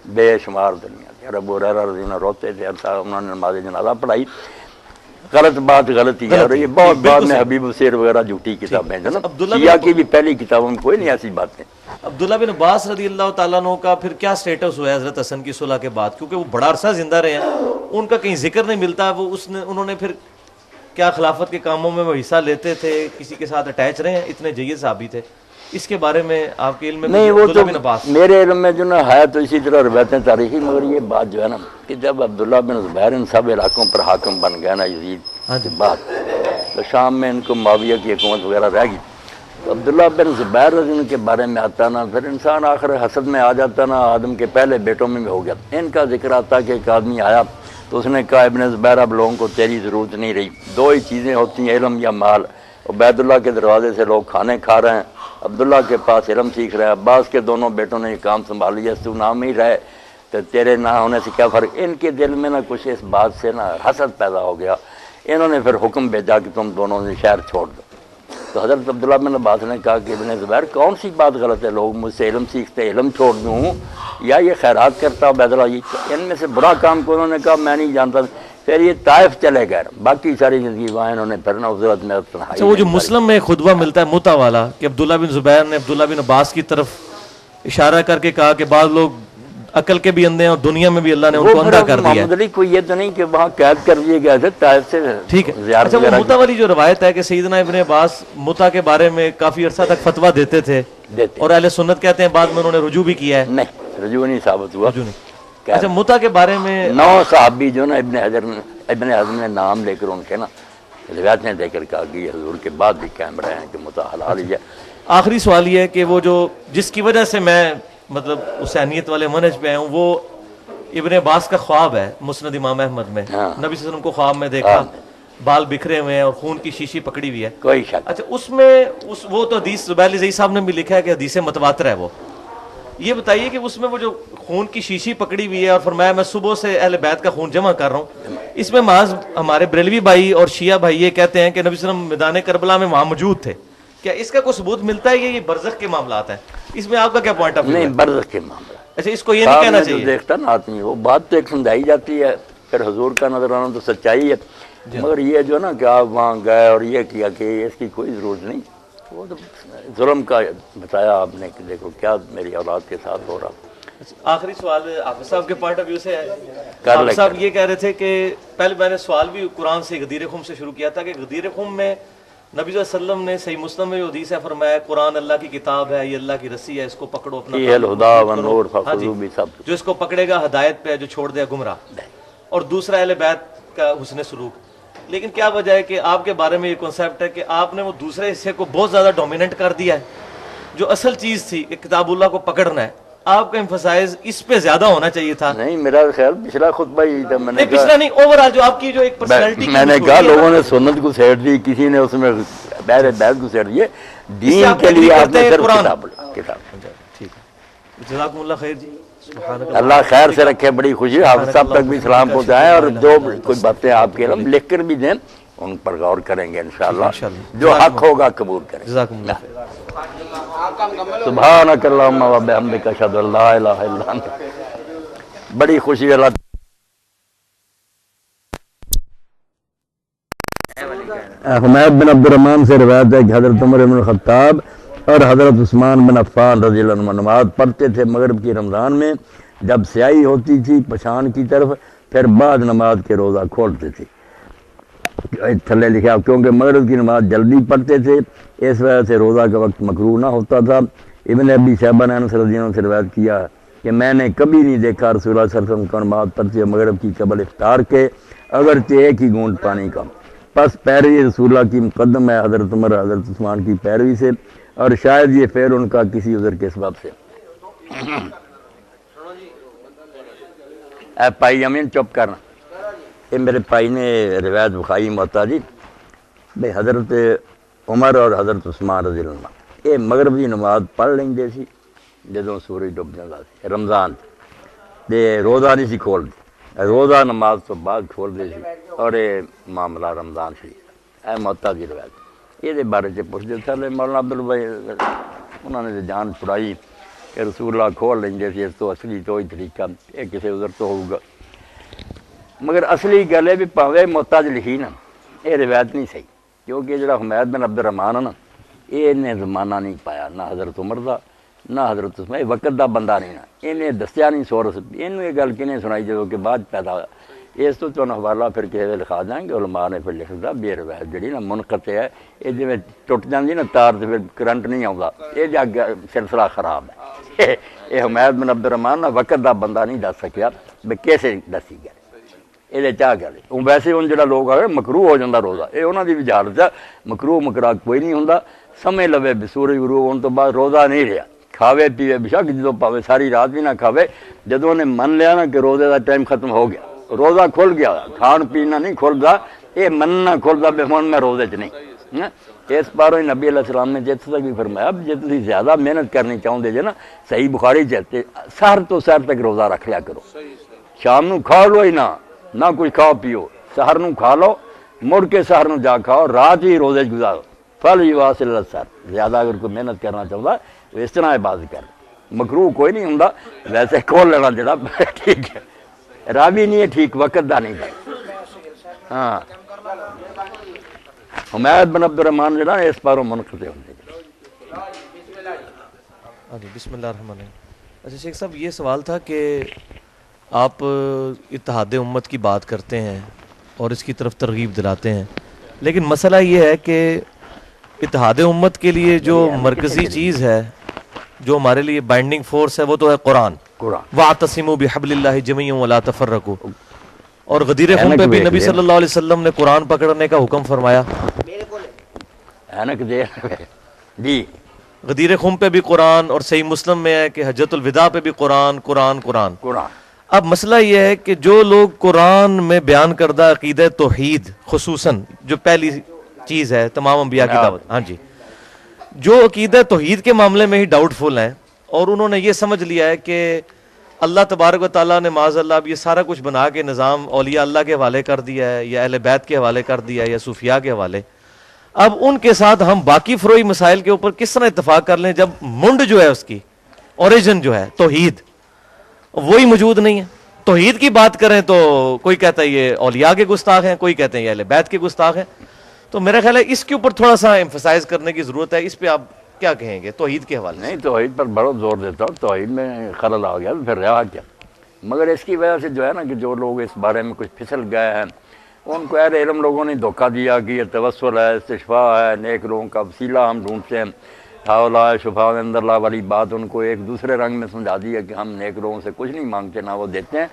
بے شمار دنیا کے ابو ہریرہ رضی اللہ عنہ روتے تھے، انہوں نے نماز جنازہ پڑھائی. غلط بات غلطی ہے، اور یہ بہت بعد میں حبیب السیر وغیرہ جھوٹی کتابیں ہیں. شیعہ کی بھی پہلی کتابوں میں کوئی نہیں ایسی باتیں. عبداللہ بن عباس رضی اللہ تعالیٰ عنہ کا پھر کیا سٹیٹس ہوا ہے حضرت حسن کی صلح کے بعد؟ کیونکہ وہ بڑا عرصہ زندہ رہے ہیں، ان کا کہیں ذکر نہیں ملتا. وہ انہوں نے پھر کیا خلافت کے کاموں میں وہ حصہ لیتے تھے، کسی کے ساتھ اٹیچ رہے ہیں؟ اتنے جید صحابی تھے. اس کے بارے میں آپ کے علم میں؟ نہیں وہ تو میرے علم میں جو نا ہے تو اسی طرح روایتیں تاریخی، مگر یہ بات جو ہے نا کہ جب عبداللہ بن زبیر ان سب علاقوں پر حاکم بن گیا نا یزید کے بعد، تو شام میں ان کو معاویہ کی حکومت وغیرہ رہ گئی. تو عبداللہ بن زبیر رضی اللہ کے بارے میں آتا نا، پھر انسان آخر حسد میں آ جاتا نا، آدم کے پہلے بیٹوں میں ہو گیا. ان کا ذکر آتا کہ ایک آدمی آیا تو اس نے کہا ابن زبیر اب لوگوں کو تیری ضرورت نہیں رہی، دو ہی چیزیں ہوتی ہیں علم یا مال. عبید اللہ کے دروازے سے لوگ کھانے کھا رہے ہیں عبداللہ کے پاس علم سیکھ رہا ہے، عباس کے دونوں بیٹوں نے یہ کام سنبھال لیا، تو نام ہی رہے تو تیرے نہ ہونے سے کیا فرق۔ ان کے دل میں نہ کچھ اس بات سے نہ حسد پیدا ہو گیا، انہوں نے پھر حکم بھیجا کہ تم دونوں نے شہر چھوڑ دو۔ تو حضرت عبداللہ بن عباس نے کہا کہ ابن زبیر کون سی بات غلط ہے، لوگ مجھ سے علم سیکھتے علم چھوڑ دوں یا یہ خیرات کرتا عبید اللہ، ان میں سے برا کام کو انہوں نے کہا میں نہیں جانتا۔ پھر یہ طائف چلے گئے، باقی ساری زندگی وہاں انہوں نے پھر حضرت میں تنہائی۔ اچھا وہ جو مسلم میں خطبہ ملتا ہے متا والا کہ عبداللہ بن زبیر نے عبداللہ بن عباس کی طرف اشارہ کر کے کہا کہ بعض لوگ عقل کے بھی اندھے ہیں اور دنیا میں بھی اللہ نے ان کو اندھا کر دیا ہے۔ محمد علی کو یہ تو نہیں کہ وہاں قید کر دیے گئے تھے طائف سے، ٹھیک ہے۔ زیارت اچھا وہ وغیرہ متا والی جو روایت ہے کہ سیدنا ابن عباس متا کے بارے میں کافی عرصہ تک فتویٰ دیتے تھے دیتے اور اہل سنت کہتے ہیں بعد میں انہوں نے رجوع بھی کیا ہے۔ نہیں، رجوع نہیں ثابت ہوا۔ رجوع نہیں۔ اچھا متا کے بارے میں 9 صحابی جو نا ابن حزم نے نام لے کر ان کے نا روایتیں دے کر کہا کہ یہ حضور کے بعد بھی قائم رہے ہیں کہ متا حلال ہی ہے۔ آخری سوال یہ ہے کہ وہ جو جس کی وجہ سے میں مطلب حسینیت والے منہج پہ آیا ہوں وہ ابن عباس کا خواب ہے مسند امام احمد میں، نبی صلی اللہ علیہ وسلم کو خواب میں دیکھا بال بکھرے ہوئے ہیں اور خون کی شیشی پکڑی ہوئی ہے۔ کوئی شک اچھا اس میں وہ تو حدیث زبیر علی زئی صاحب نے بھی لکھا ہے کہ حدیث متواتر ہے وہ، یہ بتائیے کہ اس میں وہ جو خون کی شیشی پکڑی ہوئی ہے اور فرمایا میں صبح سے اہل بیت کا خون جمع کر رہا ہوں، اس میں محض ہمارے بریلوی بھائی اور شیعہ بھائی یہ کہتے ہیں کہ نبی صلی اللہ علیہ وسلم میدان کربلا میں وہاں موجود تھے، کیا اس کا کوئی ثبوت ملتا ہے یہ برزخ کے معاملات ہیں؟ اس میں آپ کا کیا پوائنٹ آف ویو ہے؟ نہیں، برزخ کے معاملہ اچھا اس کو یہ نہیں کہنا چاہیے؟ جو دیکھتا نا آدمی وہ بات تو ایک سمجھائی جاتی ہے، پھر حضور کا نظر آنا تو سچائی ہے، مگر یہ جو نا کہ آپ وہاں گئے اور یہ کیا کہ اس کی کوئی ضرورت نہیں، وہ تو ظلم کا بتایا آپ نے کہ دیکھو کیا میری اولاد کے ساتھ ہو رہا۔ آخری سوال حافظ صاحب کے پوائنٹ آف ویو سے ہے، کر حافظ لے صاحب یہ کہہ رہے تھے کہ پہلے میں نے سوال بھی قرآن سے غدیر خم سے شروع کیا تھا کہ غدیر خم میں نبی صلی اللہ علیہ وسلم نے صحیح مسلم میں جو حدیث ہے فرمایا قرآن اللہ کی کتاب ہے، یہ اللہ کی رسی ہے، اس کو پکڑو اپنا یہ الہدا والنور ہاں جی، فخذوا بسبب، جو اس کو پکڑے گا ہدایت پہ، جو چھوڑ دے گمراہ، اور دوسرا اہل بیت کا حسن سلوک۔ لیکن کیا وجہ ہے کہ آپ کے بارے میں یہ کنسیپٹ ہے کہ آپ نے وہ دوسرے حصے کو بہت زیادہ ڈومیننٹ کر دیا ہے، جو اصل چیز تھی کہ کتاب اللہ کو پکڑنا ہے، آپ کا ایمفسائز اس پہ زیادہ ہونا چاہیے تھا۔ نہیں میرا خیال پچھلا خطبہ ہی تھا، میں نے نہیں پچھلا نہیں، اوور آل جو آپ کی جو ایک پرسنالٹی میں نے کہا لوگوں نے سنت کو سیٹ دی، کسی نے اس میں بہر بیت کو سیٹ دیے، دین کے لیے آپ نے صرف کتاب۔ ٹھیک ہے، جزاکم اللہ خیر جی، سبحانک اللہ خیر سے رکھے، بڑی خوشی، حافظ صاحب تک بھی سلام پہنچائیں، اور جو کوئی باتیں آپ کے علم لکھ کر بھی دیں ان پر غور کریں گے انشاءاللہ، جو حق ہوگا قبول کریں۔ جزاکم اللہ خیر۔ سبحانک اللہم و بحمدک اشہد ان لا الہ الا انت۔ بڑی خوشی اللہ حمید بن عبد الرحمن سے روایت ہے کہ حضرت عمر بن الخطاب اور حضرت عثمان بن عفان رضی اللہ عنہ نماز پڑھتے تھے مغرب کی رمضان میں، جب سیاہی ہوتی تھی پشان کی طرف، پھر بعد نماز کے روزہ کھولتے تھے۔ تھلے لکھا کیونکہ مغرب کی نماز جلدی پڑھتے تھے، اس وجہ سے روزہ کا وقت مکروہ نہ ہوتا تھا۔ ابن ابی شیبہ نے انس رضی اللہ عنہ سے روایت کیا کہ میں نے کبھی نہیں دیکھا رسول اللہ صلی اللہ علیہ وسلم کو نماز پڑھتے مغرب کی قبل افطار کے، اگرچہ ایک ہی گھونٹ پانی کا۔ پس پیروی رسول اللہ کی مقدم ہے حضرت عمر حضرت عثمان کی پیروی سے، اور شاید یہ فعل ان کا کسی عذر کے سبب سے۔ اے پائی امین چپ کرنا، یہ میرے پائی نے روایت بخاری موتا جی بھئی حضرت عمر اور حضرت عثمان رضی اللہ عنہ یہ مغرب کی نماز پڑھ لیں دے سی جدوں سورج ڈب جاتا سی، رمضان دے روزہ نہیں سی کھول دی، روزہ نماز تو بعد کھول دے سی، اور یہ معاملہ رمضان شریف اے موتا جی روایت یہ بارے سے پوچھ دے تھے مولانا عبدالبھائی انہوں نے جان چھڑائی کہ رسول اللہ کھول لیں دے سی، اس تو اصلی تو ہی طریقہ یہ کسی عذر تو ہوگا، مگر اصلی گل ہے بھی پاوے محتاج لکھی نا یہ روایت نہیں صحیح، کیونکہ جڑا حمید بن عبد الرحمان ہے نا یہ نے زمانہ نہیں پایا نہ حضرت عمر دا نہ حضرت عثمان، یہ وقت دا بندہ نہیں نا، انہیں دسیا نہیں سورس، انہوں یہ گل کنے سنائی جدوں کہ بعد پیدا ہوا، اس تو تمہیں حوالہ پھر کسی لکھا دیں گے، علماء نے پھر لکھ دا بے روایت جڑی نا منقطع ہے، یہ جی ٹوٹ جاندی نا تار تو پھر کرنٹ نہیں آتا، یہ جا سلسلہ خراب ہے۔ یہ حمید بن عبد الرحمان نا وقت دا بندہ نہیں دس سکیا بھی کیسے دسی گئے، یہ چاہ گل ہوں ویسے ہوں جا لوگ آئے مکروہ ہو جاتا روزہ، یہ انہوں کی بھی جہالت ہے، مکروہ مکرا کوئی نہیں ہوں، سمے لوے بھی سورج غروب ہونے تو بعد روزہ نہیں رہا، کھاوے پیوے بشک جدو پاوے ساری رات بھی نہ کھاوے، جدوں نے من لیا نا کہ روزے کا ٹائم ختم ہو گیا، روزہ کھل گیا، کھان پینا نہیں کھلتا، یہ مننا کھلتا بھی ہوں میں روزے چ نہیں، اس باروں نبی علیہ السلام نے جیت تک بھی فرمایا اب جی تھی زیادہ محنت کرنی چاہتے جے نا صحیح بخاری چاہتے سحر تو سحر تک روزہ رکھ لیا کرو شام نو کھا لو ہی نہ کچھ کھاؤ پیو سحر نو کھا لو مڑ کے سحر نو جا کھاؤ رات ہی روزے گزارو پھل ہی واصل سر زیادہ اگر کوئی محنت کرنا چاہتا تو اس طرح عبادت کر مکروہ کوئی نہیں ہوں ویسے کھول لینا جڑا ٹھیک ہے راوی نہیں ہے ٹھیک وقت دا نہیں ہے ہاں حمید بن عبد الرحمان جڑا اس پاروں منقطع ہوندے ہاں جی بسم اللہ الرحمن الرحیم. اچھا شیخ صاحب یہ سوال تھا کہ آپ اتحاد امت کی بات کرتے ہیں اور اس کی طرف ترغیب دلاتے ہیں لیکن مسئلہ یہ ہے کہ اتحاد امت کے لیے جو مرکزی چیز ہے جو ہمارے لیے بائنڈنگ فورس ہے وہ تو ہے قرآن وَاعْتَصِمُوا بِحَبْلِ اللَّهِ جَمِيعًا وَلَا تَفَرَّقُوا اور غدیر خم پہ بھی نبی صلی اللہ علیہ وسلم نے قرآن پکڑنے کا حکم فرمایا جی غدیر خم پہ بھی قرآن اور صحیح مسلم میں ہے کہ حجۃ الوداع پہ بھی قرآن قرآن قرآن اب مسئلہ یہ ہے کہ جو لوگ قرآن میں بیان کردہ عقیدہ توحید خصوصاً جو پہلی چیز ہے تمام انبیاء کی دعوت ہاں جی جو عقیدہ توحید کے معاملے میں ہی ڈاؤٹ فل ہیں اور انہوں نے یہ سمجھ لیا ہے کہ اللہ تبارک و تعالیٰ نے معاذ اللہ اب یہ سارا کچھ بنا کے نظام اولیاء اللہ کے حوالے کر دیا ہے یا اہل بیت کے حوالے کر دیا ہے یا صوفیاء کے حوالے اب ان کے ساتھ ہم باقی فروعی مسائل کے اوپر کس طرح اتفاق کر لیں جب منڈ جو ہے اس کی اوریجن جو ہے توحید وہی موجود نہیں ہے توحید کی بات کریں تو کوئی کہتا ہے یہ اولیاء کے گستاخ ہیں کوئی کہتے ہیں یہ اہل بیت کے گستاخ ہیں تو میرا خیال ہے اس کے اوپر تھوڑا سا ایمفسائز کرنے کی ضرورت ہے اس پہ آپ کیا کہیں گے توحید کے حوالے نہیں توحید پر بڑا زور دیتا ہوں توحید میں خلل آ گیا تو پھر رہا کیا مگر اس کی وجہ سے جو ہے نا کہ جو لوگ اس بارے میں کچھ پھسل گئے ہیں ان کو اہل علم لوگوں نے دھوکہ دیا کہ یہ توسل ہے استشفاء ہے نیک لوگوں کا وسیلہ ہم ڈھونڈتے ہیں حوالہ شفاء عند اللہ والی بات ان کو ایک دوسرے رنگ میں سمجھا دیا کہ ہم نیک لوگوں سے کچھ نہیں مانگتے نہ وہ دیتے ہیں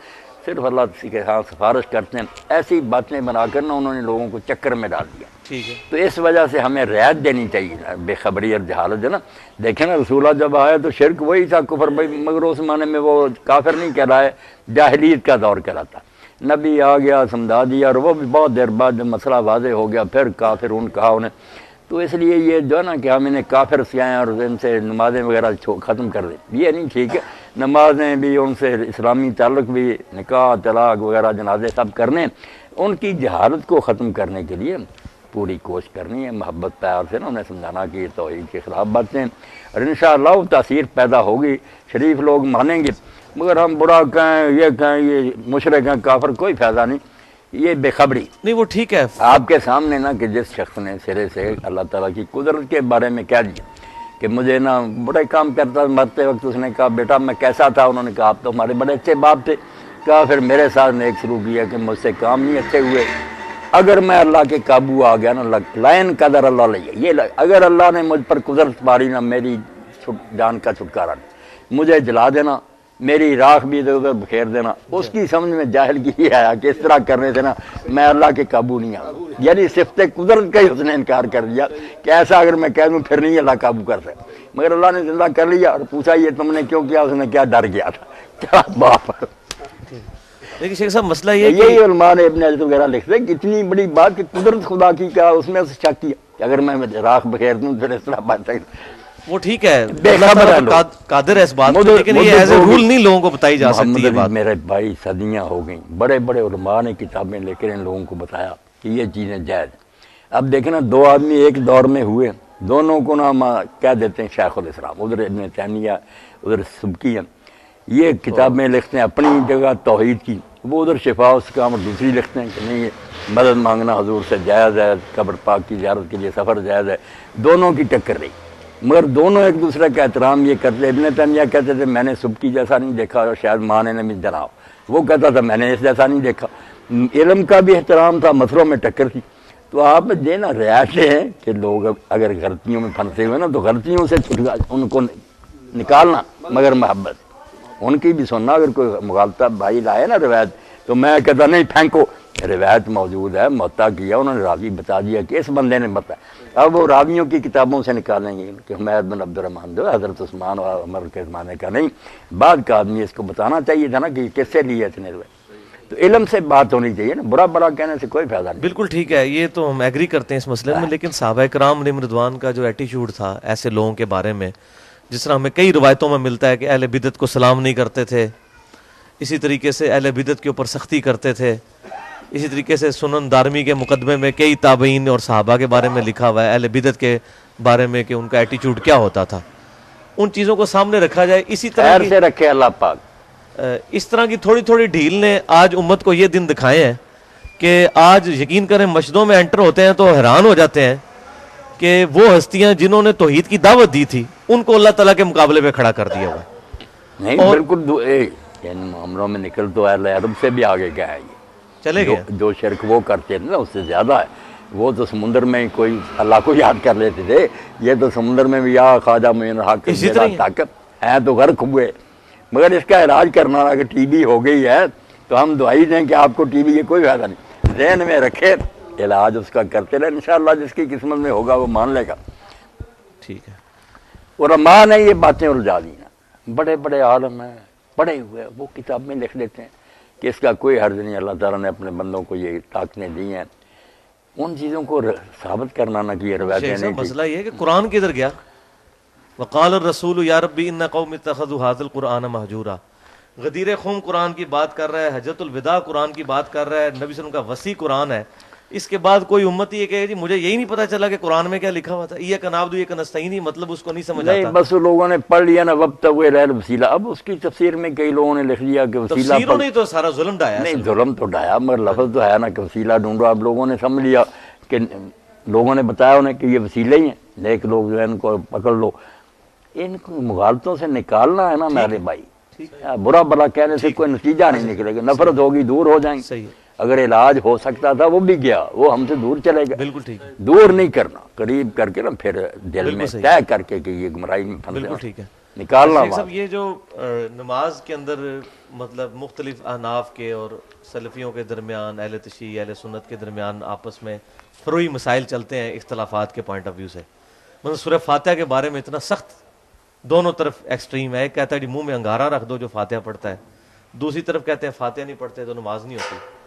صرف اللہ کے ہاں سفارش کرتے ہیں ایسی باتیں بنا کر نا انہوں نے لوگوں کو چکر میں ڈال دیا ٹھیک ہے تو اس وجہ سے ہمیں رعایت دینی چاہیے بے خبری اور جہالت ہے نا دیکھیں نا رسولہ جب آئے تو شرک وہی تھا کفر مگر اس زمانے میں وہ کافر نہیں کہلائے جاہلیت کا دور کہلاتا نبی آ گیا سمجھا دیا اور وہ بھی بہت دیر بعد جب مسئلہ واضح ہو گیا پھر کافر کہا انہیں تو اس لیے یہ جو ہے نا کہ ہم انہیں کافر سیائیں اور ان سے نمازیں وغیرہ ختم کر دیں یہ نہیں ٹھیک ہے نمازیں بھی ان سے اسلامی تعلق بھی نکاح طلاق وغیرہ جنازے سب کرنے ان کی جہالت کو ختم کرنے کے لیے پوری کوشش کرنی ہے محبت پیار سے نا انہیں سمجھانا کہ یہ توحید کے خلاف باتیں اور انشاءاللہ وہ تاثیر پیدا ہوگی شریف لوگ مانیں گے مگر ہم برا کہیں یہ مشرک ہیں کافر کوئی فائدہ نہیں یہ بے خبری نہیں وہ ٹھیک ہے آپ کے سامنے نا کہ جس شخص نے سرے سے اللہ تعالیٰ کی قدرت کے بارے میں کہہ دیا کہ مجھے نا بڑے کام کرتا مرتے وقت اس نے کہا بیٹا میں کیسا تھا انہوں نے کہا آپ تو ہمارے بڑے اچھے باپ تھے کہا پھر میرے ساتھ نے ایک شروع کیا کہ مجھ سے کام نہیں اچھے ہوئے اگر میں اللہ کے قابو آ گیا نا لائن قدر اللہ لیا یہ اگر اللہ نے مجھ پر قدرت پاری نا میری جان کا چھٹکارا نہیں مجھے جلا دینا میری راکھ بھی ادھر ادھر بکھیر دینا اس کی سمجھ میں جاہل کی یہ آیا کہ اس طرح کرنے سے نا میں اللہ کے قابو نہیں آؤں یعنی صفت قدرت کا ہی اس نے انکار کر دیا کہ ایسا اگر میں کہہ دوں پھر نہیں اللہ قابو کر سکتا مگر اللہ نے زندہ کر لیا اور پوچھا یہ تم نے کیوں کیا اس نے کیا ڈر گیا تھا کیا باپ لیکن شیخ صاحب مسئلہ یہ یہی علماء نے ابن حجر وغیرہ لکھتے ہیں کہ اتنی بڑی بات کہ قدرت خدا کی کیا اس میں شک کیا کہ اگر میں راکھ بکھیر دوں پھر اس طرح بات سکتا وہ ٹھیک ہے بے خبر ہے قادر ہے اس بات پر لیکن یہ ایز اے رول نہیں لوگوں کو بتائی جا سکتی ہے بات میرے بھائی صدیاں ہو گئیں بڑے بڑے علماء نے کتابیں لے کر ان لوگوں کو بتایا کہ یہ چیزیں جائز اب دیکھیں نا دو آدمی ایک دور میں ہوئے دونوں کو نا ہم کہہ دیتے ہیں شیخ الاسلام ادھر ابن تیمیہ ادھر سبکی ہیں یہ کتابیں لکھتے ہیں اپنی جگہ توحید کی وہ ادھر شفاء استقامت اور دوسری لکھتے ہیں کہ نہیں یہ مدد مانگنا حضور سے جائز ہے قبر پاک کی زیارت کے لیے سفر جائز ہے دونوں کی ٹکر رہی مگر دونوں ایک دوسرے کا احترام یہ کرتے ابن تیمیہ کہتے تھے میں نے سبکی جیسا نہیں دیکھا اور شاید ماں نے بھی جناؤ وہ کہتا تھا میں نے اس جیسا نہیں دیکھا علم کا بھی احترام تھا مسئلوں میں ٹکر تھی تو آپ دینا رعایتیں ہیں کہ لوگ اگر غلطیوں میں پھنسے ہوئے نا تو غلطیوں سے ان کو نکالنا مگر محبت ان کی بھی سننا اگر کوئی مغالطہ بھائی لائے نا روایت تو میں کہتا نہیں پھینکو روایت موجود ہے معطا کیا انہوں نے راوی بتا دیا کہ اس بندے نے بتایا اب وہ راویوں کی کتابوں سے نکالیں گے کہ حمید بن عبد الرحمان جو حضرت عثمان اور عمر کے زمانے کا نہیں بعد کا آدمی اس کو بتانا چاہیے تھا نا کہ کس سے لیے اتنے روایت تو علم سے بات ہونی چاہیے نا، برا برا کہنے سے کوئی فائدہ نہیں۔ بالکل ٹھیک ہے، یہ تو ہم ایگری کرتے ہیں اس مسئلے میں، لیکن صحابہ کرام علیہم رضوان کا جو ایٹیچیوڈ تھا ایسے لوگوں کے بارے میں، جس طرح ہمیں کئی روایتوں میں ملتا ہے کہ اہل بدعت کو سلام نہیں کرتے تھے، اسی طریقے سے اہل بدعت کے اوپر سختی کرتے تھے، اسی طریقے سے سنن دارمی کے مقدمے میں کئی تابعین اور صحابہ کے بارے میں لکھا ہوا ہے اہل بدعت کے بارے میں کہ ان کا ایٹیچیوڈ کیا ہوتا تھا، ان چیزوں کو سامنے رکھا جائے۔ اسی طرح خیر سے رکھے اللہ پاک۔ اس طرح کی تھوڑی تھوڑی ڈھیل نے آج امت کو یہ دن دکھائے ہیں کہ آج یقین کریں مسجدوں میں انٹر ہوتے ہیں تو حیران ہو جاتے ہیں کہ وہ ہستیاں جنہوں نے توحید کی دعوت دی تھی ان کو اللہ تعالیٰ کے مقابلے پہ کھڑا کر دیا ہوا ہے۔ نہیں بالکل ان معاملوں میں نکل تو اہل عرب سے بھی آگے گیا ہے، یہ چلے گئے جو شرک وہ کرتے تھے نا اس سے زیادہ ہے۔ وہ تو سمندر میں کوئی اللہ کو یاد کر لیتے تھے، یہ تو سمندر میں بھی یا خواجہ معین الحق اسی طرح طاقت ہیں تو غرق ہوئے، مگر اس کا علاج کرنا اگر ٹی بی ہو گئی ہے تو ہم دعائی دیں کہ آپ کو ٹی بی کی کوئی فائدہ نہیں، ذہن میں رکھے علاج اس کا کرتے رہے، انشاءاللہ جس کی قسمت میں ہوگا وہ مان لے گا۔ ٹھیک ہے، علماء نے یہ باتیں الجھا دی نا، بڑے بڑے عالم ہیں پڑھے ہوئے، وہ کتاب میں لکھ لیتے ہیں کہ اس کا کوئی حرج نہیں، اللہ تعالیٰ نے اپنے بندوں کو یہ طاقتیں دی ہیں، ان چیزوں کو ثابت کرنا نہ کہ یہ روایتیں نہیں تھیں۔ مسئلہ یہ ہے کہ قرآن کدھر گیا؟ وقال الرسول یا ربی ان قوم اتخذوا هذا القرآن مہجورا، غدیر خم قرآن کی بات کر رہا ہے، حجۃ الوداع قرآن کی بات کر رہا ہے، نبی صلی اللہ علیہ وسلم کا وسیع قرآن ہے، اس کے بعد کوئی امت یہ کہے جی مجھے یہی نہیں پتا چلا کہ قرآن میں کیا لکھا ہوا تھا، ایاک نعبد و ایاک نستعین، مطلب اس کو نہیں سمجھ نہیں آتا۔ بس لوگوں نے پڑھ لیا نا وابتغوا الیہ الوسیلہ، اب اس کی تفسیر میں کئی لوگوں نے لکھ لیا کہ وسیلہ تفسیروں نے تو سارا ظلم ڈایا ہے۔ نہیں ظلم تو ڈایا مگر لفظ تو ہے نا کہ وسیلہ ڈھونڈو، اب لوگوں نے سمجھ لیا کہ لوگوں نے بتایا انہیں کہ یہ وسیلے ہی ہیں، نیک لوگ جو ہے ان کو پکڑ لو، ان کو مغالطوں سے نکالنا ہے نا میرے بھائی، برا بلا کہنے سے کوئی نتیجہ نہیں نکلے گا، نفرت ہوگی دور ہو جائیں گے۔ صحیح ہے، اگر علاج ہو سکتا تھا وہ بھی گیا، وہ ہم سے دور چلے گا، بالکل ٹھیک ہے، دور نہیں کرنا، قریب کر کے نا پھر دل میں صحیح۔ طے کر کے کہ یہ گمراہی میں بالکل پھنسے ٹھیک ہے۔ نکالنا شیخ وہاں۔ صاحب یہ جو نماز کے اندر مطلب مختلف احناف کے اور سلفیوں کے درمیان، اہل تشیع اہل سنت کے درمیان آپس میں فروعی مسائل چلتے ہیں اختلافات کے پوائنٹ آف ویو سے، مطلب سورہ فاتحہ کے بارے میں اتنا سخت دونوں طرف ایکسٹریم ہے، ایک کہتا ہے جی منہ میں انگارہ رکھ دو جو فاتحہ پڑھتا ہے، دوسری طرف کہتے ہیں فاتحہ نہیں پڑھتے تو نماز نہیں ہوتی۔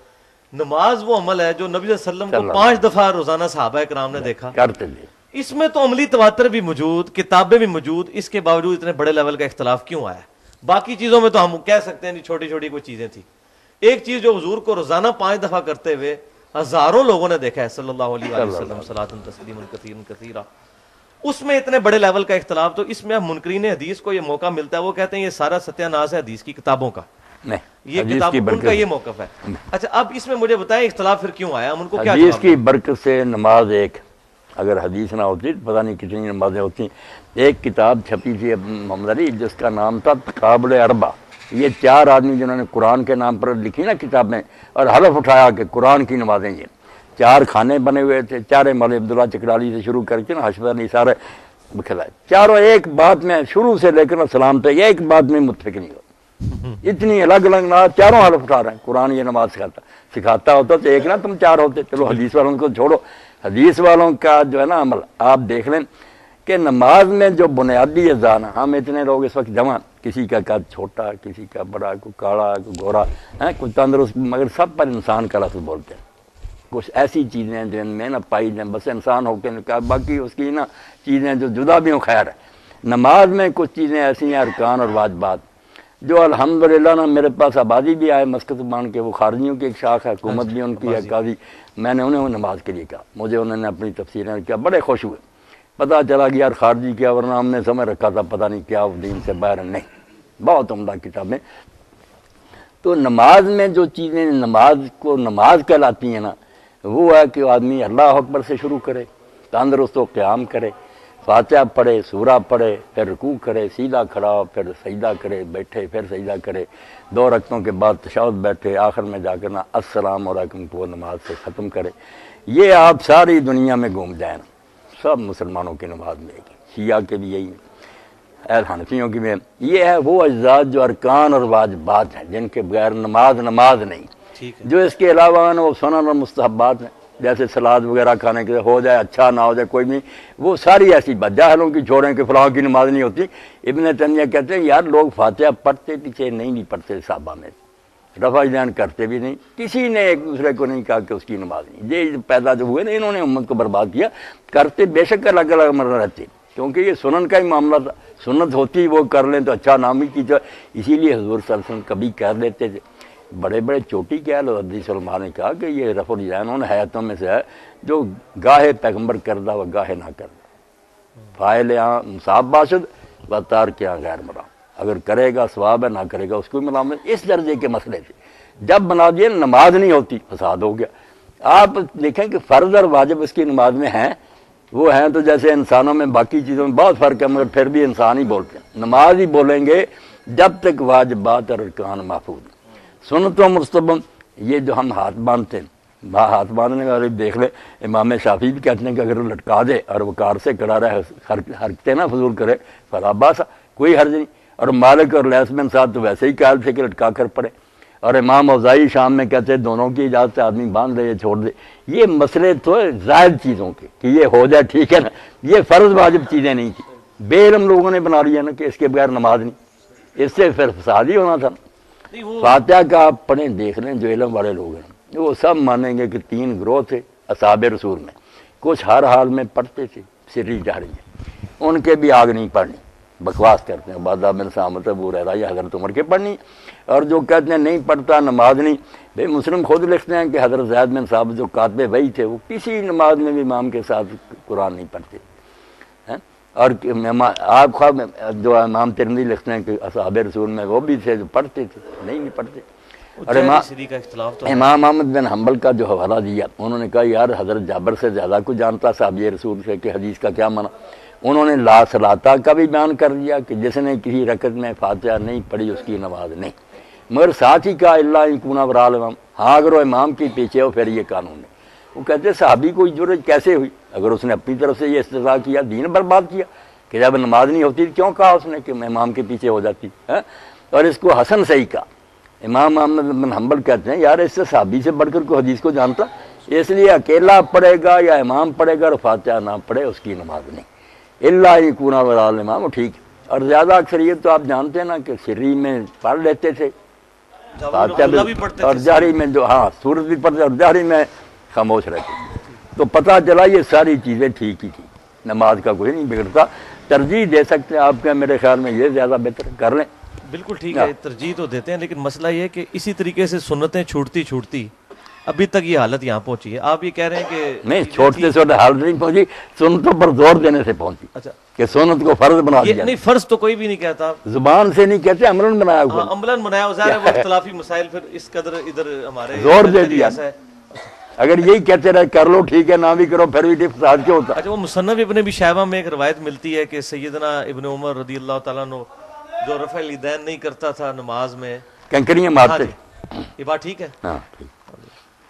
نماز وہ عمل ہے جو نبی صلی اللہ علیہ وسلم کو 5 دفعہ روزانہ صحابہ کرام نے دیکھا، کرتے لے اس میں تو عملی تواتر بھی موجود، کتابیں بھی موجود، اس کے باوجود اتنے بڑے لیول کا اختلاف کیوں آیا؟ باقی چیزوں میں تو ہم کہہ سکتے ہیں چھوٹی چھوٹی کوئی چیزیں تھیں، ایک چیز جو حضور کو روزانہ 5 دفعہ کرتے ہوئے ہزاروں لوگوں نے دیکھا ہے صلی اللہ علیہ وسلم صلاۃ تسلیما کثیرا کثیرا، اس میں اتنے بڑے لیول کا اختلاف، تو اس میں منکرین حدیث کو یہ موقع ملتا ہے، وہ کہتے ہیں یہ سارا ستیہ ناز ہے حدیث کی کتابوں کا، نہیں، یہ کتاب ان کا یہ موقف ہے۔ اچھا اب اس میں مجھے بتائیں اختلاف پھر کیوں آیا، ہم ان کو کیا حدیث جواب کی برکت سے نماز ایک، اگر حدیث نہ ہوتی پتہ نہیں کتنی نمازیں ہوتی۔ ایک کتاب چھپی تھی محمد علی جس کا نام تھا تقابل اربع، یہ 4 آدمی جنہوں نے قرآن کے نام پر لکھی نا کتابیں اور حلف اٹھایا کہ قرآن کی نمازیں، یہ 4 خانے بنے ہوئے تھے، چارے مولوی عبداللہ چکرالی سے شروع کر کے نا حشمت علی سارے بکھلائے، چاروں ایک بات میں شروع سے لے کر سلام تک ایک بات میں متفق نہیں ہو، اتنی الگ الگ نماز، چاروں حلف اٹھا رہے ہیں قرآن یہ نماز سکھاتا ہوتا تو ایک نہ تم 4 ہوتے۔ چلو حدیث والوں کو چھوڑو، حدیث والوں کا جو ہے نا عمل آپ دیکھ لیں کہ نماز میں جو بنیادی اذان، ہم اتنے لوگ اس وقت جمع، کسی کا قد چھوٹا، کسی کا بڑا، کوئی کاڑا، کوئی گورا، کوئی تندرست، مگر سب پر انسان کا لفظ بولتے ہیں۔ کچھ ایسی چیزیں ہیں جن میں نہ پائی جائیں، بس انسان ہو کے نکال، باقی اس کی نا چیزیں جو جدا بھی ہوں خیر ہے۔ نماز میں کچھ چیزیں ایسی ہیں ارکان اور واجبات جو الحمدللہ نا میرے پاس آبادی بھی آئے مسکت مان کے، وہ خارجیوں کی ایک شاخ ہے، حکومت بھی ان کی ہے قاضی، میں نے انہیں نماز کے لیے کہا، مجھے انہوں نے اپنی تفسیریں کیا، بڑے خوش ہوئے، پتہ چلا کہ یار خارجی کیا، ورنہ ہم نے سمجھ رکھا تھا پتہ نہیں کیا دین سے باہر، نہیں، بہت عمدہ کتابیں۔ تو نماز میں جو چیزیں نماز کو نماز کہلاتی ہیں نا، وہ ہے کہ آدمی اللہ اکبر سے شروع کرے، تندرست و قیام کرے، فاتحہ پڑھے، سورہ پڑھے، پھر رکوع کرے، سیدھا کھڑا ہو، پھر سجدہ کرے، بیٹھے، پھر سجدہ کرے، 2 رکعتوں کے بعد تشہد بیٹھے، آخر میں جا کر نا السلام علیکم کو نماز سے ختم کرے۔ یہ آپ ساری دنیا میں گھوم جائیں، سب مسلمانوں کی نماز میں ایک، شیعہ کے بھی یہی ہے، اہل حنفیوں کی بھی، یہ ہے وہ اجزاء جو ارکان اور واجبات ہیں جن کے بغیر نماز نہیں، جو اس کے علاوہ ہیں وہ سنن اور مستحبات ہیں، جیسے سلاد وغیرہ کھانے کے ہو جائے اچھا نہ ہو جائے کوئی نہیں، وہ ساری ایسی بات جاہلوں کی چھوڑیں کہ فلاں کی نماز نہیں ہوتی۔ ابن تیمیہ کہتے ہیں یار لوگ فاتحہ پڑھتے پیچھے نہیں پڑھتے صحابہ میں، رفع دین کرتے بھی نہیں، کسی نے ایک دوسرے کو نہیں کہا کہ اس کی نماز نہیں۔ یہ پیدا جو ہوئے نا انہوں نے امت کو برباد کیا، کرتے بے شک الگ الگ مرہ رہتے، کیونکہ یہ سنن کا ہی معاملہ تھا، سنت ہوتی وہ کر لیں تو اچھا نام ہی کی جائے، اسی لیے حضور صلی اللہ علیہ وسلم کبھی کہہ دیتے تھے، بڑے بڑے چوٹی کہہ لو، حدیث علماء نے کہا کہ یہ رفع الیدین ان حیاتوں میں سے ہے جو گاہے پیغمبر کردہ و گاہے نہ کردہ، فاعل مصاب باشد و تارک غیر مرام، اگر کرے گا ثواب ہے، نہ کرے گا اس کو ملامت، اس درجے کے مسئلے تھے۔ جب بنا دیے نماز نہیں ہوتی، فساد ہو گیا۔ آپ دیکھیں کہ فرض اور واجب اس کی نماز میں ہیں، وہ ہیں تو جیسے انسانوں میں باقی چیزوں میں بہت فرق ہے، مگر پھر بھی انسان ہی بولتے ہیں، نماز ہی بولیں گے جب تک واجبات اور ارکان محفوظ ہیں۔ سنت و مستحب یہ جو ہم ہاتھ باندھتے ہیں، ہاتھ باندھنے والے دیکھ لیں، امام شافعی بھی کہتے ہیں کہ اگر لٹکا دے اور وقار سے کڑا رہے، حرکتیں نہ فضول کرے، فلا باس، کوئی حرج نہیں۔ اور مالک اور لیث بن سعد تو ویسے ہی قائل تھے کہ لٹکا کر پڑے، اور امام اوزاعی شام میں کہتے ہیں دونوں کی اجازت سے آدمی باندھ دے یا چھوڑ دے۔ یہ مسئلے تو زائد چیزوں کے کہ یہ ہو جائے ٹھیک ہے نا، یہ فرض واجب چیزیں نہیں تھیں، بے علم لوگوں نے بنا لیا نا کہ اس کے بغیر نماز نہیں، اس سے پھر فساد ہی ہونا تھا۔ فاتحہ کا آپ پڑھیں دیکھ لیں، جو علم والے لوگ ہیں وہ سب مانیں گے کہ 3 گروہ تھے اصحاب رسول میں، کچھ ہر حال میں پڑھتے تھے سری جہری میں، ان کے بھی آگ نہیں پڑھنی، بکواس کرتے ہیں، عبادہ بن سامت، ابو ہریرہ یا حضرت عمر کے پڑھنی، اور جو کہتے ہیں نہیں پڑھتا نماز نہیں، بھائی مسلم خود لکھتے ہیں کہ حضرت زید بن ثابت جو کاتب وحی تھے وہ کسی نماز میں بھی امام کے ساتھ قرآن نہیں پڑھتے، اور آپ خواب جو امام ترمذی لکھتے ہیں کہ اصحاب رسول میں وہ بھی تھے جو پڑھتے تھے، نہیں پڑھتے۔ اور امام احمد بن حنبل کا جو حوالہ دیا، انہوں نے کہا یار حضرت جابر سے زیادہ کچھ جانتا صحابی رسول سے کہ حدیث کا کیا معنی۔ انہوں نے لا صلاۃ کا بھی بیان کر دیا کہ جس نے کسی رکعت میں فاتحہ نہیں پڑھی اس کی نماز نہیں، مگر ساتھ ہی کہا اللہ یکون وراء الامام، ہاں اگر وہ امام کے پیچھے ہو پھر یہ قانون ہے۔ وہ کہتے صحابی کو ضرورت کیسے ہوئی، اگر اس نے اپنی طرف سے یہ استدعا کیا، دین برباد کیا کہ جب نماز نہیں ہوتی کیوں کہا اس نے کہ میں امام کے پیچھے ہو جاتی ہے۔ اور اس کو حسن صحیح کہا، امام احمد بن حنبل کہتے ہیں یار اس سے صحابی سے بڑھ کر کوئی حدیث کو جانتا، اس لیے اکیلا پڑھے گا یا امام پڑھے گا اور فاتحہ نہ پڑھے اس کی نماز نہیں، اللہ یکون وراء الامام، ٹھیک۔ اور زیادہ اکثریت تو آپ جانتے ہیں نا کہ سری میں پڑھ لیتے تھے فاتحہ بھی، اور جہری میں جو ہاں سورت بھی پڑھتے اور جہری میں خاموش رہتے، تو پتہ چلا یہ ساری چیزیں ٹھیک ہی تھی، نماز کا کوئی نہیں بگڑتا۔ ترجیح دے سکتے ہیں آپ کا، میرے خیال میں یہ زیادہ بہتر کر لیں۔ بالکل ٹھیک ہے، ترجیح تو دیتے ہیں، لیکن مسئلہ یہ ہے کہ اسی طریقے سے سنتیں چھوٹتی چھوٹتی ابھی تک یہ حالت یہاں پہنچی ہے۔ آپ یہ کہہ رہے ہیں کہ نہیں، چھوٹتے چھوٹے حالت نہیں پہنچی، سنتوں پر زور دینے سے پہنچی، اچھا کہ سنت کو فرض بنا دیا۔ نہیں، فرض تو کوئی بھی نہیں کہتا، زبان سے نہیں کہتے، عملاً بنایا ہوا، عملاً بنایا ہوا، ظاہر ہے وہ اختلافی مسائل پھر اس قدر ادھر ہمارے زور دے دیا۔ اگر یہی کہتے رہے کر لو ٹھیک ہے، نہ بھی کرو پھر بھی فساد کیوں ہوتا۔ اچھا، وہ مصنف ابن ابی شیبہ میں ایک روایت ملتی ہے کہ سیدنا ابن عمر رضی اللہ تعالیٰ عنہ جو رفع الیدین نہیں کرتا تھا نماز میں، کنکریاں مارتے، یہ بات ٹھیک ہے؟ ہاں ٹھیک۔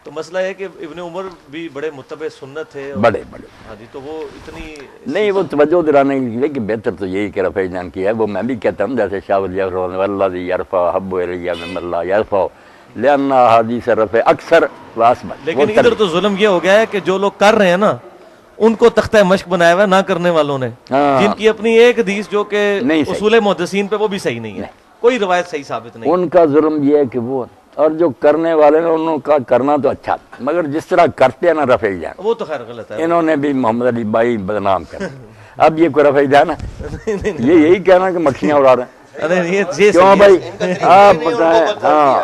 تو مسئلہ ہے کہ ابن عمر بھی بڑے متبع سنت تھے، بڑے بڑے، ہاں جی، تو وہ اتنی نہیں وہ توجہ دلانے کے لیے کہ بہتر تو یہی کہ رفع الیدین کیا ہے، وہ میں بھی کہتا ہوں جیسے شاہ ولی اللہ والذی یرفع حب الی من لا یرفع لأن احادیث رفع اکثر واسمت۔ لیکن ادھر تو ظلم یہ ہو گیا ہے کہ جو لوگ کر رہے ہیں نا ان کو تختہ مشق بنایا ہوا ہے نہ کرنے والوں نے، جن کی اپنی ایک حدیث جو کہ اصول محدثین پہ وہ بھی صحیح نہیں ہے، کوئی روایت صحیح ثابت نہیں۔ ان کا ظلم یہ ہے کہ وہ، اور جو کرنے والے نے انہوں کا کرنا تو اچھا، مگر جس طرح کرتے ہیں نا رفع الیدین، وہ تو خیر غلط ہے، انہوں نے بھی محمد علی بھائی بدنام کر اب یہ کوئی رفع الیدین ہے؟ یہ یہی کہنا کہ مکھیاں اڑا رہے ہیں، کیوں بھائی آپ بتائیں۔ ہاں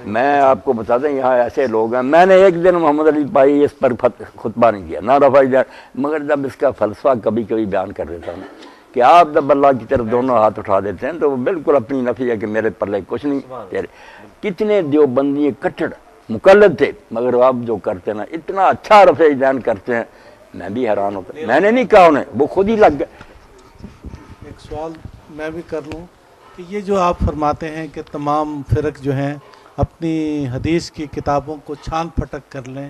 میں آپ کو بتا دیں یہاں ایسے لوگ ہیں، میں نے ایک دن محمد علی بھائی اس پر خطبہ نہیں کیا، نہ رفع الیدین، مگر جب اس کا فلسفہ کبھی کبھی بیان کر دیتا ہوں کہ آپ جب اللہ کی طرف دونوں ہاتھ اٹھا دیتے ہیں تو وہ بالکل اپنی نفی ہے کہ میرے پلے کچھ نہیں تیرے۔ کتنے دیوبندی کٹڑ مقلد تھے، مگر آپ جو کرتے ہیں نا اتنا اچھا رفع الیدین کرتے ہیں، میں بھی حیران ہوتا ہوں۔ میں نے نہیں کہا انہیں، وہ خود ہی لگ گئے۔ ایک سوال میں بھی کر لوں کہ یہ جو آپ فرماتے ہیں کہ تمام فرق جو ہیں اپنی حدیث کی کتابوں کو چھان پھٹک کر لیں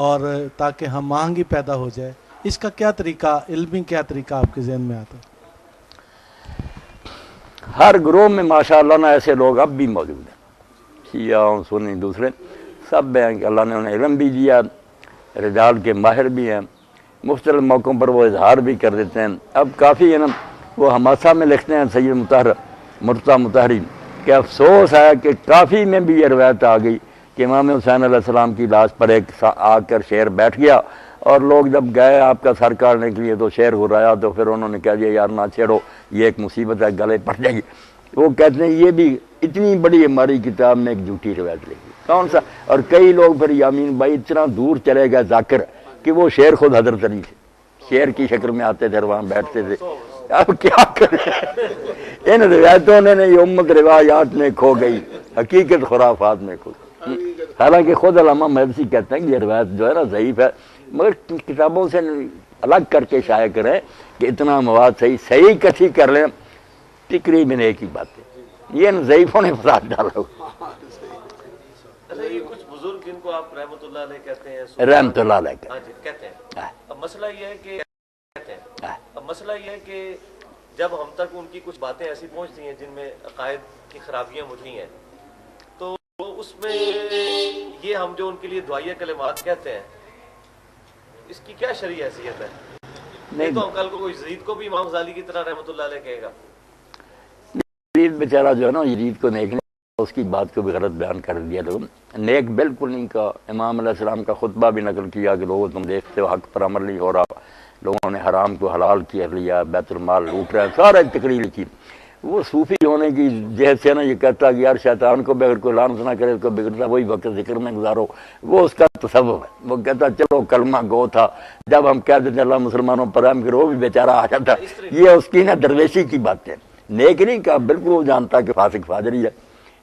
اور تاکہ ہم آہنگی پیدا ہو جائے، اس کا کیا طریقہ، علمی کیا طریقہ آپ کے ذہن میں آتا ہے؟ ہر گروہ میں ماشاءاللہ نا ایسے لوگ اب بھی موجود ہیں، شیعہ سنی دوسرے سب ہیں کہ اللہ نے انہیں علم بھی دیا، رجال کے ماہر بھی ہیں، مختلف موقعوں پر وہ اظہار بھی کر دیتے ہیں۔ اب کافی ہے نا، وہ حماسہ میں لکھتے ہیں سید مرتضیٰ مطہری کہ افسوس ہے کہ کافی میں بھی یہ روایت آ گئی کہ امام حسین علیہ السلام کی لاش پر ایک آ کر شیر بیٹھ گیا، اور لوگ جب گئے آپ کا سر کاٹنے کے لیے تو شیر ہرایا، تو پھر انہوں نے کہا دیا یار نہ چھیڑو، یہ ایک مصیبت ہے، گلے پڑ جائے گی۔ وہ کہتے ہیں یہ بھی اتنی بڑی ہماری کتاب میں ایک جھوٹی روایت لگی، کون سا؟ اور کئی لوگ پھر یامین بھائی اتنا دور چلے گئے ذاکر کہ وہ شیر خود حضرت علی تھے، شیر کی شکل میں آتے تھے، وہاں بیٹھتے تھے۔ اب کیا کریں، ان روایتوں نے یہ امت روایات میں کھو گئی، حقیقت خرافات میں کھو گئی۔ حالانکہ خود علامہ محدثی کہتے ہیں کہ یہ روایت جو ہے نا ضعیف ہے، مگر کتابوں سے الگ کر کے شائع کریں کہ اتنا مواد صحیح کٹھی کر لیں، تقریباً ایک ہی بات ہے، یہ ان ضعیفوں نے فساد ڈالا ہوا۔ اچھا یہ کچھ بزرگ جن کو آپ رحمۃ اللہ علیہ کہتے ہیں، رحمۃ اللہ علیہ ہاں جی کہتے ہیں، اب مسئلہ یہ ہے کہ جب ہم تک ان کی کچھ باتیں ایسی پہنچتی ہیں جن میں عقائد کی خرابیاں مجھئی ہیں، تو اس میں یہ ہم جو ان کے لیے دعائیہ کلمات کہتے ہیں، اس کی کیا شرعی حیثیت ہے؟ نہیں تو کل کو کوئی یزید کو بھی امام غزالی کی طرح رحمۃ اللہ علیہ کہے گا؟ یزید بیچارہ جو ہے نا، یزید کو نیک نہیں، اس کی بات کو بھی غلط بیان کر دیا لوگوں، نیک بالکل نہیں کہا۔ امام علیہ السلام کا خطبہ بھی نقل کیا کہ لوگوں تم دیکھتے ہو حق پر عمل نہیں ہو رہا، لوگوں نے حرام کو حلال کیا لیا، بیت المال لوٹ رہے ہیں، سارا تقریر لکھی۔ وہ صوفی ہونے کی جہت سے نا یہ کہتا کہ یار شیطان کو بھی اگر کوئی لعنت نہ کرے اس کو بگڑتا وہی وقت ذکر میں گزارو، وہ اس کا تصوف ہے۔ وہ کہتا چلو کلمہ گو تھا، جب ہم کہتے تھے اللہ مسلمانوں پر رحم کرو، وہ بھی بیچارہ آ جاتا۔ یہ اس کی نا درویشی کی بات ہے، نیک نہیں کہا، بالکل وہ جانتا کہ فاسق فاجری ہے،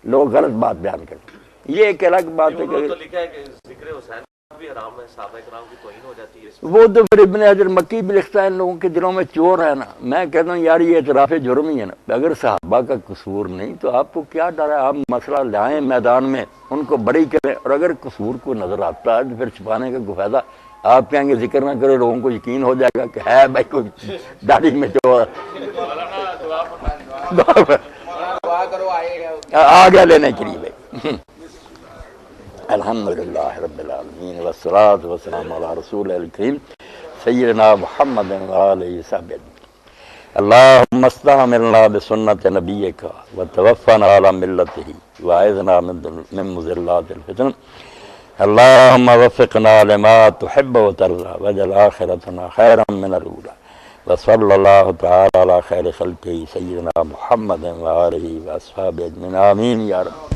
لوگ غلط بات بیان کرتے۔ یہ ایک الگ بات ہے کہ لکھا ہے کہ ذکر حسین بھی حرام ہے، صحابہ کرام کی توہین ہو جاتی ہے۔ وہ تو پھر ابن حجر مکی بھی لکھتا ہے ان لوگوں کے دلوں میں چور ہے نا۔ میں کہتا ہوں یار یہ اعتراف جرم ہی ہے نا، اگر صحابہ کا قصور نہیں تو آپ کو کیا ڈر ہے؟ آپ مسئلہ لائیں میدان میں، ان کو بری کریں، اور اگر قصور کو نظر آتا ہے تو پھر چھپانے کا کوئی فائدہ؟ آپ کہیں گے ذکر نہ کرے، لوگوں کو یقین ہو جائے گا کہ ہے بھائی کوئی داڑھی میں چور آ گیا لینے کے لیے بھائی۔ الحمدللہ رب العالمین والصلاة والسلام علی رسول الکریم سیدنا محمد وآلہ وصحبہ اجمعین۔ اللہم استعملنا بسنت نبیک وتوفنا علی ملتہ واعذنا من مضلات الفتن۔ اللہم وفقنا لما تحب وترضى واجعل آخرتنا خیرا من الاولی، وصلی اللہ تعالی علی خیر خلقہ سیدنا محمد وآلہ وصحبہ اجمعین، آمین یا رب۔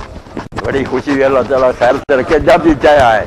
بڑی خوشی ہے، اللہ تعالیٰ خیر سے رکھے، جب بھی چاہے آئے۔